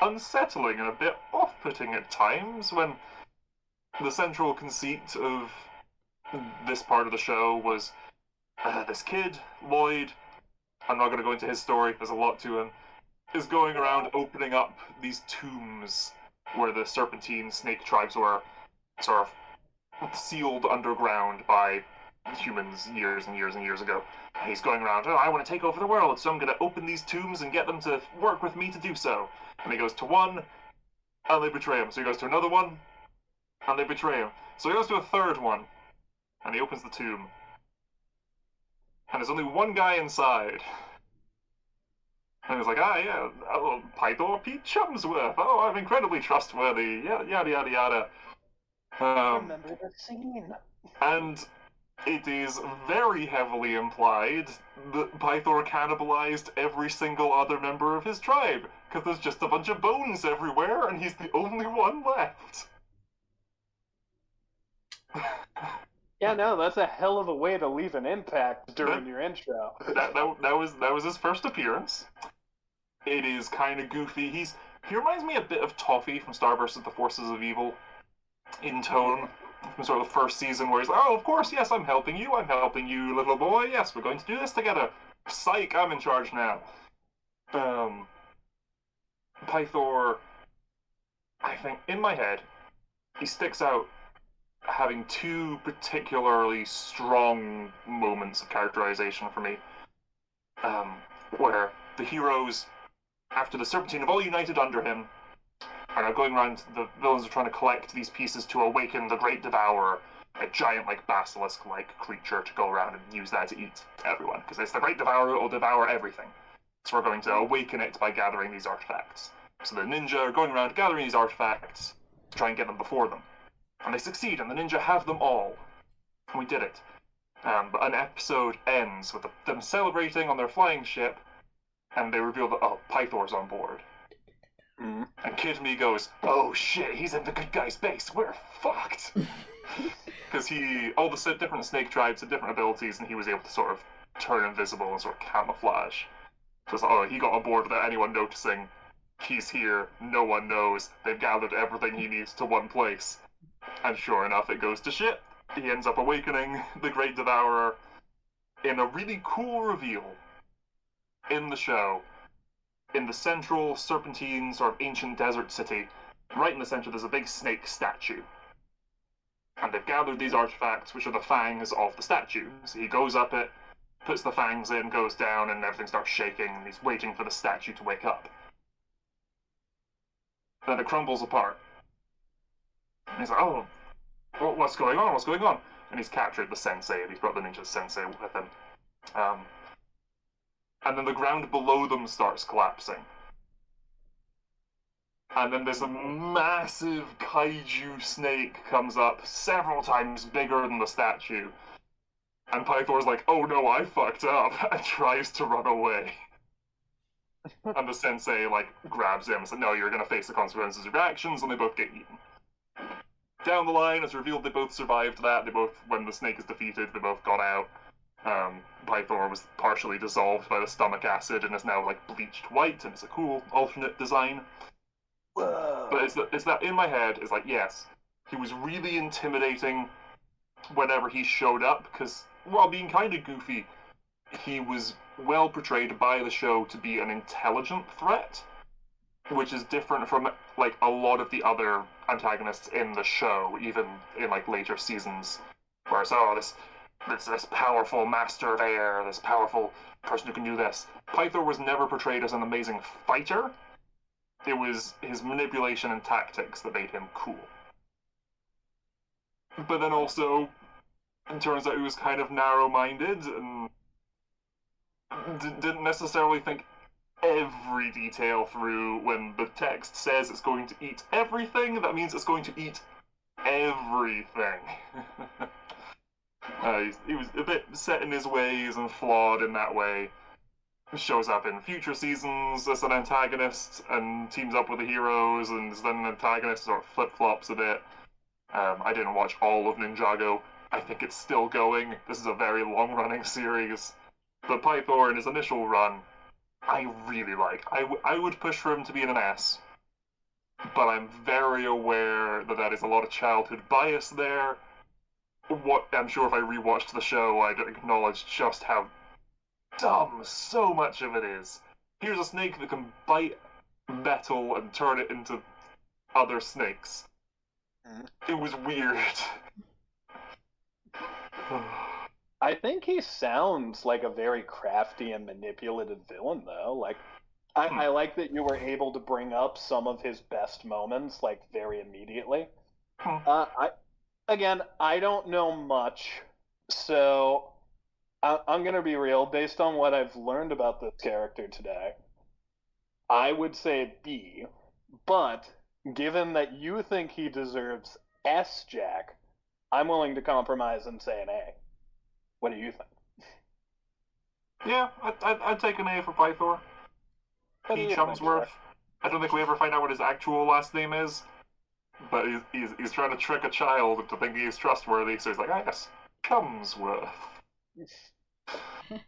unsettling and a bit off-putting at times, when the central conceit of this part of the show was this kid, Lloyd, I'm not going to go into his story, there's a lot to him, is going around opening up these tombs where the Serpentine snake tribes were sort of sealed underground by humans years and years and years ago. He's going around, I want to take over the world, so I'm going to open these tombs and get them to work with me to do so. And he goes to one, and they betray him. So he goes to another one, and they betray him. So he goes to a third one, and he opens the tomb. And there's only one guy inside. And he's like, yeah, Pythor Pete Chumsworth. Oh, I'm incredibly trustworthy. Yada, yada, yada. I remember the scene. And it is very heavily implied that Pythor cannibalized every single other member of his tribe, because there's just a bunch of bones everywhere, and he's the only one left. Yeah, no, that's a hell of a way to leave an impact during your intro. That was his first appearance. It is kind of goofy. He reminds me a bit of Toffee from Star vs. the Forces of Evil in tone, from sort of the first season, where he's like, oh, of course, yes, I'm helping you, little boy, yes, we're going to do this together. Psych, I'm in charge now. Pythor, I think, in my head, he sticks out having two particularly strong moments of characterization for me, where the heroes, after the Serpentine have all united under him, are now going around, the villains are trying to collect these pieces to awaken the Great Devourer, a giant, basilisk-like creature to go around and use that to eat everyone, because it's the Great Devourer, it will devour everything. So we're going to awaken it by gathering these artifacts. So the ninja are going around gathering these artifacts to try and get them before them. And they succeed, and the ninja have them all. And we did it. But an episode ends with them celebrating on their flying ship, and they reveal that, oh, Pythor's on board. Mm. And Kid Me goes, oh shit, he's in the good guy's base, we're fucked! Because all the different snake tribes had different abilities, and he was able to sort of turn invisible and sort of camouflage. So it's like, oh, he got on board without anyone noticing. He's here, no one knows, they've gathered everything he needs to one place. And sure enough, it goes to shit. He ends up awakening the Great Devourer in a really cool reveal in the show. In the central serpentine sort of ancient desert city, right in the center there's a big snake statue. And they've gathered these artifacts, which are the fangs of the statue. So he goes up it, puts the fangs in, goes down, and everything starts shaking, and he's waiting for the statue to wake up. Then it crumbles apart. And he's like, oh, what's going on? What's going on? And he's captured the sensei, and he's brought the ninja sensei with him. And then the ground below them starts collapsing. And then this massive kaiju snake comes up, several times bigger than the statue. And Pythor's like, oh no, I fucked up, and tries to run away. And the sensei, grabs him and says, no, you're gonna face the consequences of your actions, and they both get eaten. Down the line, it's revealed they both survived that. When the snake is defeated, they both got out. Pythor was partially dissolved by the stomach acid and is now, bleached white, and it's a cool alternate design. Whoa. But it's that in my head, it's like, yes, he was really intimidating whenever he showed up, because, while being kind of goofy, he was well portrayed by the show to be an intelligent threat, which is different from, a lot of the other antagonists in the show, even in, later seasons, where it's, oh, this powerful master of air, this powerful person who can do this. Pythor was never portrayed as an amazing fighter. It was his manipulation and tactics that made him cool. But then also, it turns out he was kind of narrow-minded and didn't necessarily think every detail through. When the text says it's going to eat everything, that means it's going to eat everything. He was a bit set in his ways and flawed in that way. Shows up in future seasons as an antagonist and teams up with the heroes, and is then an antagonist, sort of flip-flops a bit. I didn't watch all of Ninjago. I think it's still going. This is a very long-running series. But Pythor, in his initial run, I really like. I would push for him to be in an S, but I'm very aware that is a lot of childhood bias there. I'm sure if I rewatched the show, I'd acknowledge just how dumb so much of it is. Here's a snake that can bite metal and turn it into other snakes. It was weird. I think he sounds like a very crafty and manipulative villain, though. I like that you were able to bring up some of his best moments, very immediately. I don't know much, so I'm gonna be real. Based on what I've learned about this character today, I would say B, but given that you think he deserves S, Jack, I'm willing to compromise and say an A. What do you think? Yeah, I'd take an A for Pythor. P. Chumsworth. I don't think we ever find out what his actual last name is, but he's trying to trick a child into thinking he's trustworthy, so he's like, ah, yes, Chumsworth. I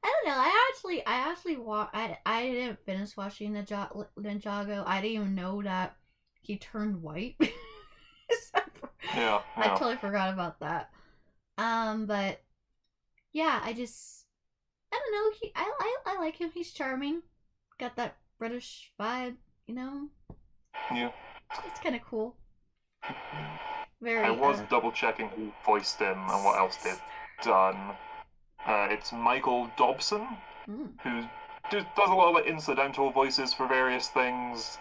don't know. I didn't finish watching Ninjago. I didn't even know that he turned white. Yeah. I totally forgot about that. But yeah, I don't know. I like him. He's charming. Got that British vibe, you know. Yeah. It's kind of cool. Very. I was double checking who voiced him and what else they've done. It's Michael Dobson, who does a lot of incidental voices for various things.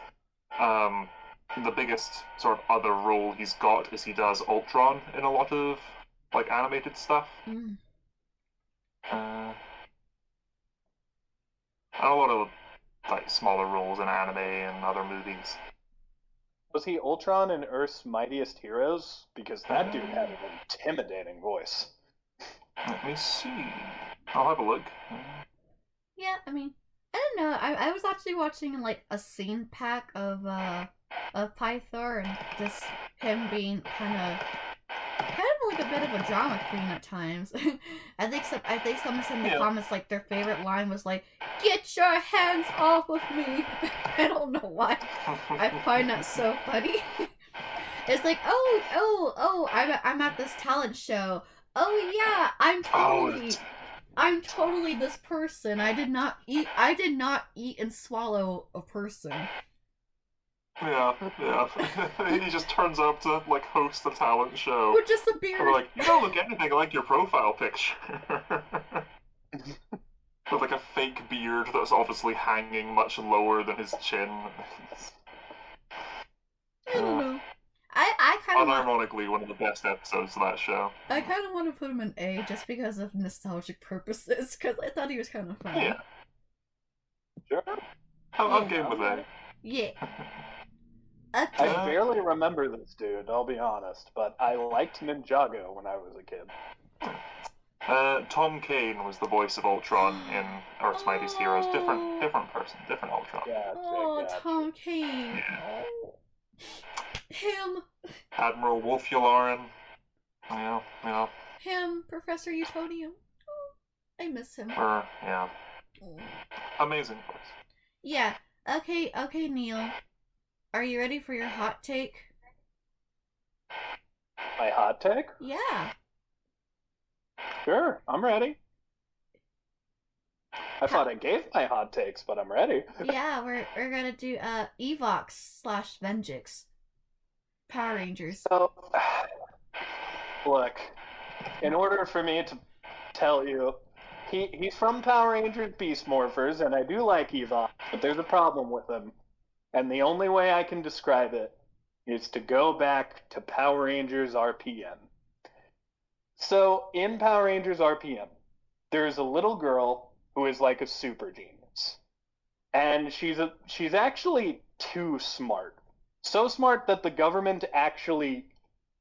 The biggest sort of other role he's got is he does Ultron in a lot of animated stuff. And a lot of smaller roles in anime and other movies. Was he Ultron in Earth's Mightiest Heroes? Because that dude had an intimidating voice. Let me see. I'll have a look. Yeah, I mean, I don't know. I was actually watching like a scene pack of Pythor and just him being kind of like a bit of a drama queen at times. I think someone said in the comments like their favorite line was like, "Get your hands off of me." I don't know why. I find that so funny. It's like, I'm at this talent show. Oh yeah, I'm totally this person. I did not eat and swallow a person. Yeah. He just turns up to like host the talent show. With just a beard. And like, you don't look anything like your profile picture. With like a fake beard that's obviously hanging much lower than his chin. I don't know. I kind of unironically one of the best episodes of that show. I kind of want to put him in A just because of nostalgic purposes, because I thought he was kind of funny. Yeah. Sure. I'm game with A. Yeah. I barely remember this dude, I'll be honest, but I liked Ninjago when I was a kid. Tom Kane was the voice of Ultron in Earth's Mightiest Heroes. Different person, different Ultron. Gotcha. Tom Kane. Yeah. Oh. Him. Admiral Wolf Yularen. Yeah. Him, Professor Utonium. Oh, I miss him. Yeah. Amazing voice. Yeah. Okay, Kneale. Are you ready for your hot take? My hot take? Yeah. Sure, I'm ready. I thought I gave my hot takes, but I'm ready. Yeah, we're gonna do Evox / Venjix. Power Rangers. So, look, in order for me to tell you, he's from Power Rangers Beast Morphers, and I do like Evox, but there's a problem with him. And the only way I can describe it is to go back to Power Rangers RPM. So, in Power Rangers RPM, there's a little girl who is like a super genius. And she's actually too smart. So smart that the government actually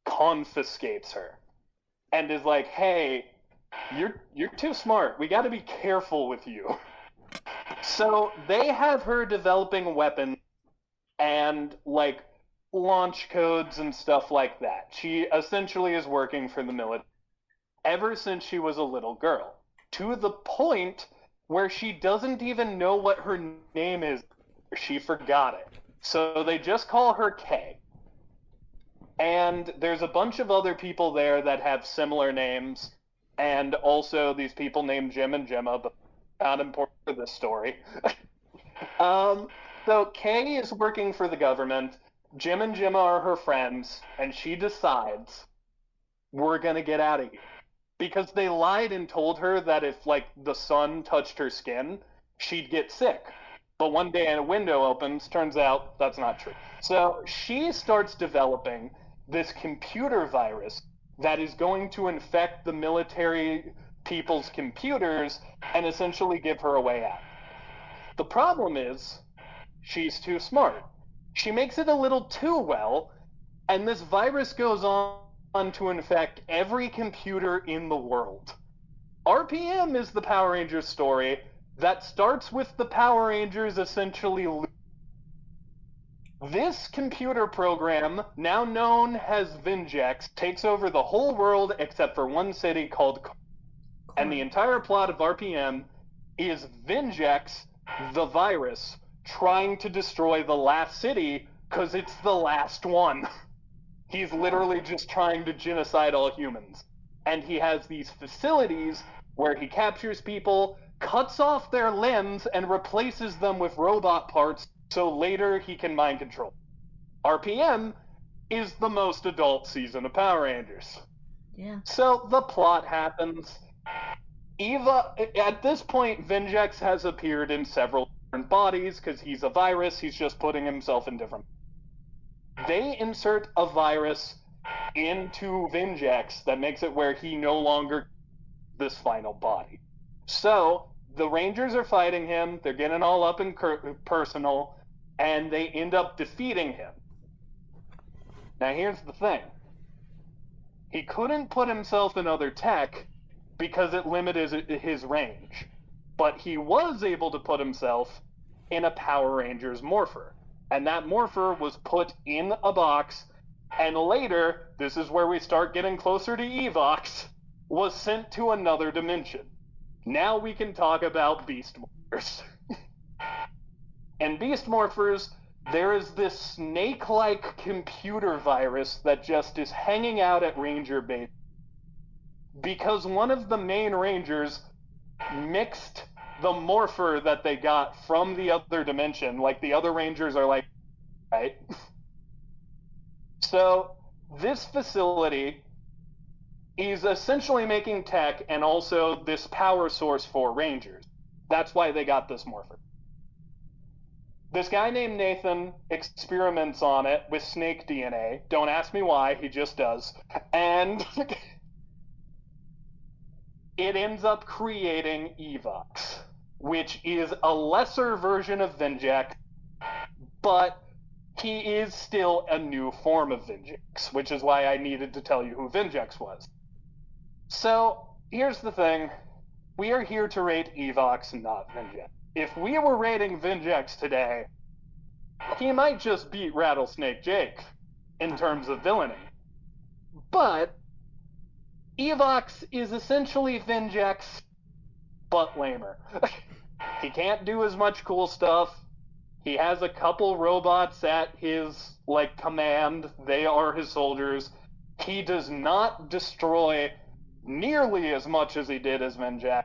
confiscates her. And is like, hey, you're too smart. We gotta be careful with you. So they have her developing weapons and like launch codes and stuff like that. She essentially is working for the military ever since she was a little girl, to the point where she doesn't even know what her name is. She forgot it. So they just call her K. And there's a bunch of other people there that have similar names, and also these people named Jim and Gemma, but not important for this story. So Kay is working for the government, Jim and Gemma are her friends, and she decides, we're gonna get out of here. Because they lied and told her that if, like, the sun touched her skin, she'd get sick. But one day a window opens, turns out that's not true. So she starts developing this computer virus that is going to infect the military people's computers and essentially give her a way out. The problem is, she's too smart. She makes it a little too well, and this virus goes on to infect every computer in the world. RPM is the Power Rangers story that starts with the Power Rangers essentially. This computer program, now known as Vinjex, takes over the whole world except for one city called and the entire plot of RPM is Vinjex, the virus, trying to destroy the last city because it's the last one. He's literally just trying to genocide all humans. And he has these facilities where he captures people, cuts off their limbs, and replaces them with robot parts so later he can mind control. RPM is the most adult season of Power Rangers. Yeah. So the plot happens. At this point, Vinjex has appeared in several different bodies because he's a virus, he's just putting himself in different. They insert a virus into Vinjex that makes it where he no longer this final body. So the Rangers are fighting him, they're getting all up and personal, and they end up defeating him. Now here's the thing. He couldn't put himself in other tech because it limited his range. But he was able to put himself in a Power Rangers morpher. And that morpher was put in a box, and later, this is where we start getting closer to Evox, was sent to another dimension. Now we can talk about Beast Morphers. And Beast Morphers, there is this snake-like computer virus that just is hanging out at Ranger Base. Because one of the main Rangers mixed the morpher that they got from the other dimension. Like, the other Rangers are like, right? So, this facility is essentially making tech and also this power source for Rangers. That's why they got this morpher. This guy named Nathan experiments on it with snake DNA. Don't ask me why, he just does. And it ends up creating Evox, which is a lesser version of Vinjex, but he is still a new form of Vinjex, which is why I needed to tell you who Vinjex was. So, here's the thing. We are here to rate Evox, not Vinjex. If we were rating Vinjex today, he might just beat Rattlesnake Jake in terms of villainy. But Evox is essentially Vinjex, but lamer. He can't do as much cool stuff. He has a couple robots at his, command. They are his soldiers. He does not destroy nearly as much as he did as Vinjex.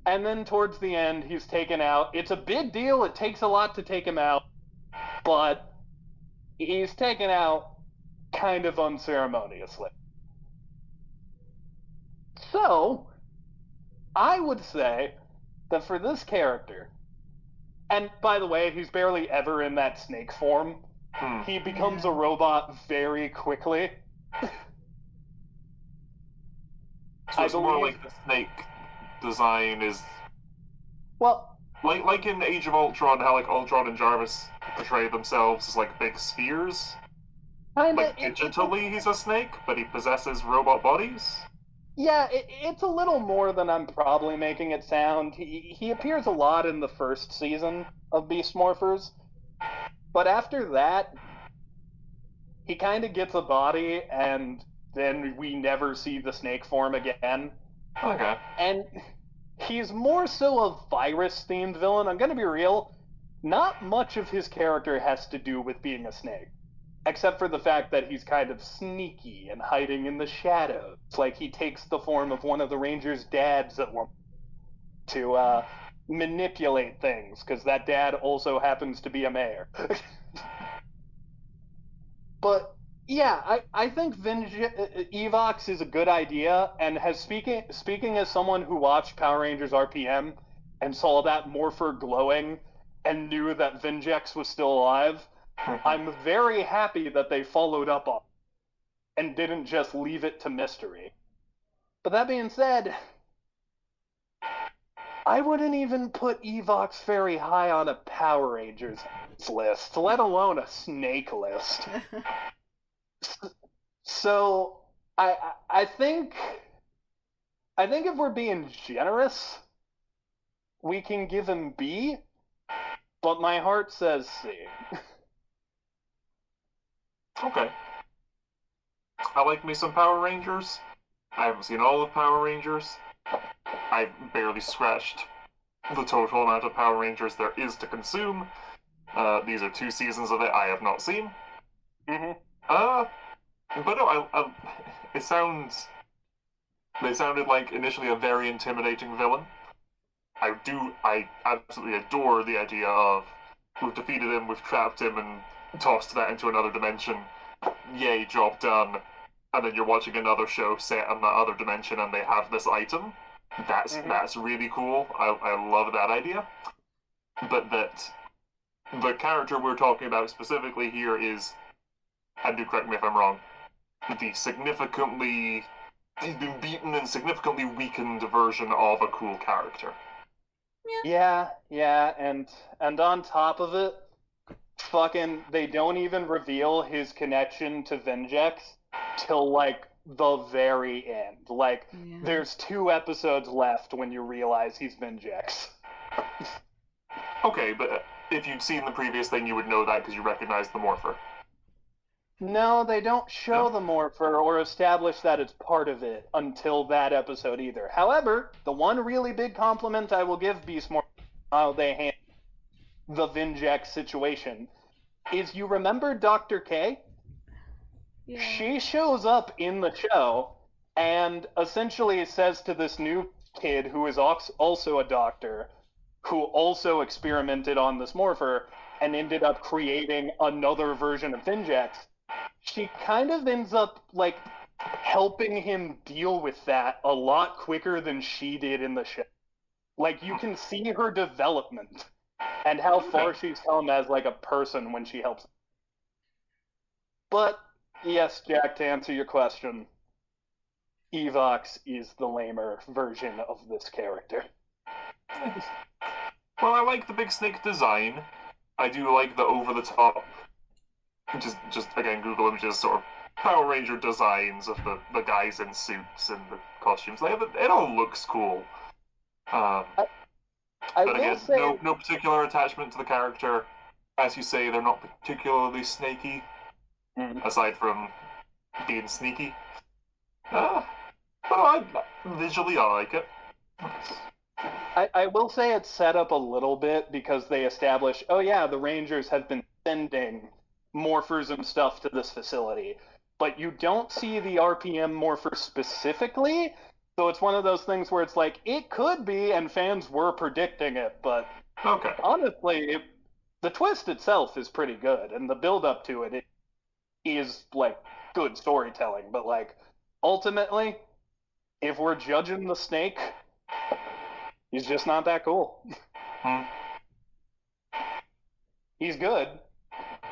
And then towards the end, he's taken out. It's a big deal. It takes a lot to take him out. But he's taken out kind of unceremoniously. So, I would say that for this character, and by the way, he's barely ever in that snake form. He becomes a robot very quickly. So it's more like the snake design is... Well... Like in Age of Ultron, how Ultron and Jarvis portray themselves as big spheres. Digitally he's a snake, but he possesses robot bodies. Yeah, it's a little more than I'm probably making it sound. He appears a lot in the first season of Beast Morphers, but after that, he kind of gets a body, and then we never see the snake form again. Okay. And he's more so a virus-themed villain. I'm gonna be real, not much of his character has to do with being a snake. Except for the fact that he's kind of sneaky and hiding in the shadows. Like, he takes the form of one of the Rangers' dads at one to manipulate things, because that dad also happens to be a mayor. But, yeah, I think Evox is a good idea, and speaking as someone who watched Power Rangers RPM and saw that morpher glowing and knew that Vinjex was still alive, I'm very happy that they followed up on it and didn't just leave it to mystery. But that being said, I wouldn't even put Evox very high on a Power Rangers list, let alone a snake list. So, I think if we're being generous, we can give him B, but my heart says C. Okay. I like me some Power Rangers. I haven't seen all of Power Rangers. I've barely scratched the total amount of Power Rangers there is to consume. These are 2 seasons of it I have not seen. Mm-hmm. But no, they sounded like initially a very intimidating villain. I absolutely adore the idea of we've defeated him, we've trapped him, and tossed that into another dimension. Yay, job done. And then you're watching another show set in that other dimension and they have this item. That's really cool. I love that idea. But that the character we're talking about specifically here is, and do correct me if I'm wrong, he's been beaten and significantly weakened version of a cool character. Yeah, and on top of it, fucking, they don't even reveal his connection to Vinjex till, like, the very end. Like, there's 2 episodes left when you realize he's Vinjex. Okay, but if you'd seen the previous thing, you would know that because you recognize the Morpher. No, they don't show the Morpher or establish that it's part of it until that episode either. However, the one really big compliment I will give Beast Morpher how they handle the Vinjex situation is, you remember Dr. K? Yeah. She shows up in the show and essentially says to this new kid who is also a doctor, who also experimented on this Morpher and ended up creating another version of Vinjex, she kind of ends up, like, helping him deal with that a lot quicker than she did in the show. Like, you can see her development and how far she's come as, like, a person when she helps. But, yes, Jack, to answer your question, Evox is the lamer version of this character. Well, I like the big snake design. I do like the over-the-top, just again, Google images, sort of Power Ranger designs of the guys in suits and the costumes. It all looks cool. I But again, no particular attachment to the character. As you say, they're not particularly snaky, aside from being sneaky. But visually, I like it. I will say it's set up a little bit because they establish, oh yeah, the Rangers have been sending morphers and stuff to this facility, but you don't see the RPM morpher specifically, so it's one of those things where it's like, it could be, and fans were predicting it, but honestly, the twist itself is pretty good, and the build-up to it is, like, good storytelling, but, like, ultimately, if we're judging the snake, he's just not that cool. He's good,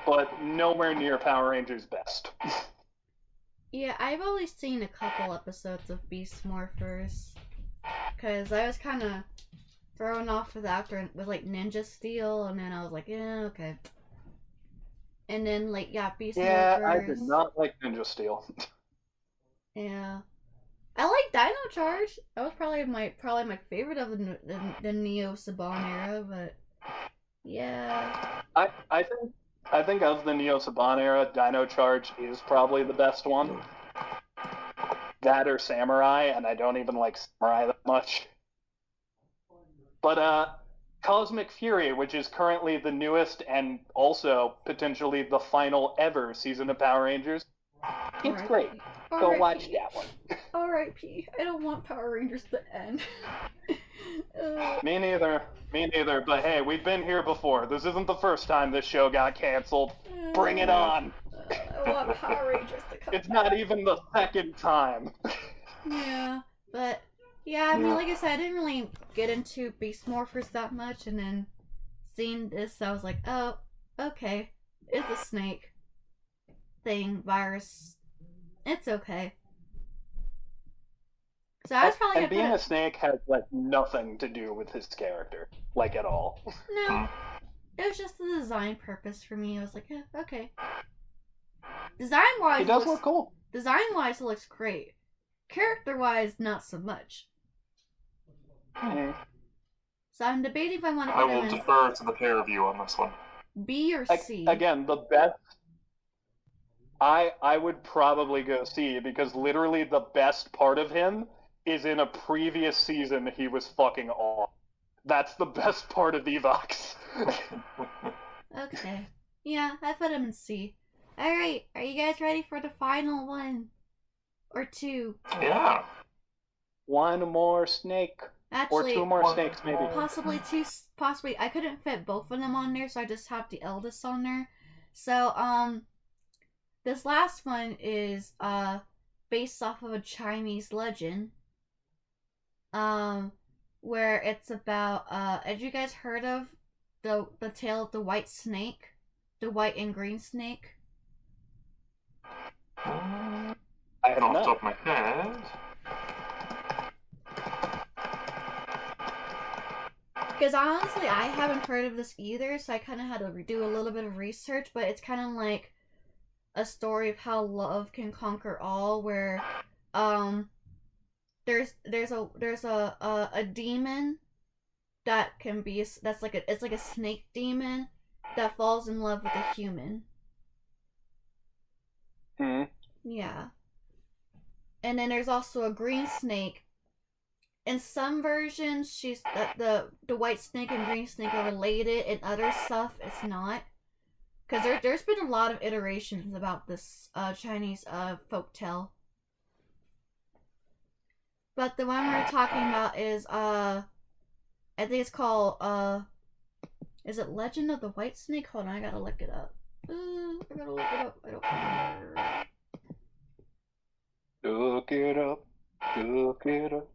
but nowhere near Power Rangers' best. Yeah, I've only seen a couple episodes of Beast Morphers, because I was kind of thrown off with the actor with, like, Ninja Steel, and then I was like, yeah, okay. And then, like, Beast Morphers. Yeah, I did not like Ninja Steel. Yeah. I like Dino Charge. That was probably my favorite of the Neo Saban era, but yeah. I think of the Neo Saban era, Dino Charge is probably the best one. That or Samurai, and I don't even like Samurai that much. But Cosmic Fury, which is currently the newest and also potentially the final ever season of Power Rangers, it's great. Go watch that one. R.I.P. I don't want Power Rangers to end. Me neither. But hey, we've been here before. This isn't the first time this show got canceled. Bring it on. I want Power Rangers to come It's not even the second time. Yeah, but yeah, I mean, like I said, I didn't really get into Beast Morphers that much, and then seeing this, I was like, oh, okay, it's a snake thing, virus. It's okay. So I was probably and being a snake has, like, nothing to do with his character, like, at all. No, it was just the design purpose for me. I was like, yeah, okay. Design-wise, it does look cool. Design-wise, it looks great. Character-wise, not so much. So I'm debating if I want to put him in. I will defer to the pair of you on this one. B or C. Again, the best. I would probably go C, because literally the best part of him is in a previous season he was fucking off. That's the best part of Evox. Okay. Yeah, I put him in C. Alright, are you guys ready for the final one? Or two? Yeah. One more snake. Actually, or two more snakes, maybe. Possibly two. Possibly, I couldn't fit both of them on there, so I just have the eldest on there. So, this last one is, based off of a Chinese legend. Where it's about, have you guys heard of the tale of the white snake? The white and green snake? I have Off the not. top of my head. Because honestly, I haven't heard of this either, so I kind of had to do a little bit of research. But it's kind of like a story of how love can conquer all, where there's a demon that can be that's like it's like a snake demon that falls in love with a human. Hmm. Yeah. And then there's also a green snake. In some versions, she's the white snake and green snake are related. In other stuff, it's not. Because there's been a lot of iterations about this Chinese folktale. But the one we're talking about is I think it's called is it Legend of the White Snake? Hold on, I gotta look it up. I gotta look it up. I don't remember. Look it up. Look it up.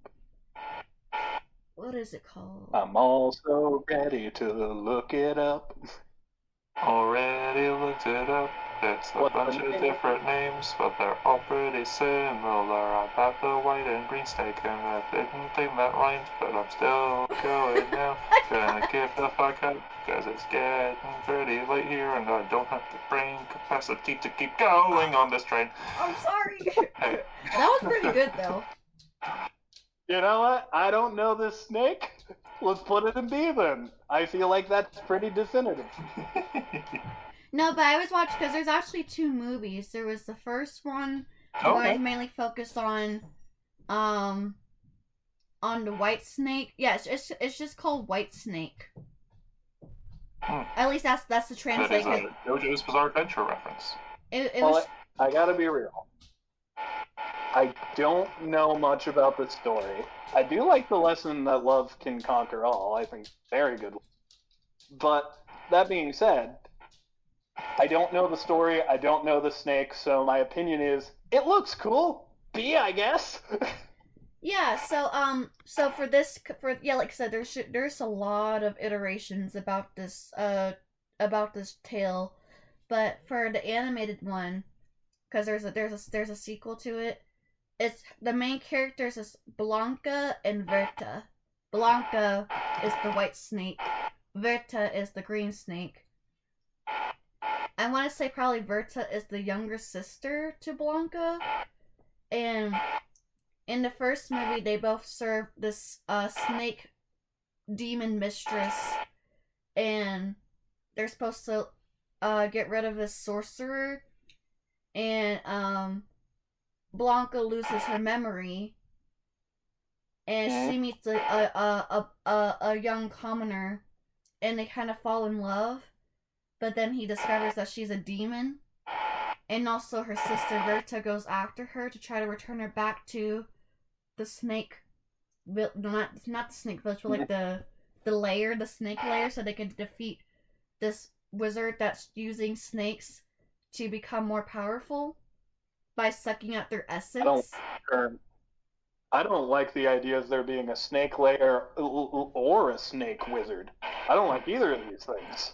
What is it called? I'm also ready to look it up. Already looked it up. It's a bunch of different names, but they're all pretty similar. About the white and green snake, and I didn't think that rhymed, but I'm still going now. Gonna give the fuck up, cause it's getting pretty late here, and I don't have the brain capacity to keep going on this train. I'm sorry. That was pretty good though. You know what? I don't know this snake. Let's put it in B then. I feel like that's pretty definitive. No, but I was watching because there's actually two movies. There was the first one where it's mainly focused on the white snake. Yes, it's just called White Snake. At least that's the translation. That is a JoJo's Bizarre Adventure reference. It was. I gotta be real. I don't know much about the story. I do like the lesson that love can conquer all. I think very good. But that being said, I don't know the story. I don't know the snake. So my opinion is, it looks cool. B, I guess. Yeah. So like I said, there's a lot of iterations about this tale, but for the animated one, because there's a sequel to it. It's the main characters is Blanca and Verta. Blanca is the white snake. Verta is the green snake. I want to say probably Verta is the younger sister to Blanca. And in the first movie, they both serve this snake demon mistress, and they're supposed to get rid of this sorcerer. And Blanca loses her memory, and she meets a young commoner, and they kind of fall in love. But then he discovers that she's a demon, and also her sister Verta goes after her to try to return her back to the snake. Not the snake village, but like the snake layer, so they can defeat this wizard that's using snakes to become more powerful by sucking out their essence. I don't like the idea of there being a snake layer or a snake wizard. I don't like either of these things.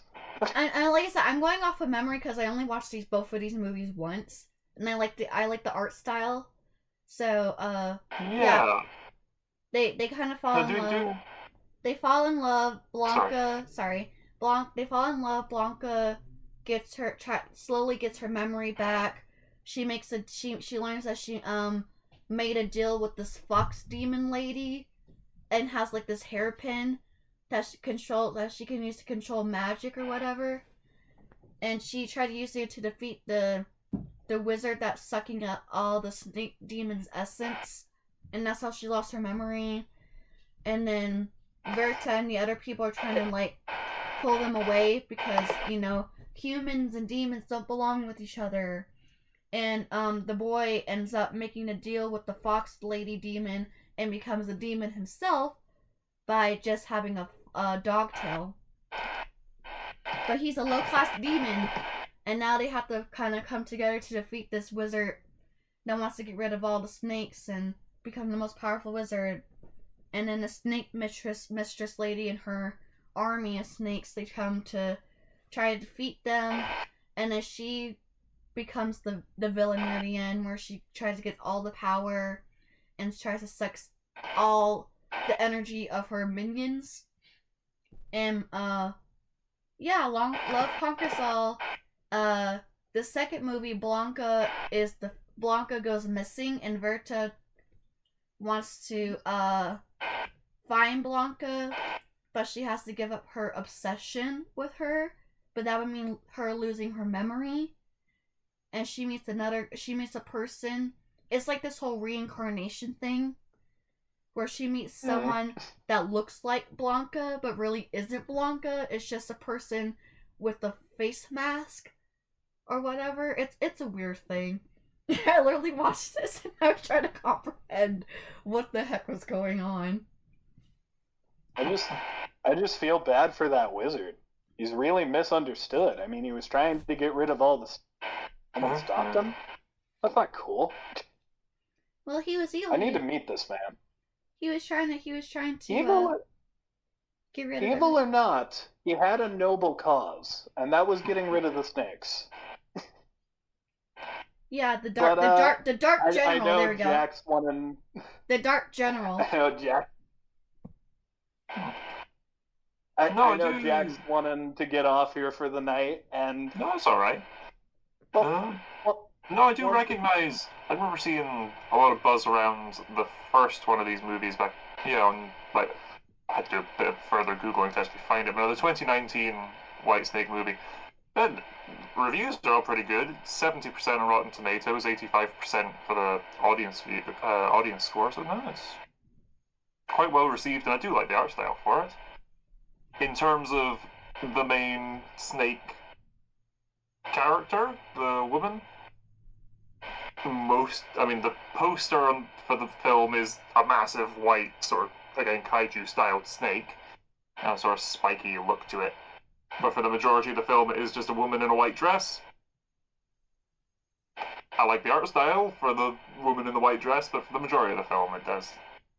And like I said, I'm going off of memory because I only watched both of these movies once, and I like the art style. So yeah. They kind of fall in love. They fall in love. Blanca, they fall in love. Blanca slowly gets her memory back. She learns that she made a deal with this fox demon lady, and has like this hairpin that she can use to control magic or whatever. And she tried to use it to defeat the wizard that's sucking up all the snake demon's essence, and that's how she lost her memory. And then Verta and the other people are trying to like pull them away because humans and demons don't belong with each other. And the boy ends up making a deal with the fox lady demon and becomes a demon himself by just having a dog tail. But he's a low-class demon, and now they have to kind of come together to defeat this wizard that wants to get rid of all the snakes and become the most powerful wizard. And then the snake mistress lady and her army of snakes, they come to try to defeat them, and then she becomes the villain near the end, where she tries to get all the power and tries to suck all the energy of her minions And yeah, Long Love Conquers All. The second movie, Blanca goes missing, and Verta wants to find Blanca, but she has to give up her obsession with her. But that would mean her losing her memory. And she meets a person. It's like this whole reincarnation thing, where she meets someone that looks like Blanca, but really isn't Blanca. It's just a person with a face mask or whatever. It's a weird thing. I literally watched this and I was trying to comprehend what the heck was going on. I just feel bad for that wizard. He's really misunderstood. I mean, he was trying to get rid of all the and stopped him. That's not cool. Well, he was evil. I need to meet this man. He was trying to get rid of evil or not, he had a noble cause, and that was getting rid of the snakes. Yeah, the dark general. I know there we go. Jack's wanting. The dark general. I know Jack. I know Jack's wanting to get off here for the night, and no, it's all right. No, I do recognize. I remember seeing a lot of buzz around the first one of these movies back, and like I had to do a bit of further googling to actually find it. But the 2019 Whitesnake movie, and reviews are all pretty good. 70% on Rotten Tomatoes, 85% for the audience score. So no, it's quite well received, and I do like the art style for it. In terms of the main snake character, the woman, the poster for the film is a massive white, sort of, again, kaiju-styled snake, sort of spiky look to it. But for the majority of the film, it is just a woman in a white dress. I like the art style for the woman in the white dress, but for the majority of the film, it does,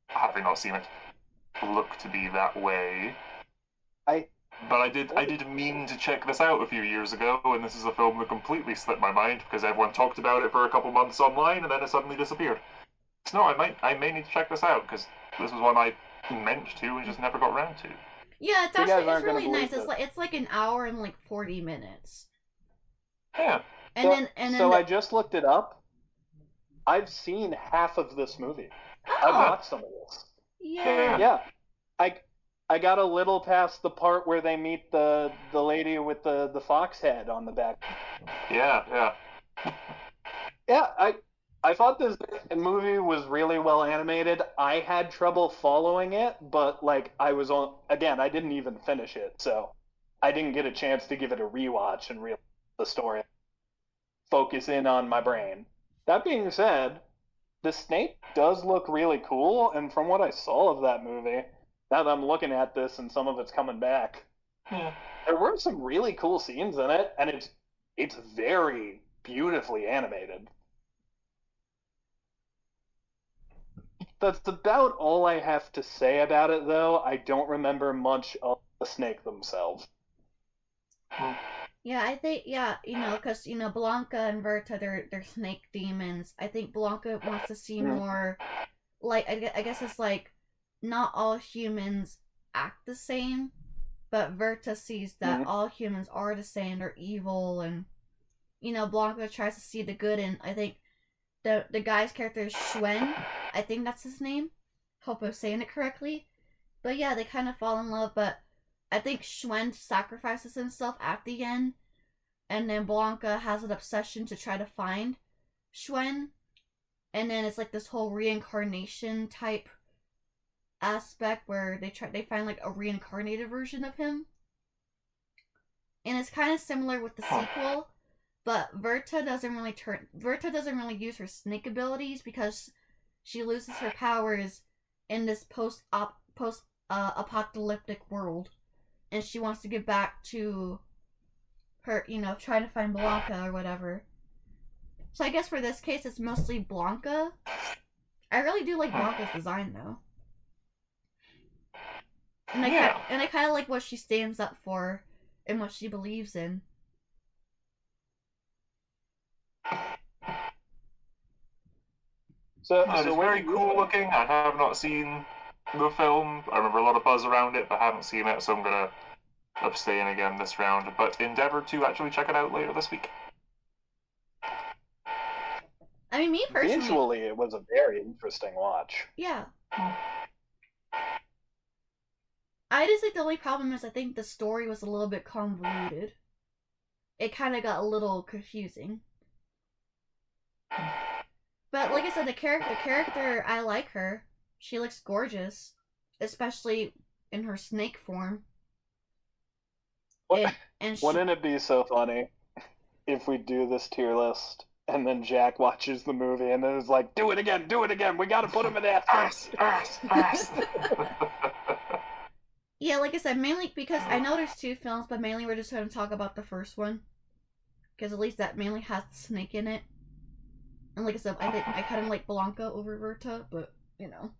having not seen it, look to be that way. But I did mean to check this out a few years ago, and this is a film that completely slipped my mind because everyone talked about it for a couple months online, and then it suddenly disappeared. So no, I may need to check this out because this was one I meant to and just never got around to. Yeah, it's really nice. It's like an hour and like 40 minutes. Yeah. I just looked it up. I've seen half of this movie. I've watched some of this. Yeah. I got a little past the part where they meet the lady with the fox head on the back. Yeah. Yeah, I thought this movie was really well animated. I had trouble following it, but like I didn't even finish it, so I didn't get a chance to give it a rewatch and realize the story. Focus in on my brain. That being said, the snake does look really cool, and from what I saw of that movie, now that I'm looking at this and some of it's coming back, there were some really cool scenes in it, and it's very beautifully animated. That's about all I have to say about it, though. I don't remember much of the snake themselves. Yeah, I think, because, Blanca and Verta, they're snake demons. I think Blanca wants to see more, like, I guess it's like, not all humans act the same, but Verta sees that all humans are the same, they're evil, and, Blanca tries to see the good, and I think the guy's character is Schwen. I think that's his name. Hope I'm saying it correctly. But yeah, they kind of fall in love, but I think Schwen sacrifices himself at the end, and then Blanca has an obsession to try to find Schwen, and then it's like this whole reincarnation type aspect where they find like a reincarnated version of him. And it's kind of similar with the sequel, but Verta doesn't really use her snake abilities because she loses her powers in this post-apocalyptic world, and she wants to get back to her, trying to find Blanca or whatever. So I guess for this case, it's mostly Blanca. I really do like Blanca's design, though. And I kind of like what she stands up for and what she believes in. So it's very cool looking. I have not seen the film. I remember a lot of buzz around it, but I haven't seen it, so I'm gonna abstain again this round. But endeavor to actually check it out later this week. I mean, me personally. Visually, it was a very interesting watch. Yeah. I just think the only problem is I think the story was a little bit convoluted. It kind of got a little confusing. But like I said, the character, I like her. She looks gorgeous, especially in her snake form. Wouldn't it be so funny if we do this tier list and then Jack watches the movie and then is like, do it again, we gotta put him in ass. Yeah, like I said, mainly because I know there's two films, but mainly we're just going to talk about the first one. Because at least that mainly has the snake in it. And like I said, I think I kind of like Blanca over Verta, but, you know.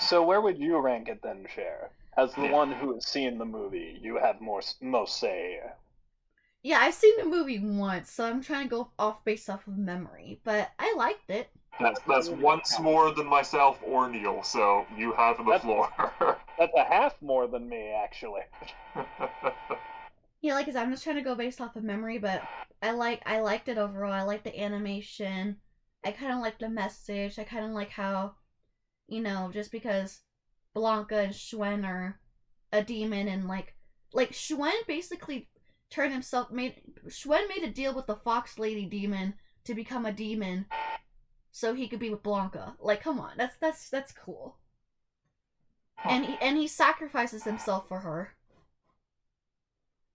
So where would you rank it then, Cher? As the one who has seen the movie, you have most say here. Yeah, I've seen the movie once, so I'm trying to go off based off of memory. But I liked it. That's once more than myself or Kneale, so you have the floor. That's a half more than me, actually. Yeah, like I said, I'm just trying to go based off of memory, but I liked it overall. I liked the animation. I kind of liked the message. I kind of like how, you know, just because Blanca and Schwen are a demon and like Schwen basically Schwen made a deal with the Fox Lady demon to become a demon so he could be with Blanca. Like, come on, that's cool. And he sacrifices himself for her.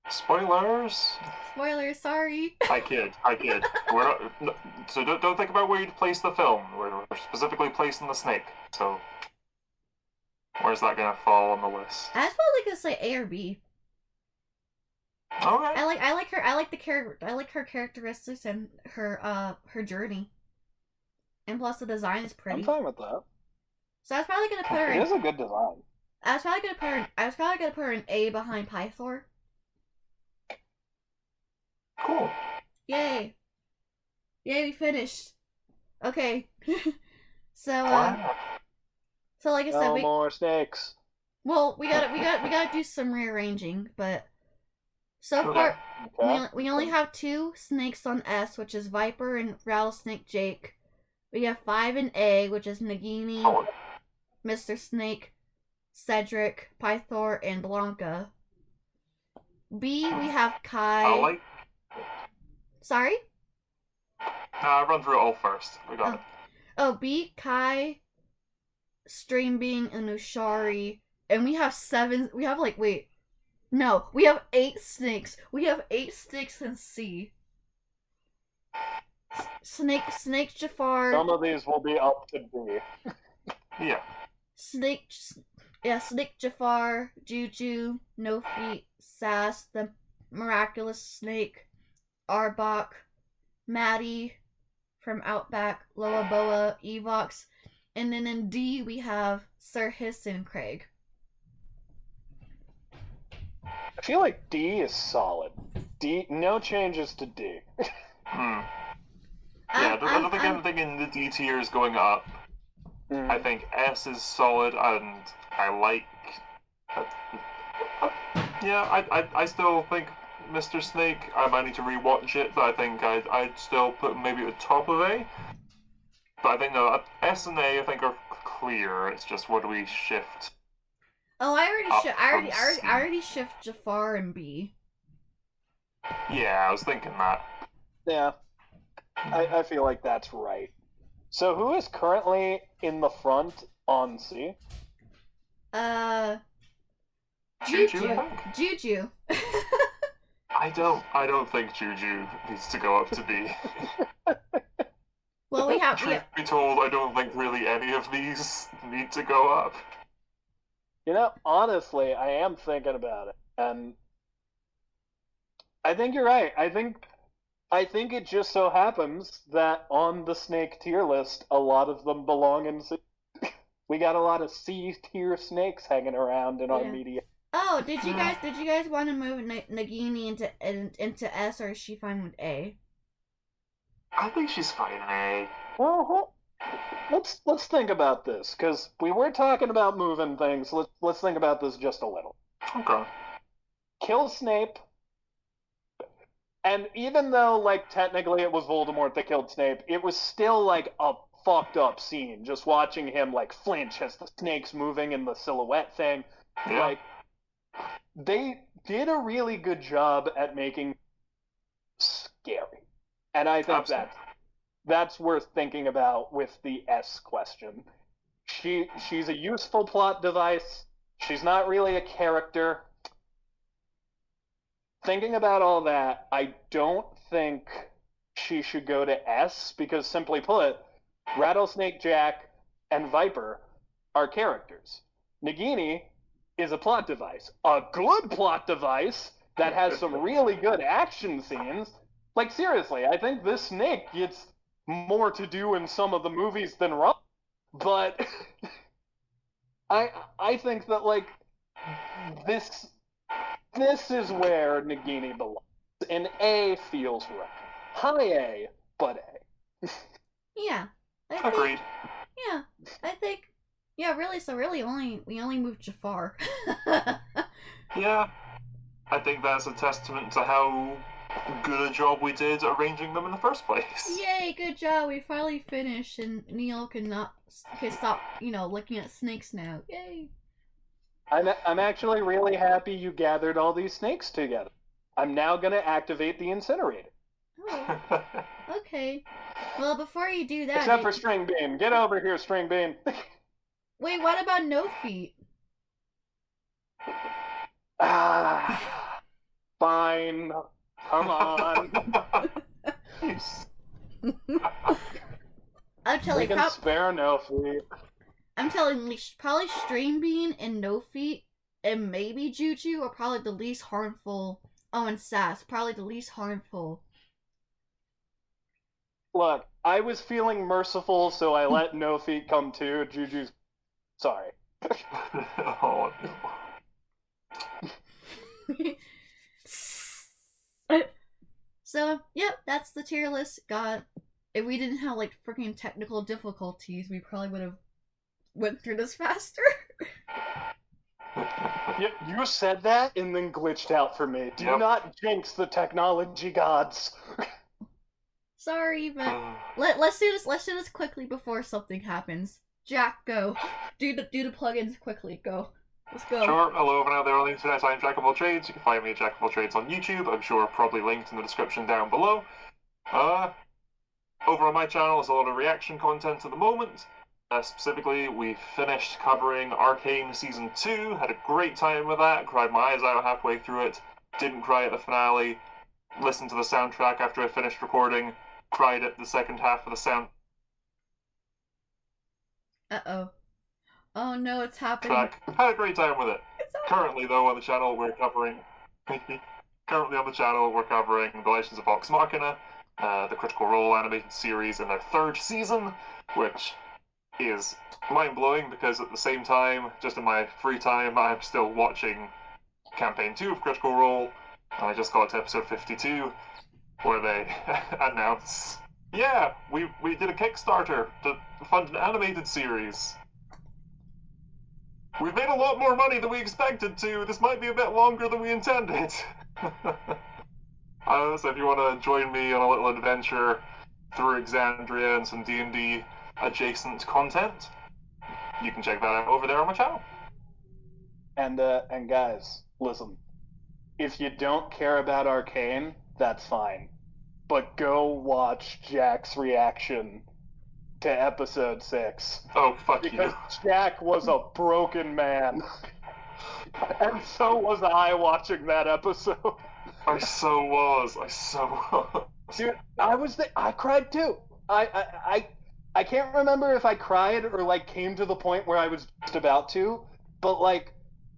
Spoilers. Spoilers, sorry. I kid. We're not, so don't think about where you'd place the film. We're specifically placing the snake. So where's that gonna fall on the list? I was probably gonna say A or B. Okay. I like her. I like her characteristics and her journey. And plus the design is pretty. I'm fine with that. So I was probably gonna put her in. It is a good design. I was probably gonna put her in A behind Pythor. Cool. Yay! We finished. Okay. So like I said, no more snakes. Well, we gotta do some rearranging, but so far we only have 2 snakes on S, which is Viper and Rattlesnake Jake. We have 5 in A, which is Nagini, Mr. Snake, Cedric, Pythor, and Blanca. B, we have Kai. Sorry? Run through it all first. We got it. Oh, B, Kai, Streambeing, and Ushari. And we have 7. We have we have 8 snakes. We have 8 snakes in C. Snake Jafar. Some of these will be up to B. Yeah. Snake Jafar, Juju, No Feet, Sass, the Miraculous Snake, Arbok, Maddie from Outback, Loaboa, Evox, and then in D we have Sir Hiss and Craig. I feel like D is solid. D, no changes to D. Yeah, I don't think anything in the D tier is going up. I think S is solid, and I like. I still think Mr. Snake. I might need to rewatch it, but I think I'd still put maybe at the top of A. But I think no, S and A I think are clear. It's just what do we shift? Oh, I already shift Jafar and B. Yeah, I was thinking that. Yeah, I feel like that's right. So who is currently in the front on C? Juju. I don't think Juju needs to go up to B. Well, we have. Truth be told, I don't think really any of these need to go up. You know, honestly, I am thinking about it, and I think you're right. I think it just so happens that on the snake tier list, a lot of them belong in C. We got a lot of C tier snakes hanging around in our media. Oh, did you guys want to move Nagini into S, or is she fine with A? I think she's fine in A. Well, let's think about this, because we were talking about moving things. Let's think about this just a little. Okay. Kill Snape, and even though like technically it was Voldemort that killed Snape, it was still like a fucked up scene. Just watching him like flinch as the snake's moving in the silhouette thing. Yeah. Like they did a really good job at making scary, and I think Absolutely. that's worth thinking about with the S question. She's a useful plot device. She's not really a character. Thinking about all that, I don't think she should go to S because, simply put, Rattlesnake Jack and Viper are characters. Nagini is a plot device. A good plot device that has some really good action scenes. Like, seriously, I think this snake gets more to do in some of the movies than Ron. But I think that, like, this this is where Nagini belongs. An A feels right. High A, but A. Yeah. Agreed. Yeah. I think. Yeah, really. So really, we only moved Jafar. Yeah. I think that's a testament to how good a job we did arranging them in the first place. Yay! Good job. We finally finished, and Kneale can stop, looking at snakes now. Yay! I'm actually really happy you gathered all these snakes together. I'm now gonna activate the incinerator. Oh, okay. Well, before you do that, Except for String Bean. Get over here, String Bean. wait, what about No Feet? Ah, fine. Come on. I'm We telling can spare No Feet. I'm telling you, probably Strain Bean and No Feet and maybe Juju are probably the least harmful. Oh, and Sass, probably the least harmful. Look, I was feeling merciful, so I let No Feet come too. Juju's. Sorry. Oh, So, yep, that's the tier list. God, if we didn't have like freaking technical difficulties, we probably would have went through this faster. You said that and then glitched out for me. Do not jinx the technology gods. Sorry, but let's do this. Let's do this quickly before something happens. Jack, go. Do the plugins quickly. Go. Let's go. Sure. Hello, everyone out there on the internet. I'm Jack of All Trades. You can find me at Jack of All Trades on YouTube. I'm sure probably linked in the description down below. Over on my channel, there's a lot of reaction content at the moment. Specifically, we finished covering Arcane Season 2. Had a great time with that. Cried my eyes out halfway through it. Didn't cry at the finale. Listened to the soundtrack after I finished recording. Cried at the second half of the sound. Uh-oh. Oh no, it's happening. Track. Had a great time with it. Currently, though, on the channel, we're covering... Currently on the channel, we're covering The Legends of Vox Machina, the Critical Role animated series in their third season, which is mind-blowing because at the same time, just in my free time, I'm still watching Campaign 2 of Critical Role, and I just got to episode 52, where they announce, yeah, we did a Kickstarter to fund an animated series. We've made a lot more money than we expected to. This might be a bit longer than we intended. So if you want to join me on a little adventure through Exandria and some D&D adjacent content, you can check that out over there on my channel. And guys, listen. If you don't care about Arcane, that's fine. But go watch Jack's reaction to episode 6. Oh, fuck because you. Jack was a broken man. And so was I watching that episode. I so was. Dude, I cried too. I can't remember if I cried or like came to the point where I was just about to, but like,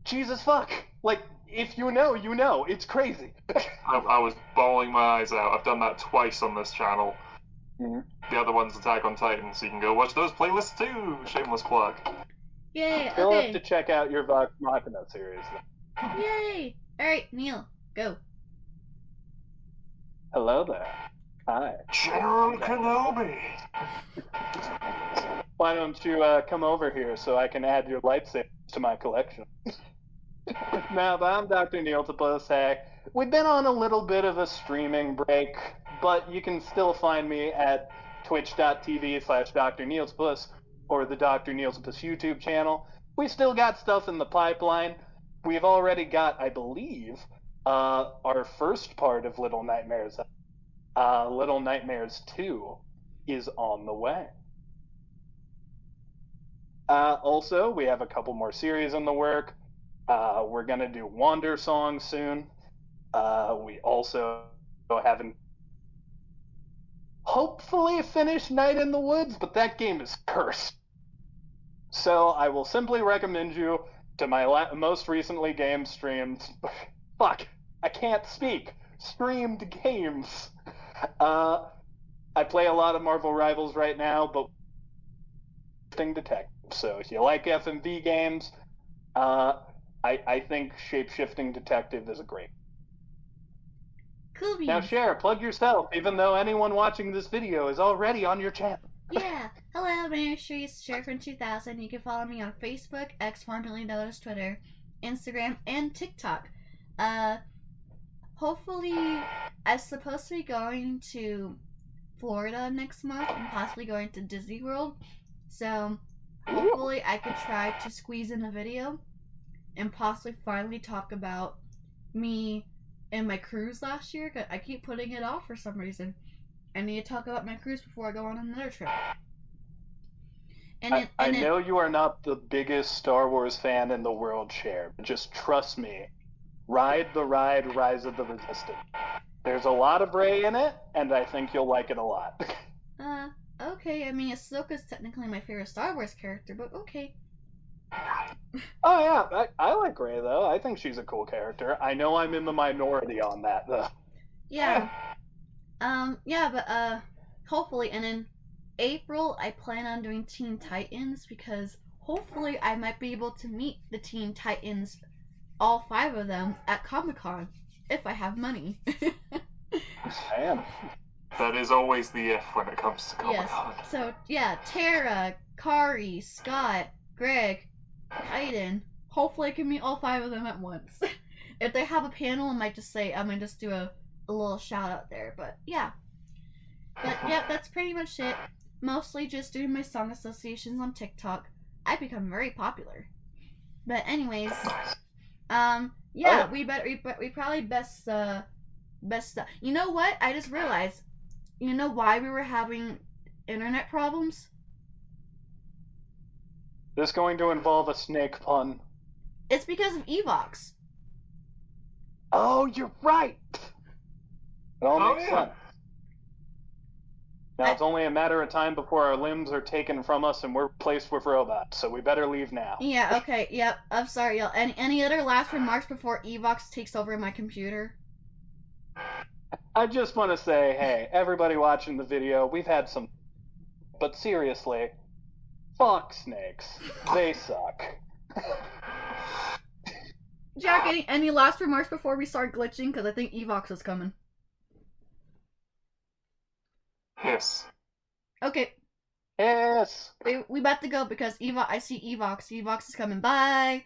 Jesus fuck. Like, if you know, you know. It's crazy. I was bawling my eyes out. I've done that twice on this channel. Mm-hmm. The other one's Attack on Titan, so you can go watch those playlists too. Shameless plug. Yay, You'll okay. have to check out your Vox Machina series. Yay! Alright, Kneale, go. Hello there. Hi. General Kenobi! Why don't you come over here so I can add your lightsabers to my collection? Now, but I'm Dr. Neil. Hey, we've been on a little bit of a streaming break, but you can still find me at twitch.tv/Dr. Neiltopus or the Dr. Neiltopus YouTube channel. We still got stuff in the pipeline. We've already got, I believe, our first part of Little Nightmares. Little Nightmares 2 is on the way. Also, we have a couple more series in the work. We're going to do Wander Song soon. We also haven't hopefully finished Night in the Woods, but that game is cursed. So I will simply recommend you to my most recently game streamed. Fuck, I can't speak. Streamed games. I play a lot of Marvel Rivals right now, but Detective. So if you like FMV games, I think Shape-Shifting Detective is a great. Cool beans. Now, Sher, plug yourself, even though anyone watching this video is already on your channel. Yeah. Hello, my name is Sher from 2000. You can follow me on Facebook, X, formerly known as Twitter, Instagram, and TikTok. Hopefully, I'm supposed to be going to Florida next month and possibly going to Disney World. So, hopefully, I could try to squeeze in a video and possibly finally talk about me and my cruise last year. I keep putting it off for some reason. I need to talk about my cruise before I go on another trip. I know you are not the biggest Star Wars fan in the world, Sher, but just trust me. Ride the ride, Rise of the Resistance. There's a lot of Rey in it, and I think you'll like it a lot. Okay. I mean, Ahsoka's technically my favorite Star Wars character, but okay. Oh yeah, I like Rey though. I think she's a cool character. I know I'm in the minority on that though. Yeah. But hopefully, and in April, I plan on doing Teen Titans because hopefully I might be able to meet the Teen Titans, all 5 of them, at Comic-Con if I have money. Damn. That is always the if when it comes to Comic-Con. Yes. So yeah, Tara, Kari, Scott, Greg, Hayden. Hopefully I can meet all 5 of them at once. If they have a panel, I might just do a little shout out there. But yeah. But yeah, that's pretty much it. Mostly just doing my song associations on TikTok. I've become very popular. But anyways, we probably best. You know what? I just realized. You know why we were having internet problems? This is going to involve a snake pun. It's because of Evox. Oh, you're right. It all makes sense. Now it's only a matter of time before our limbs are taken from us and we're replaced with robots, so we better leave now. Yeah, okay, yep. I'm sorry, y'all. Any other last remarks before Evox takes over my computer? I just want to say, hey, everybody watching the video, we've had some... But seriously, fuck snakes. They suck. Jack, any last remarks before we start glitching? Because I think Evox is coming. Yes. Okay. Yes. We about to go because I see Evox. Evox is coming. Bye.